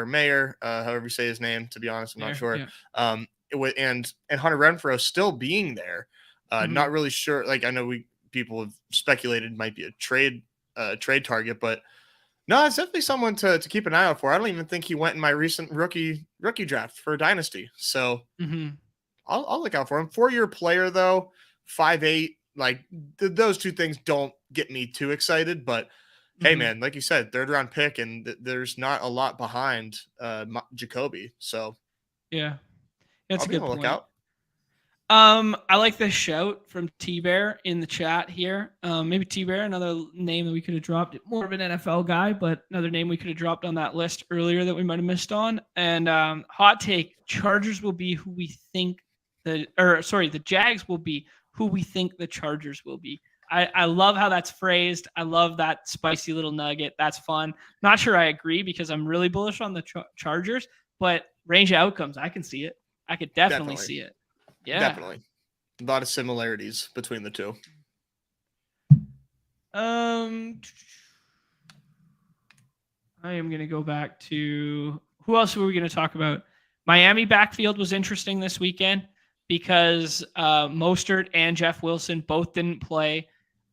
S2: however you say his name. To be honest, I'm not sure. Yeah. And Hunter Renfrow still being there. Not really sure. Like I know people have speculated might be a trade target, but no, it's definitely someone to keep an eye out for. I don't even think he went in my recent rookie draft for Dynasty. So I'll look out for him. 4-year player though, 5'8". Like those two things don't get me too excited, but hey man, like you said, 3rd round pick, and there's not a lot behind Jacoby. So
S1: yeah, that's a good point.
S2: Lookout.
S1: I like the shout from T-Bear in the chat here. Maybe T-Bear, another name that we could have dropped. More of an NFL guy, but another name we could have dropped on that list earlier that we might have missed on. And hot take: Chargers will be who we think the Jags will be who we think the Chargers will be. I love how that's phrased. I love that spicy little nugget. That's fun. Not sure I agree because I'm really bullish on the Chargers, but range of outcomes, I can see it. I could definitely see it. Yeah,
S2: definitely. A lot of similarities between the two.
S1: I am going to go back to who else were we going to talk about? Miami backfield was interesting this weekend because Mostert and Jeff Wilson both didn't play.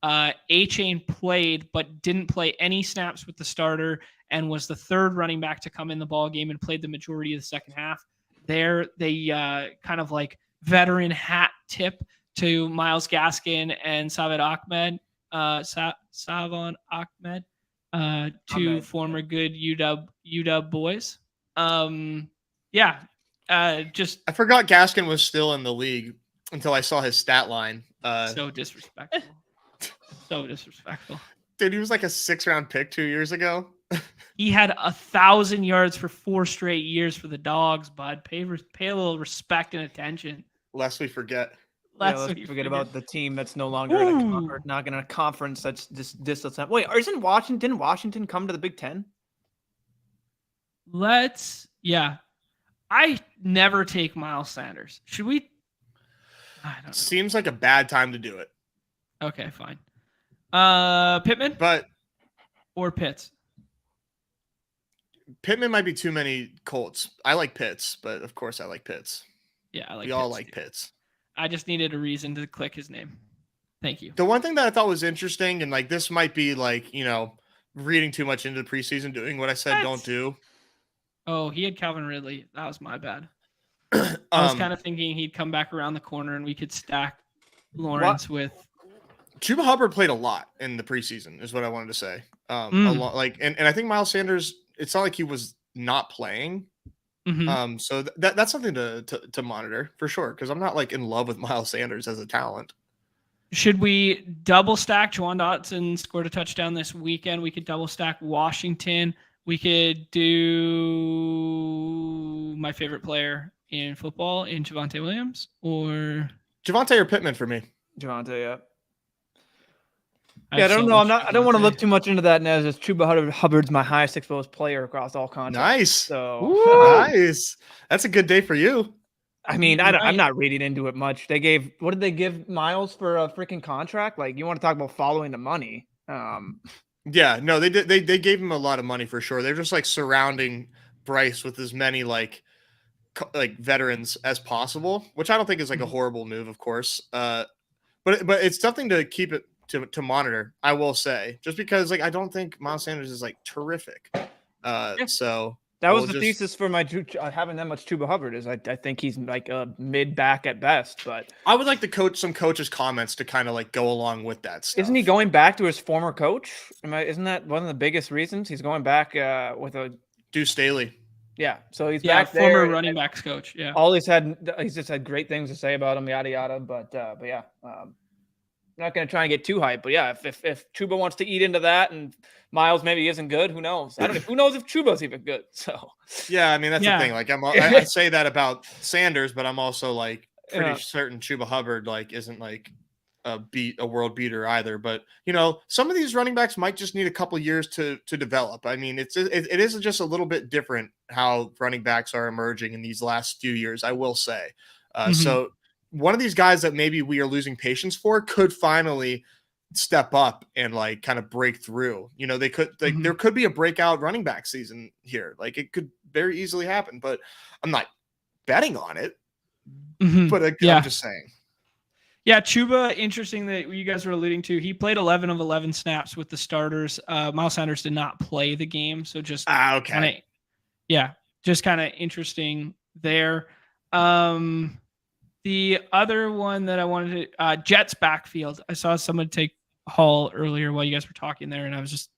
S1: A-Chain played, but didn't play any snaps with the starter and was the 3rd running back to come in the ball game and played the majority of the second half. They kind of like veteran hat tip to Myles Gaskin and Savon Ahmed, two former good UW boys. I
S2: forgot Gaskin was still in the league until I saw his stat line.
S1: So disrespectful. So disrespectful.
S2: Dude, he was like a 6th round pick 2 years ago.
S1: He had 1,000 yards for 4 straight years for the Dogs, bud. Pay a little respect and attention.
S2: Lest we forget.
S3: Let's forget about the team that's no longer not in a conference that's this. Wait, isn't Washington come to the Big Ten?
S1: I never take Miles Sanders. Should we? I don't know.
S2: Seems like a bad time to do it.
S1: Okay, fine. Pittman? Or Pitts?
S2: Pittman might be too many Colts. I like Pitts, but of course I like Pitts.
S1: Yeah, I like.
S2: We all like Pitts.
S1: I just needed a reason to click his name. Thank you.
S2: The one thing that I thought was interesting, and like this might be like, reading too much into the preseason, doing what I said don't do.
S1: Oh, he had Calvin Ridley. That was my bad. I was kind of thinking he'd come back around the corner and we could stack Lawrence with.
S2: Chuba Hubbard played a lot in the preseason, is what I wanted to say. A lot, and I think Miles Sanders, it's not like he was not playing.
S1: Mm-hmm.
S2: So that's something to monitor for sure, because I'm not like in love with Miles Sanders as a talent.
S1: Should we double stack? Juwan Dotson scored a touchdown this weekend. We could double stack Washington. We could do my favorite player in football in Javonte Williams or
S2: Pittman for me.
S3: Javonte, yeah. I don't know. I don't want to look too much into that, Nez. As Chuba Hubbard's my highest exposed player across all contexts.
S2: Nice.
S3: So
S2: nice. That's a good day for you.
S3: I mean, I'm not reading into it much. What did they give Miles for a freaking contract? Like, you want to talk about following the money?
S2: Yeah, no, they did. They gave him a lot of money for sure. They're just like surrounding Bryce with as many like veterans as possible, which I don't think is like a horrible move, of course. But it's something to keep it to monitor. I will say, just because like I don't think Miles Sanders is like terrific. So
S3: that was the thesis for my having that much Chuba Hubbard is I think he's like a mid back at best. But
S2: I would like some coaches' comments to kind of like go along with that stuff.
S3: Isn't he going back to his former coach? Isn't that one of the biggest reasons he's going back with a
S2: Deuce Staley?
S3: Yeah, so he's back
S1: former
S3: there,
S1: running backs coach. Yeah,
S3: he's just had great things to say about him, yada yada. But yeah, I'm not going to try and get too hyped. But yeah, if Chuba wants to eat into that and Miles maybe isn't good, who knows? Who knows if Chuba's even good? So
S2: yeah, I mean that's the thing. Like I say that about Sanders, but I'm also like pretty certain Chuba Hubbard like isn't like a world beater either. But some of these running backs might just need a couple years to develop. I mean, it is just a little bit different how running backs are emerging in these last few years, I will say. So one of these guys that maybe we are losing patience for could finally step up and like kind of break through. They could there could be a breakout running back season here. Like it could very easily happen, but I'm not betting on it. But I'm just saying.
S1: Yeah, Chuba, interesting that you guys were alluding to. He played 11 of 11 snaps with the starters. Miles Sanders did not play the game, so just
S2: okay.
S1: Just kind of interesting there. The other one that I wanted to Jets backfield. I saw someone take Hall earlier while you guys were talking there, and I was just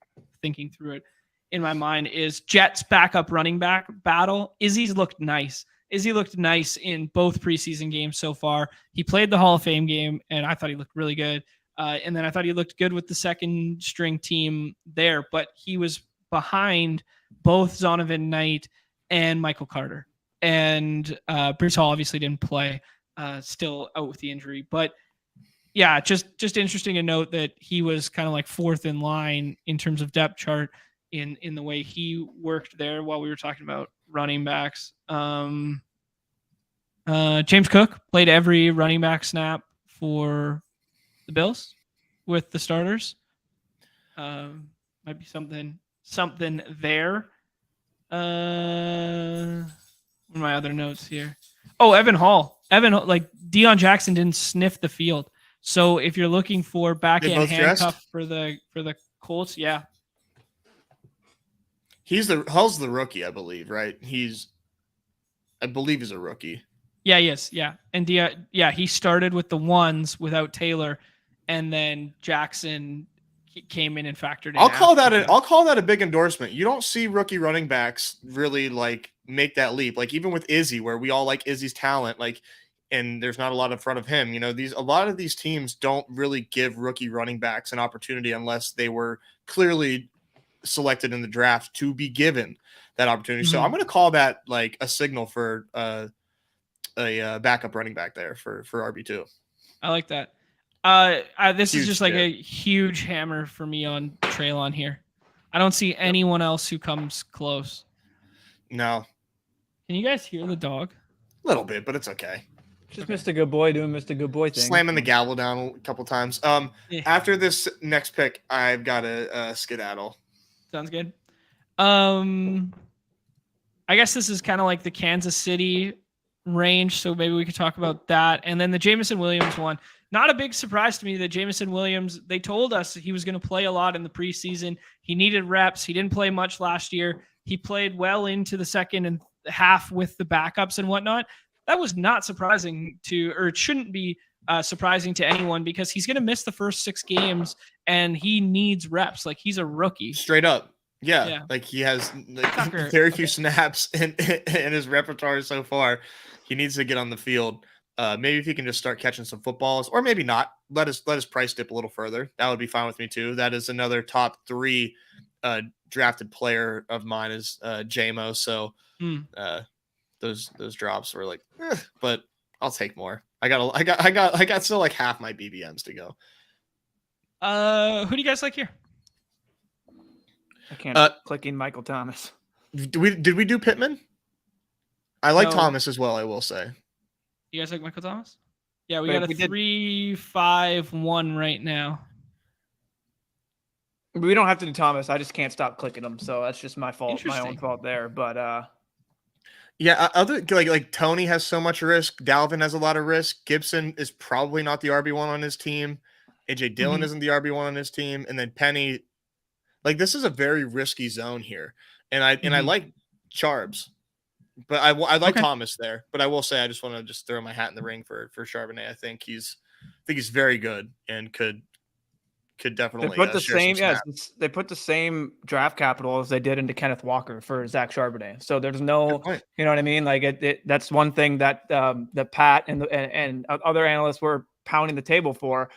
S1: thinking through it in my mind. Is Jets backup running back battle? Izzy's looked nice. Izzy looked nice in both preseason games so far. He played the Hall of Fame game, and I thought he looked really good. And then I thought he looked good with the second string team there, but he was behind both Zonovan Knight and Michael Carter. And Bruce Hall obviously didn't play, still out with the injury. But yeah, just interesting to note that he was kind of like fourth in line in terms of depth chart in the way he worked there while we were talking about running backs. James Cook played every running back snap for the Bills with the starters. Might be something there. What are my other notes here? Oh, Evan Hall, like Deion Jackson didn't sniff the field. So if you're looking for backhand handcuff for the Colts, yeah.
S2: Hall's the rookie, I believe, right? I believe he's a rookie.
S1: Yeah, yes, yeah. And he started with the ones without Taylor, and then Jackson came in and factored in.
S2: I'll call that a big endorsement. You don't see rookie running backs really like make that leap. Like even with Izzy, where we all like Izzy's talent, like, and there's not a lot in front of him. A lot of these teams don't really give rookie running backs an opportunity unless they were clearly selected in the draft to be given that opportunity. So I'm going to call that like a signal for a backup running back there for RB2.
S1: I like that. This
S2: Huge
S1: is just like
S2: shit.
S1: a huge hammer for me on Treylon here. I don't see anyone else who comes close.
S2: No.
S1: Can you guys hear the dog?
S2: A little bit, but it's okay.
S3: Just Mr. Good Boy doing Mr. Good Boy thing.
S2: Slamming the gavel down a couple times. After this next pick, I've got a skedaddle.
S1: Sounds good. I guess this is kind of like the Kansas City range, so maybe we could talk about that. And then the Jameson Williams one. Not a big surprise to me that Jameson Williams, they told us he was going to play a lot in the preseason. He needed reps. He didn't play much last year. He played well into the second and half with the backups and whatnot. That was not surprising or it shouldn't be surprising to anyone because he's going to miss the first 6 games and he needs reps. Like he's a rookie.
S2: Straight up. Yeah. Like he has very few snaps in his repertoire so far. He needs to get on the field. Maybe if he can just start catching some footballs, or maybe not. Let his price dip a little further. That would be fine with me too. That is another top 3 drafted player of mine is JMO. So those drops were like, but I'll take more. I got still like half my BBMs to go.
S1: Who do you guys like here?
S3: I can't clicking Michael Thomas.
S2: Did we do Pittman? I like Thomas as well, I will say.
S1: You guys like Michael Thomas? Yeah, we got a 3-5-1 right now.
S3: We don't have to do Thomas. I just can't stop clicking them, so that's just my fault, my own fault there. But
S2: yeah, other like Tony has so much risk. Dalvin has a lot of risk. Gibson is probably not the RB1 on his team. AJ Dillon isn't the RB1 on his team, and then Penny. Like this is a very risky zone here, and I like Charbs. But I like Thomas there. But I will say I just want to just throw my hat in the ring for Charbonnet. I think he's very good and could definitely
S3: they put the same they put the same draft capital as they did into Kenneth Walker for Zach Charbonnet. So there's no, you know what I mean? Like that's one thing that the Pat and other analysts were pounding the table for.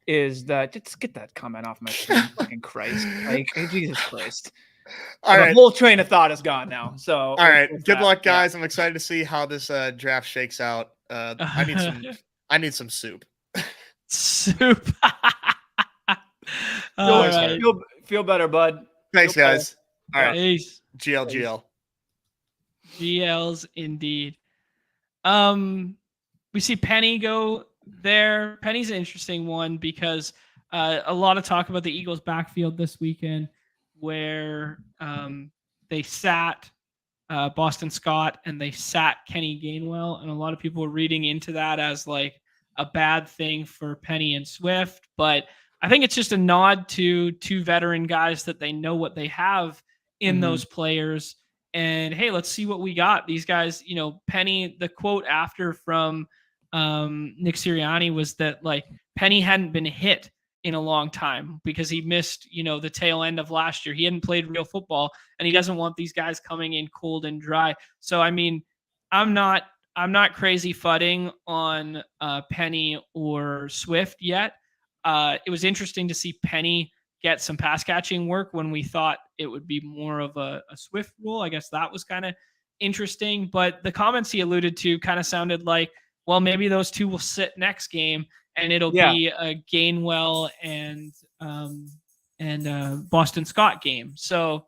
S3: Is that just get that comment off my screen? Fucking Christ! Like Jesus Christ! All right, the whole train of thought is gone now. So
S2: all right, good luck, guys. I'm excited to see how this draft shakes out. I need some soup.
S1: Soup.
S3: Feel better, bud.
S2: Thanks, guys. All right,
S1: peace.
S2: GLs
S1: indeed. We see Penny go there. Penny's an interesting one because a lot of talk about the Eagles' backfield this weekend, where they sat Boston Scott and they sat Kenny Gainwell, and a lot of people were reading into that as like a bad thing for Penny and Swift. But I think it's just a nod to 2 veteran guys that they know what they have in those players. And hey, let's see what we got. These guys, you know, Penny, the quote after from Nick Sirianni was that like Penny hadn't been hit in a long time because he missed, you know, the tail end of last year. He hadn't played real football and he doesn't want these guys coming in cold and dry. So, I mean, I'm not crazy fudding on Penny or Swift yet. It was interesting to see Penny get some pass catching work when we thought it would be more of a Swift role. I guess that was kind of interesting, but the comments he alluded to kind of sounded like, well, maybe those 2 will sit next game and it'll be a Gainwell and Boston Scott game. So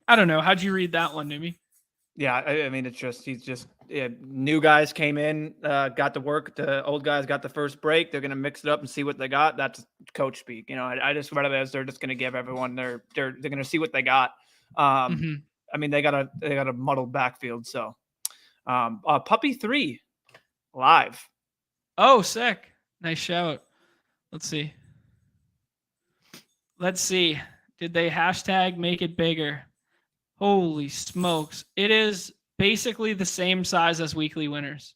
S1: I don't know. How'd you read that one, Neumy?
S3: Yeah, I mean, new guys came in, got to work. The old guys got the first break. They're going to mix it up and see what they got. That's coach speak. You know, I just read it as they're just going to give everyone they're going to see what they got. I mean, they got a muddled backfield. So Puppy 3 live.
S1: Oh, sick. Nice shout. Let's see. Did they hashtag make it bigger? Holy smokes. It is basically the same size as weekly winners.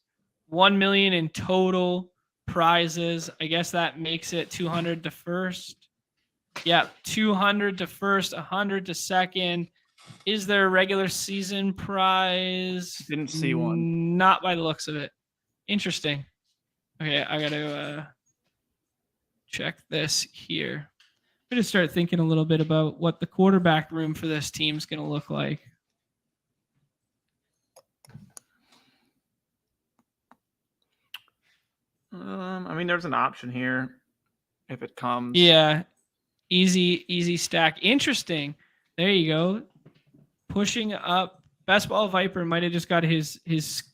S1: 1 million in total prizes. I guess that makes it 200 to first. Yeah, 200 to first, 100 to second. Is there a regular season prize?
S3: Didn't see one.
S1: Not by the looks of it. Interesting. Okay, I got to check this here. I'm going to start thinking a little bit about what the quarterback room for this team is going to look like.
S3: I mean, there's an option here if it comes.
S1: Yeah. Easy stack. Interesting. There you go. Pushing up. Best Ball Viper might have just got his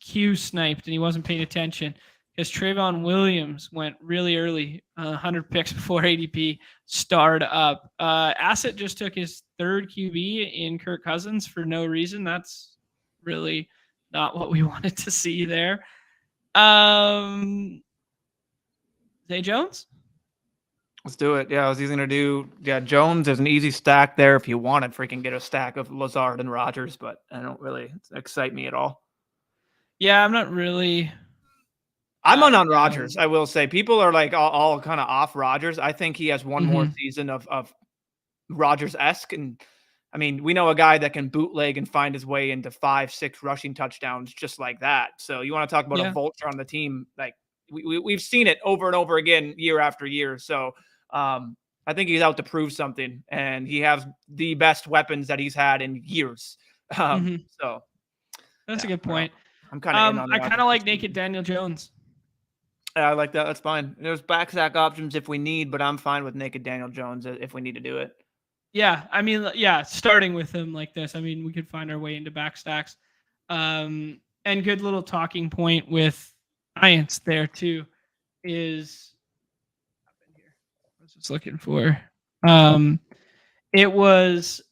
S1: cue sniped and he wasn't paying attention because Trayvon Williams went really early, 100 picks before ADP starred up. Asset just took his third QB in Kirk Cousins for no reason. That's really not what we wanted to see there. Zay Jones?
S3: Let's do it. Yeah, I was going to do. Yeah, Jones is an easy stack there if you want to freaking get a stack of Lazard and Rodgers, but I don't really excite me at all.
S1: Yeah, I'm not really.
S3: I'm on Rodgers. I will say people are like all kind of off Rodgers. I think he has one more season of Rodgers-esque, and I mean, we know a guy that can bootleg and find his way into 5-6 rushing touchdowns just like that. So you want to talk about a vulture on the team? Like we've seen it over and over again, year after year. So. I think he's out to prove something, and he has the best weapons that he's had in years. So
S1: that's a good point.
S3: I'm kind of.
S1: I kind of like naked Daniel Jones.
S3: I like that. That's fine. There's backstack options if we need, but I'm fine with naked Daniel Jones if we need to do it.
S1: Yeah, I mean, starting with him like this, I mean, we could find our way into backstacks. And good little talking point with Giants there too is. Just looking for it was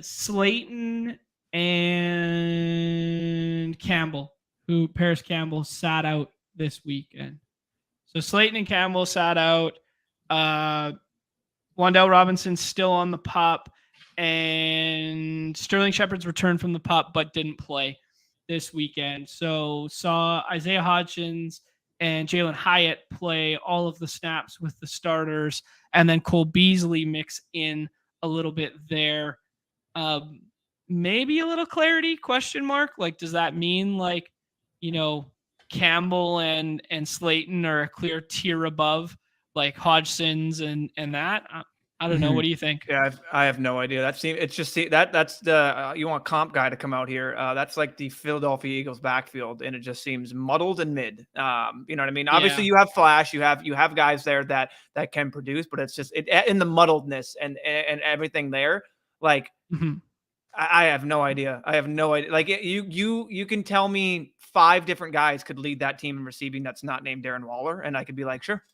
S1: Slayton and Campbell who Paris Campbell sat out this weekend. So Slayton and Campbell sat out. Wan'Dale Robinson's still on the pup, and Sterling Shepard's returned from the pup but didn't play this weekend. So saw Isaiah Hodgins and Jalen Hyatt play all of the snaps with the starters, and then Cole Beasley mix in a little bit there. Maybe a little clarity, question mark. Like, does that mean like, Campbell and Slayton are a clear tier above like Hodgson's and that? I don't know. What do you think?
S3: Yeah, I have no idea. That's the you want a comp guy to come out here. That's like the Philadelphia Eagles backfield, and it just seems muddled and mid. You know what I mean? Obviously, you have flash, you have guys there that can produce, but it's just in the muddledness and everything there. Like, I have no idea. I have no idea. Like you can tell me 5 different guys could lead that team in receiving that's not named Darren Waller, and I could be like, sure,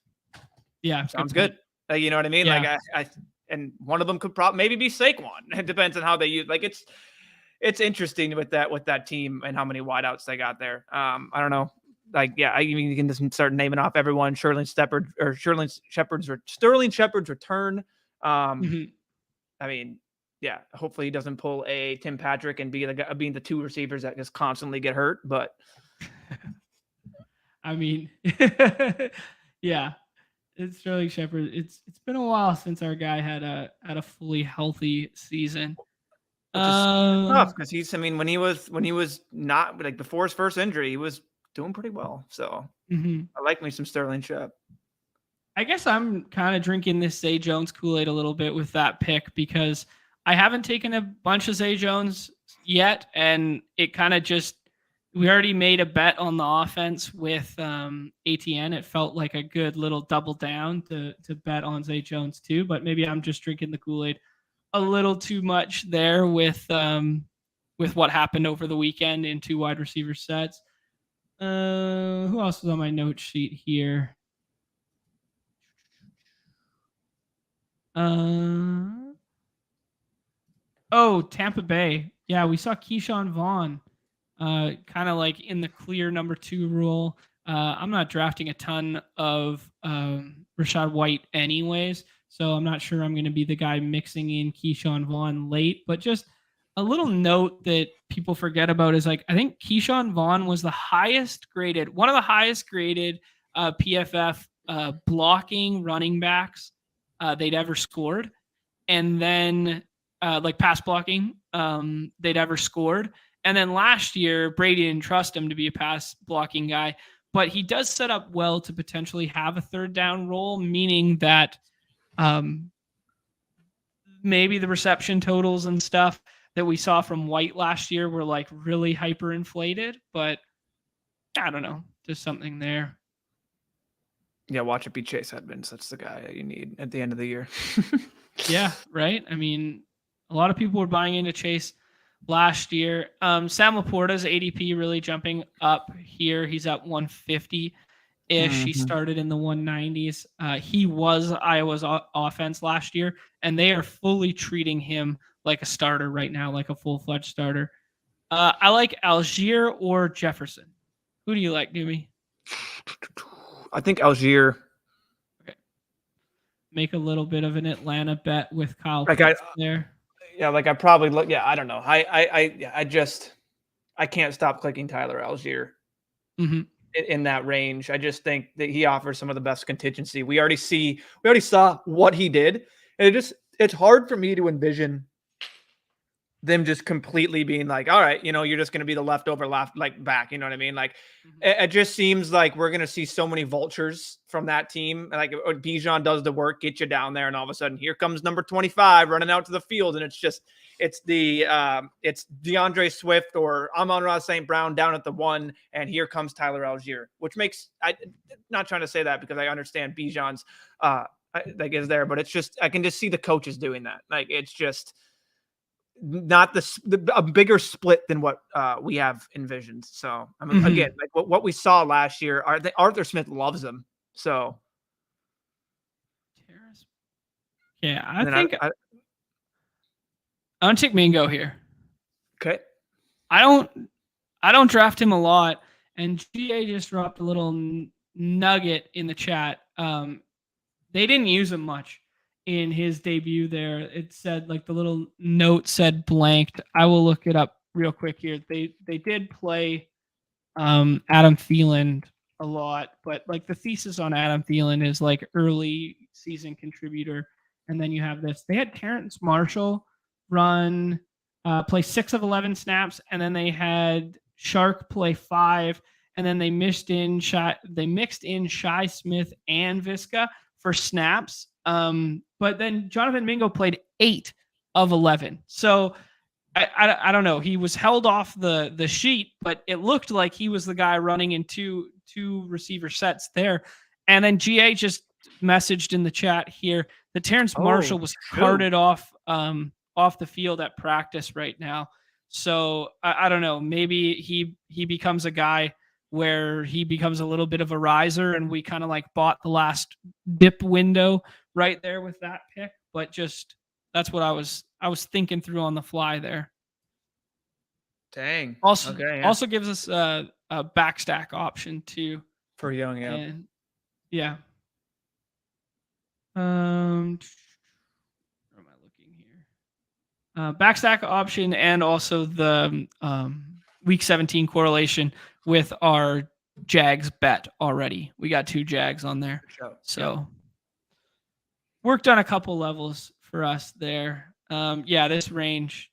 S1: yeah,
S3: sounds good. You know what I mean? Yeah. Like I and one of them could probably maybe be Saquon. It depends on how they use. Like it's interesting with that team and how many wideouts they got there. I don't know. Like I mean, you can just start naming off everyone. Sterling Shepard's return. I mean, yeah. Hopefully he doesn't pull a Tim Patrick and being the 2 receivers that just constantly get hurt. But
S1: I mean, yeah. It's Sterling Shepard. It's been a while since our guy had a fully healthy season.
S3: Tough because when he was not like before his first injury, he was doing pretty well. So I like me some Sterling Shep.
S1: I guess I'm kind of drinking this Zay Jones Kool-Aid a little bit with that pick because I haven't taken a bunch of Zay Jones yet, and it kind of just. We already made a bet on the offense with ATN. It felt like a good little double down to bet on Zay Jones too, but maybe I'm just drinking the Kool-Aid a little too much there with what happened over the weekend in 2 wide receiver sets. Who else is on my note sheet here? Tampa Bay. Yeah, we saw Keyshawn Vaughn. Kind of like in the clear number 2 role. I'm not drafting a ton of Rachaad White anyways, so I'm not sure I'm going to be the guy mixing in Keyshawn Vaughn late. But just a little note that people forget about is like I think Keyshawn Vaughn was one of the highest graded PFF blocking running backs they'd ever scored, and then like pass blocking they'd ever scored. And then last year, Brady didn't trust him to be a pass blocking guy, but he does set up well to potentially have a 3rd down role, meaning that maybe the reception totals and stuff that we saw from White last year were like really hyperinflated, but I don't know. There's something there.
S3: Yeah, watch it be Chase Edmonds. That's the guy that you need at the end of the year.
S1: Yeah, right. I mean, a lot of people were buying into Chase last year. Sam Laporta's ADP really jumping up here. He's at 150-ish. He started in the 190s. He was Iowa's offense last year, and they are fully treating him like a starter right now, like a full-fledged starter. I like Algier or Jefferson. Who do you like, Neumy?
S3: I think Algier.
S1: Okay. Make a little bit of an Atlanta bet with Kyle there.
S3: Yeah, like I probably look. Yeah, I don't know. I can't stop clicking Tyler Algier in that range. I just think that he offers some of the best contingency. We already saw what he did, and it's hard for me to envision them just completely being like, all right, you're just going to be the leftover back. You know what I mean? Like, it just seems like we're going to see so many vultures from that team. Like Bijan does the work, get you down there. And all of a sudden here comes number 25 running out to the field. And it's DeAndre Swift or Amon-Ra St. Brown down at the 1. And here comes Tyler Algier, which makes, I'm not trying to say that because I understand Bijan's is there, but it's just, I can just see the coaches doing that. Like, it's just, not a bigger split than what we have envisioned. So I mean, again, like what we saw last year, Arthur Smith loves him. So
S1: yeah, I think I don't take Mingo here.
S3: Okay.
S1: I don't draft him a lot, and GA just dropped a little nugget in the chat. They didn't use him much in his debut there. It said, like, the little note said blanked. I will look it up real quick here. They did play Adam Thielen a lot, but like the thesis on Adam Thielen is like early season contributor. And then you have this. They had Terrence Marshall play 6 of 11 snaps, and then they had Shark play 5, and then they mixed in Shy Smith and Visca for snaps. But then Jonathan Mingo played 8 of 11. So I don't know. He was held off the sheet, but it looked like he was the guy running in two receiver sets there. And then GA just messaged in the chat here that Terrence Marshall was carted off the field at practice right now. So I don't know. Maybe he becomes a guy where he becomes a little bit of a riser, and we kind of like bought the last dip window right there with that pick. But just that's what I was thinking through on the fly there.
S3: Dang.
S1: Also gives us a backstack option too
S3: for Young. Yeah.
S1: And yeah. Where am I looking here? Backstack option, and also the week 17 correlation with our Jags bet already. We got 2 Jags on there. So worked on a couple levels for us there. This range,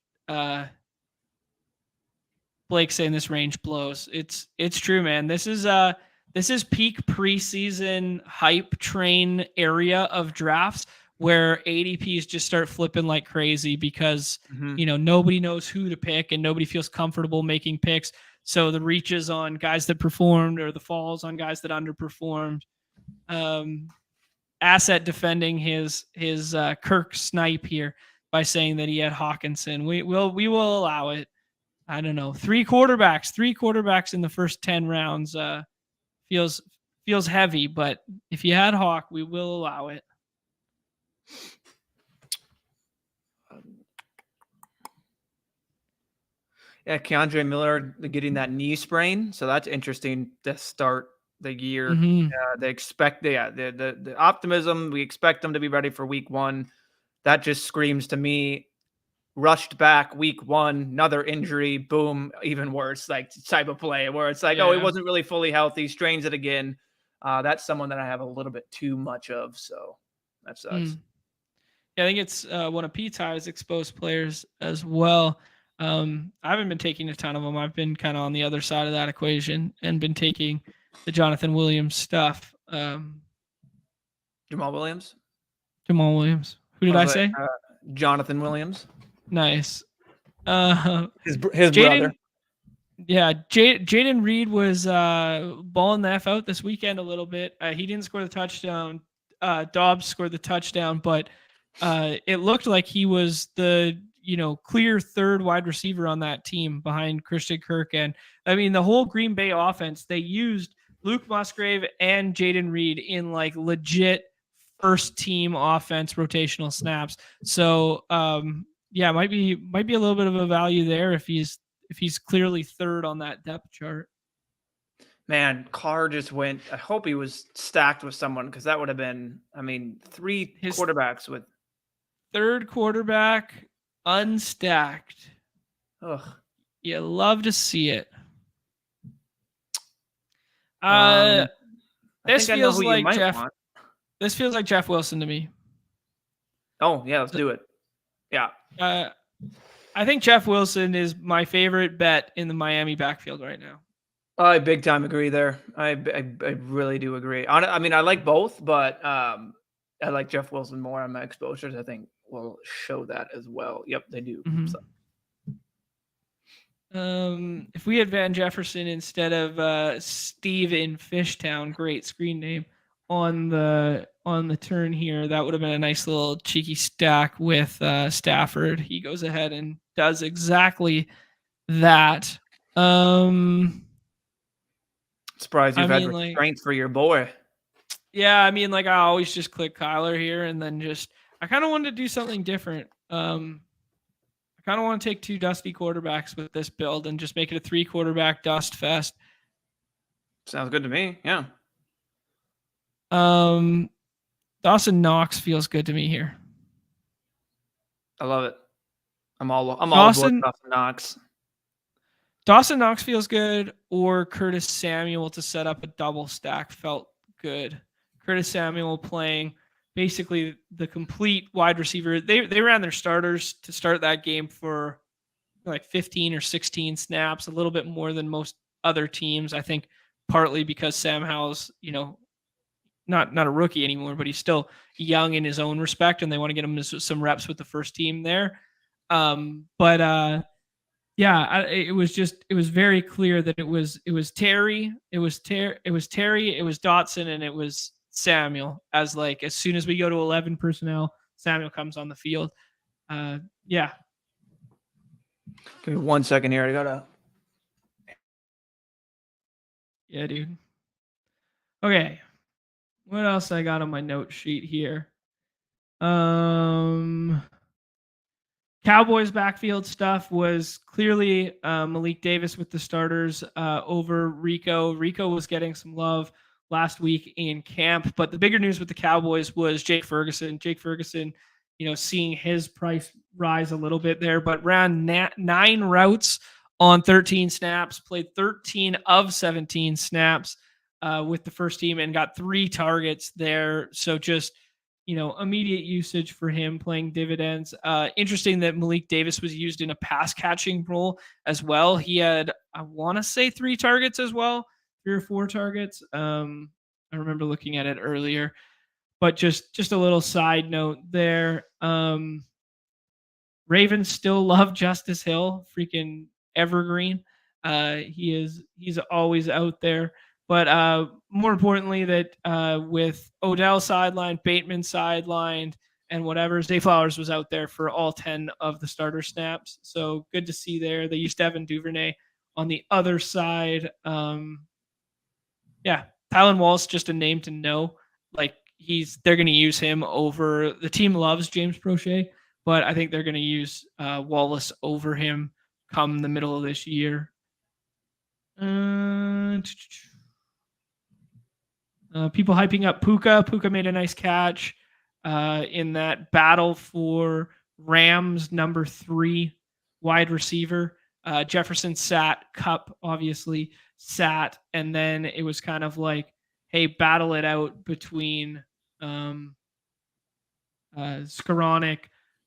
S1: Blake's saying this range blows. It's true, man. This is peak preseason hype train area of drafts where ADPs just start flipping like crazy because nobody knows who to pick and nobody feels comfortable making picks. So the reaches on guys that performed or the falls on guys that underperformed. Asset defending his Kirk snipe here by saying that he had Hawkinson. We will allow it. I don't know. 3 quarterbacks in the first 10 rounds feels heavy, but if you had Hawk, we will allow it.
S3: Yeah, Keandre Miller getting that knee sprain, so that's interesting to start the year. They expect the optimism. We expect them to be ready for week 1. That just screams to me rushed back week 1, another injury, boom, even worse, like type of play where it's like, he wasn't really fully healthy, strains it again. That's someone that I have a little bit too much of, so that sucks.
S1: Yeah, I think it's one of Pete's highest exposed players as well. I haven't been taking a ton of them. I've been kind of on the other side of that equation and been taking the Jonathan Williams stuff.
S3: Jamal Williams.
S1: Who did I say?
S3: Jonathan Williams.
S1: Nice.
S3: His brother.
S1: Yeah, Jaden Reed was balling the F out this weekend a little bit. He didn't score the touchdown. Dobbs scored the touchdown, but it looked like he was the clear third wide receiver on that team behind Christian Kirk. And I mean, the whole Green Bay offense, they used Luke Musgrave and Jaden Reed in like legit first team offense rotational snaps. So yeah, might be a little bit of a value there if he's clearly third on that depth chart.
S3: Man, Carr just went. I hope he was stacked with someone because that would have been, I mean, his quarterbacks with
S1: third quarterback unstacked.
S3: Ugh.
S1: You love to see it. This feels like This feels like Jeff Wilson to me.
S3: Oh yeah, let's do it. Yeah.
S1: I think Jeff Wilson is my favorite bet in the Miami backfield right now.
S3: I big time agree there. I really do agree. I mean, I like both, but I like Jeff Wilson more on my exposures. I think will show that as well. Yep, they do.
S1: Mm-hmm. So. If we had Van Jefferson instead of Steve in Fishtown, great screen name, on the turn here, that would have been a nice little cheeky stack with Stafford. He goes ahead and does exactly that.
S3: Surprised you've had restraint for your boy.
S1: Yeah, I mean, like I always just click Kyler here, and then I kind of wanted to do something different. I kind of want to take two dusty quarterbacks with this build and just make it a 3 quarterback dust fest.
S3: Sounds good to me. Yeah.
S1: Dawson Knox feels good to me here.
S3: I love it. I'm all aboard Dawson Knox.
S1: Dawson Knox feels good, or Curtis Samuel to set up a double stack felt good. Curtis Samuel playing basically the complete wide receiver. They ran their starters to start that game for like 15 or 16 snaps, a little bit more than most other teams. I think partly because Sam Howell's, not a rookie anymore, but he's still young in his own respect, and they want to get him some reps with the first team there. Yeah, it was very clear that it was Terry, it was Dotson, and it was Samuel. As soon as we go to 11 personnel, Samuel comes on the field. Yeah.
S3: Give me 1 second here. I gotta.
S1: Yeah, dude. Okay. What else I got on my note sheet here? Cowboys backfield stuff was clearly Malik Davis with the starters over Rico. Rico was getting some love last week in camp, but the bigger news with the Cowboys was Jake Ferguson. Jake Ferguson, seeing his price rise a little bit there, but ran 9 routes on 13 snaps, played 13 of 17 snaps with the first team and got 3 targets there. So just immediate usage for him, playing dividends. Interesting that Malik Davis was used in a pass catching role as well. He had, I want to say 3 targets as well, 3 or 4 targets. I remember looking at it earlier, but just a little side note there. Ravens still love Justice Hill, freaking evergreen. He's always out there. But more importantly, that with Odell sidelined, Bateman sidelined, and whatever, Zay Flowers was out there for all 10 of the starter snaps. So good to see there. They used Devin Duvernay on the other side. Yeah, Tylan Wallace, just a name to know. They're going to use him over. The team loves James Prochet, but I think they're going to use Wallace over him come the middle of this year. People hyping up Puka. Puka made a nice catch in that battle for Rams number 3 wide receiver. Jefferson sat, Cup obviously sat, and then it was kind of like, hey, battle it out between Skoranek,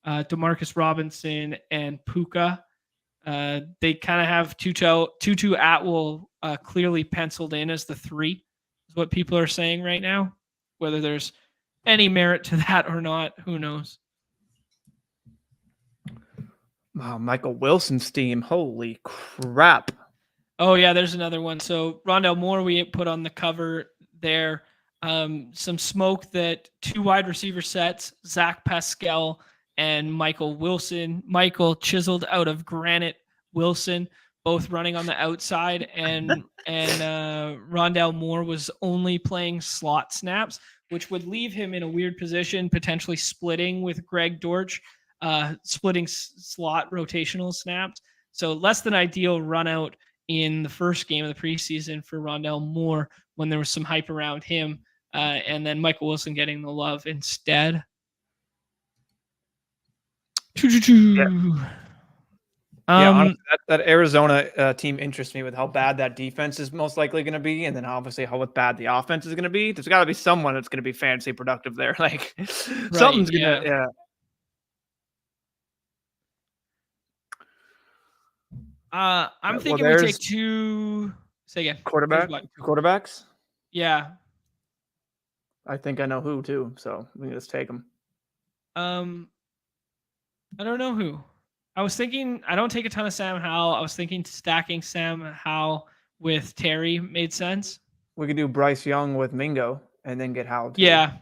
S1: Demarcus Robinson, and Puka. They kind of have Tutu Atwell clearly penciled in as the 3. What people are saying right now. Whether there's any merit to that or not, who knows?
S3: Wow, Michael Wilson's team. Holy crap.
S1: Oh, yeah, there's another one. So Rondell Moore, we put on the cover there. Some smoke that 2 wide receiver sets, Zach Pascal and Michael Wilson. Michael chiseled out of granite, Wilson, both running on the outside. And Rondell Moore was only playing slot snaps, which would leave him in a weird position, potentially splitting with Greg Dortch, splitting slot rotational snaps. So less than ideal run out in the first game of the preseason for Rondell Moore when there was some hype around him, and then Michael Wilson getting the love instead.
S3: Yeah. Honestly, that Arizona team interests me with how bad that defense is most likely going to be, and then obviously how bad the offense is going to be. There's got to be someone that's going to be fantasy productive there. Like something's going to, yeah.
S1: I'm thinking we take 2. Say again.
S3: Quarterbacks.
S1: Yeah.
S3: I think I know who too. So we can just take them.
S1: I don't know who. I was thinking I don't take a ton of Sam Howell. I was thinking stacking Sam Howell with Terry made sense.
S3: We could do Bryce Young with Mingo and then get Howell too.
S1: Yeah.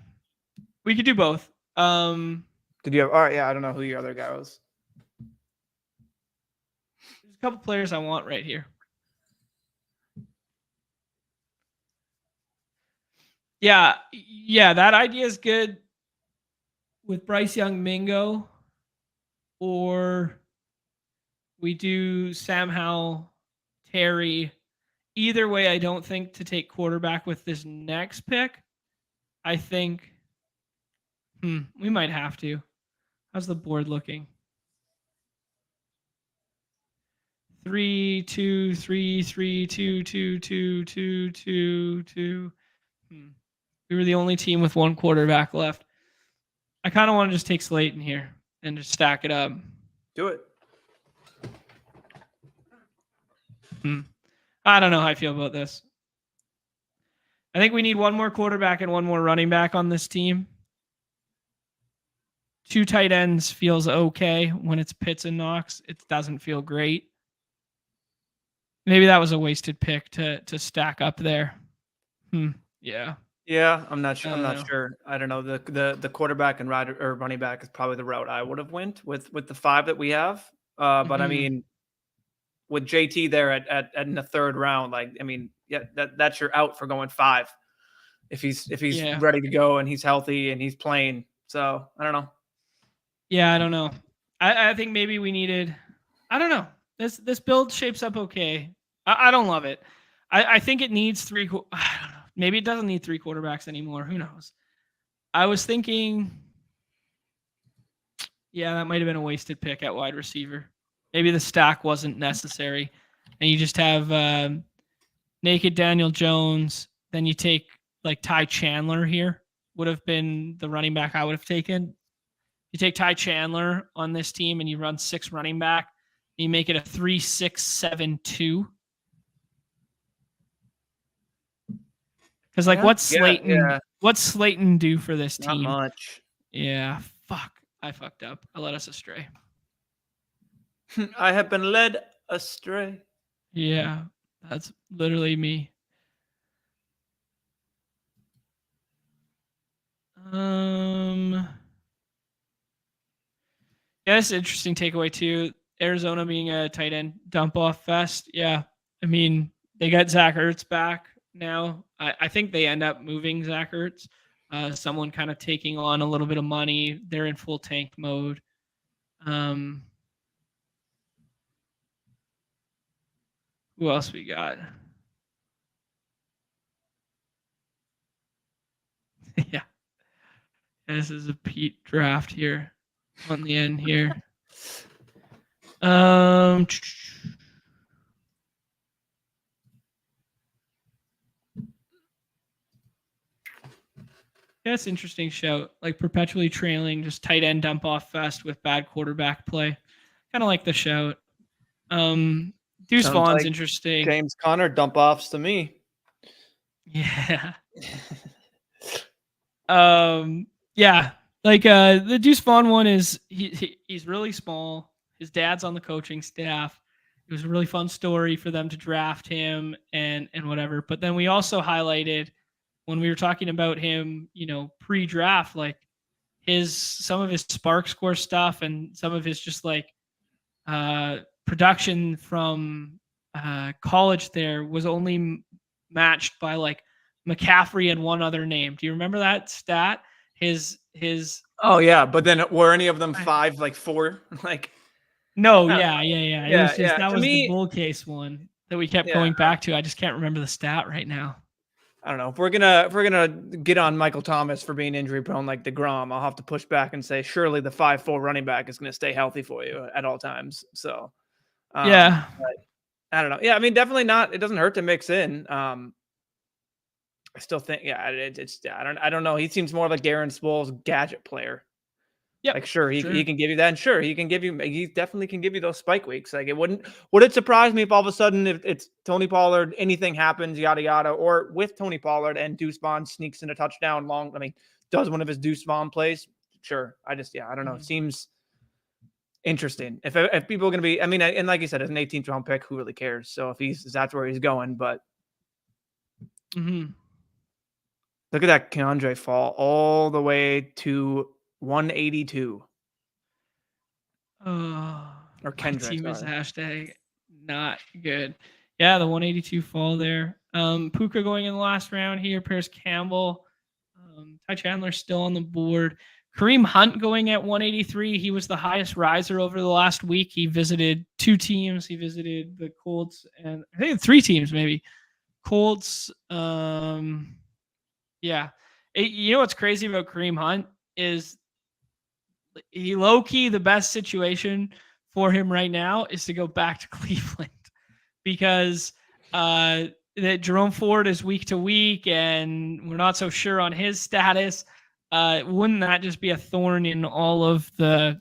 S1: We could do both.
S3: Did you have? All right. Yeah, I don't know who your other guy was.
S1: There's a couple players I want right here. Yeah, that idea is good with Bryce Young, Mingo, or we do Sam Howell, Terry. Either way, I don't think to take quarterback with this next pick. I think we might have to. How's the board looking? 3, 2, 3, 3, 2, 2, 2, 2, 2, 2. We were the only team with 1 quarterback left. I kind of want to just take Slayton here and just stack it up.
S3: Do it.
S1: I don't know how I feel about this. I think we need 1 more quarterback and 1 more running back on this team. 2 tight ends feels okay when it's Pitts and Knox. It doesn't feel great. Maybe that was a wasted pick to stack up there. Yeah.
S3: Yeah, I'm not sure. I don't know. The quarterback and running back is probably the route I would have went with the 5 that we have. But I mean, with JT there at in the 3rd round, like I mean, yeah, that's your out for going 5 if he's ready to go and he's healthy and he's playing. So I don't know.
S1: Yeah, I don't know. I think maybe we needed. I don't know. This build shapes up okay. I don't love it. I think it needs 3. I don't know. Maybe it doesn't need 3 quarterbacks anymore. Who knows? I was thinking, that might have been a wasted pick at wide receiver. Maybe the stack wasn't necessary. And you just have naked Daniel Jones. Then you take like Ty Chandler here. Would have been the running back I would have taken. You take Ty Chandler on this team and you run 6 running back. You make it a 3-6-7-2. Because what's Slayton? What's Slayton do for this team?
S3: Not much.
S1: Yeah, fuck. I fucked up. I led us astray.
S3: I have been led astray.
S1: Yeah, that's literally me. Yeah, that's an interesting takeaway too. Arizona being a tight end dump off fest. Yeah, I mean they got Zach Ertz back now. I think they end up moving Zach Ertz. Someone kind of taking on a little bit of money. They're in full tank mode. Who else we got? Yeah. This is a Pete draft here on the end here. That's interesting shout. Like perpetually trailing, just tight end dump off fest with bad quarterback play. Kind of like the shout. Deuce Vaughn's like interesting.
S3: James Conner dump offs to me.
S1: Yeah. Yeah. Like the Deuce Vaughn one is he's really small. his dad's on the coaching staff. It was a really fun story for them to draft him and whatever. But then we also highlighted when we were talking about him, pre-draft, like some of his Spark Score stuff and some of his just like production from college there was only matched by like McCaffrey and one other name. Do you remember that stat? His
S3: Oh yeah, but then were any of them 5, like 4, like?
S1: No, yeah. It was just that was
S3: me,
S1: the bull case one that we kept going back to. I just can't remember the stat right now.
S3: I don't know. If we're gonna get on Michael Thomas for being injury prone like DeGrom, I'll have to push back and say surely the 5'4" running back is going to stay healthy for you at all times. So
S1: yeah,
S3: I don't know. Yeah, I mean, definitely not. It doesn't hurt to mix in. I still think, I don't know. He seems more like Darren Sproles gadget player. Yeah, like sure he can give you that, and sure he definitely can give you those spike weeks. Like would it surprise me if all of a sudden if it's Tony Pollard, anything happens, yada yada, or with Tony Pollard and Deuce Vaughn sneaks in a touchdown does one of his Deuce Vaughn plays? Sure. I don't know. It seems interesting. If people are going to be, and like you said, as an 18th round pick, who really cares? So if that's where he's going, but look at that Keandre fall all the way to 182.
S1: Or Kendrick. Team is hashtag not good. Yeah, the 182 fall there. Puka going in the last round here. Paris Campbell. Ty Chandler still on the board. Kareem Hunt going at 183. He was the highest riser over the last week. He visited 2 teams. He visited the Colts and I think 3 teams maybe. Colts. Yeah. You know what's crazy about Kareem Hunt is he low-key the best situation for him right now is to go back to Cleveland because that Jerome Ford is week to week and we're not so sure on his status. Wouldn't that just be a thorn in all of the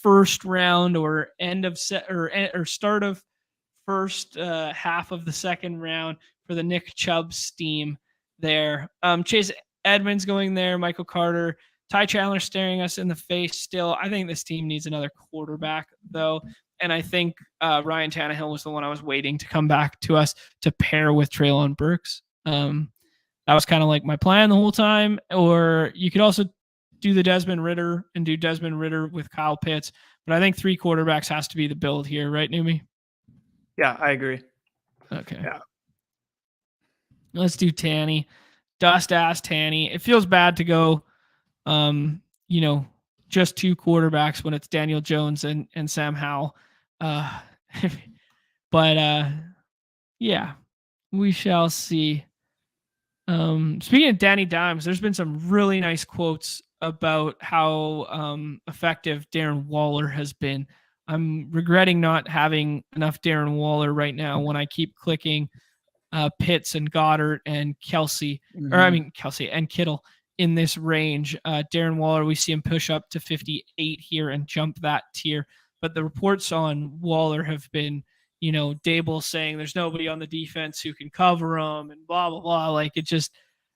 S1: first round or end of set or start of first half of the second round for the Nick Chubb steam there? Chase Edmonds going there, Michael Carter, Ty Chandler staring us in the face still. I think this team needs another quarterback, though. And I think Ryan Tannehill was the one I was waiting to come back to us to pair with Treylon Burks. That was kind of like my plan the whole time. Or you could also do the Desmond Ridder and do Desmond Ridder with Kyle Pitts. But I think 3 quarterbacks has to be the build here, right, Neumy?
S3: Yeah, I agree.
S1: Okay.
S3: Yeah.
S1: Let's do Tanny. Dust-ass Tanny. It feels bad to go just 2 quarterbacks when it's Daniel Jones and Sam Howell. But yeah, we shall see. Speaking of Danny Dimes, there's been some really nice quotes about how effective Darren Waller has been. I'm regretting not having enough Darren Waller right now when I keep clicking Pitts and Goddard and Kelsey, Kelsey and Kittle in this range. Darren Waller, we see him push up to 58 here and jump that tier. But the reports on Waller have been, Dable saying there's nobody on the defense who can cover him and blah, blah, blah. Like it just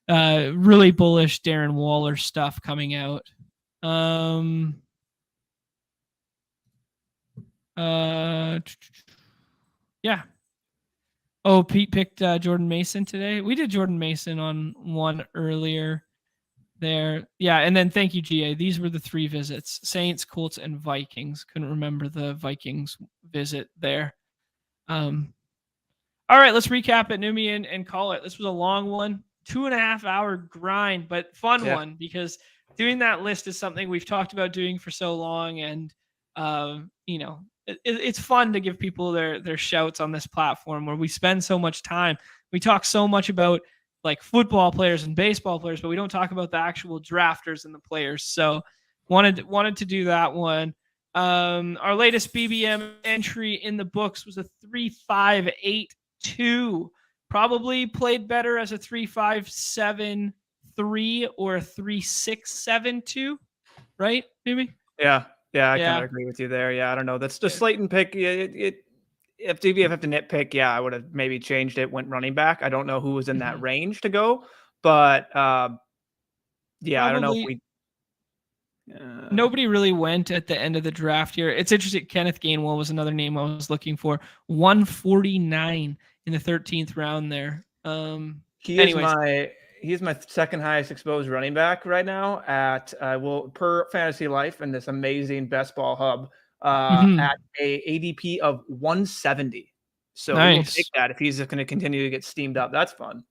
S1: really bullish Darren Waller stuff coming out. Yeah. Oh, Pete picked Jordan Mason today. We did Jordan Mason on one earlier there. Yeah, and then thank you, GA. These were the 3 visits. Saints, Colts, and Vikings. Couldn't remember the Vikings visit there. All right, let's recap it, Neumy, and call it. This was a long one. 2.5-hour grind, but fun one because doing that list is something we've talked about doing for so long. And, it's fun to give people their shouts on this platform where we spend so much time. We talk so much about like football players and baseball players, but we don't talk about the actual drafters and the players. So wanted to do that one. Our latest BBM entry in the books was a 3.582. Probably played better as a 3.573 or a 3.672, right, Neumy?
S3: Yeah, I kind of agree with you there. Yeah, I don't know. That's the Slayton pick. If DBF have to nitpick, I would have maybe changed it, went running back. I don't know who was in that range to go, but I don't know if we.
S1: Nobody really went at the end of the draft here. It's interesting. Kenneth Gainwell was another name I was looking for. 149 in the 13th round there.
S3: He's my second highest exposed running back right now at per Fantasy Life and this amazing Best Ball Hub at a ADP of 170. So nice. We'll take that if he's going to continue to get steamed up. That's fun.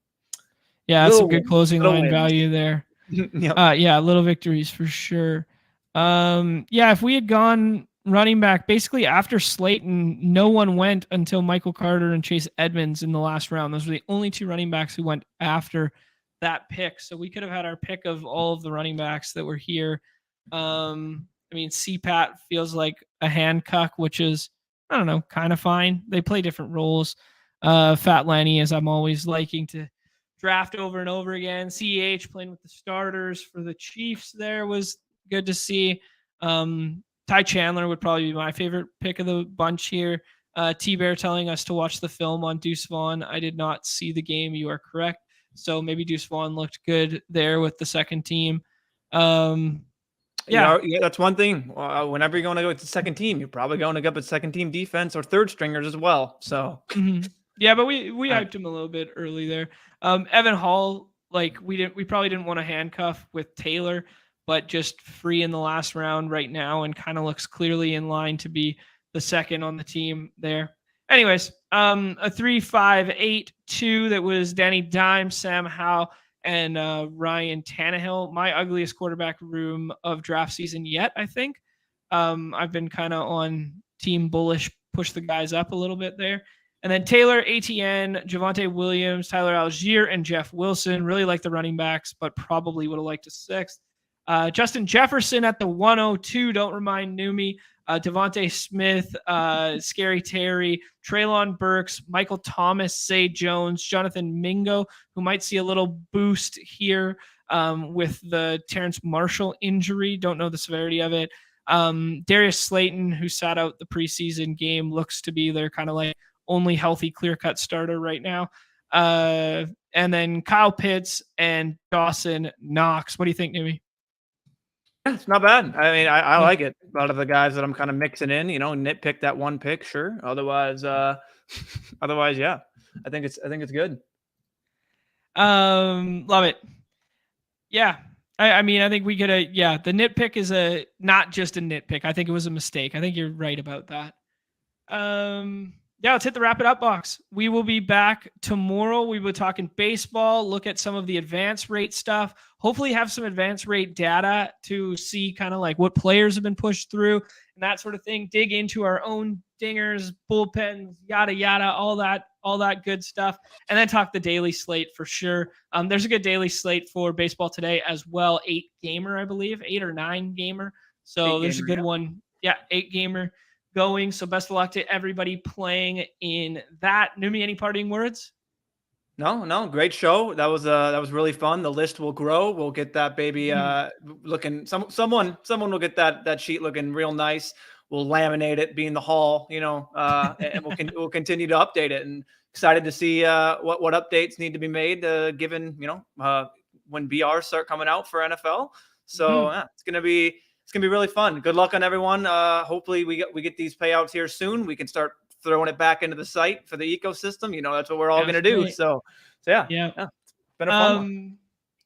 S1: Yeah, that's some good closing line value there. Yep. Yeah, little victories for sure. If we had gone running back, basically after Slayton, no one went until Michael Carter and Chase Edmonds in the last round. Those were the only two running backs who went after that pick. So we could have had our pick of all of the running backs that were here. CPAT feels like a handcuff, which is, I don't know, kind of fine. They play different roles. Fat Lanny, as I'm always liking to draft over and over again. CEH playing with the starters for the Chiefs there was good to see. Ty Chandler would probably be my favorite pick of the bunch here. T-Bear telling us to watch the film on Deuce Vaughn. I did not see the game. You are correct. So maybe Deuce Vaughn looked good there with the second team.
S3: Yeah, that's one thing. Whenever you're going to go with the second team, you're probably going to go with second team defense or third stringers as well. So
S1: yeah, but we hyped him a little bit early there. Evan Hall, we probably didn't want to handcuff with Taylor, but just free in the last round right now and kind of looks clearly in line to be the second on the team there. Anyways, a 3-5-8-2 that was Danny Dimes, Sam Howell, and Ryan Tannehill. My ugliest quarterback room of draft season yet, I think. I've been kind of on team bullish, push the guys up a little bit there. And then Taylor, ATN, Javonte Williams, Tyler Algier, and Jeff Wilson. Really like the running backs, but probably would have liked a sixth. Justin Jefferson at the 102. Don't remind Neumy. Devontae Smith, Scary Terry, Treylon Burks, Michael Thomas, Zay Jones, Jonathan Mingo, who might see a little boost here with the Terrence Marshall injury. Don't know the severity of it. Darius Slayton, who sat out the preseason game, looks to be their kind of like only healthy clear-cut starter right now. And then Kyle Pitts and Dawson Knox. What do you think, Neumy?
S3: It's not bad. I mean, I like it. A lot of the guys that I'm kind of mixing in, nitpick that one pick, sure. Otherwise, yeah. I think it's good.
S1: Love it. Yeah. I think we could the nitpick is not just a nitpick. I think it was a mistake. I think you're right about that. Let's hit the wrap it up box. We will be back tomorrow. We will be talking baseball, look at some of the advance rate stuff, hopefully have some advance rate data to see kind of like what players have been pushed through and that sort of thing. Dig into our own dingers, bullpens, yada, yada, all that good stuff. And then talk the daily slate for sure. There's a good daily slate for baseball today as well. 8 gamer, I believe, 8 or 9 gamer. So there's a good one. Yeah, 8 gamer going. So best of luck to everybody playing in that. Neumy, any parting words?
S3: No, great show. That was really fun. The list will grow. We'll get that baby looking. Someone will get that sheet looking real nice. We'll laminate it, be in the hall, and we'll continue to update it. And excited to see what updates need to be made given when BRs start coming out for NFL. So it's gonna be really fun. Good luck on everyone. Hopefully we get these payouts here soon. We can start throwing it back into the site for the ecosystem. That's what we're all going to do. So yeah. It's been a fun one.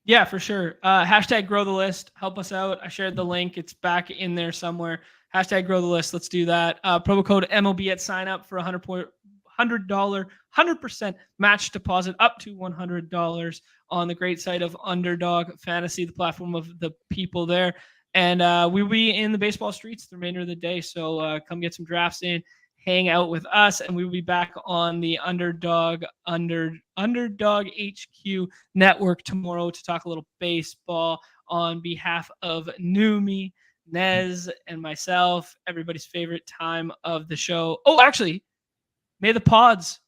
S1: Yeah, for sure. Hashtag grow the list. Help us out. I shared the link. It's back in there somewhere. Hashtag grow the list. Let's do that. Promo code MLB at sign up for $100, 100% match deposit up to $100 on the great site of Underdog Fantasy, the platform of the people there. And we'll be in the baseball streets the remainder of the day. So come get some drafts in, hang out with us, and we will be back on the Underdog HQ network tomorrow to talk a little baseball on behalf of Neumy, Nez, and myself, everybody's favorite time of the show. Oh, actually, may the pods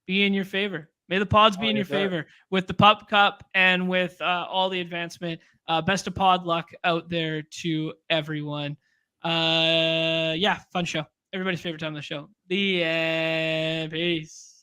S1: be in your favor. May the pods be in your favor with the Pup Cup and with all the advancement. Best of pod luck out there to everyone. Fun show. Everybody's favorite time of the show. The end. Peace.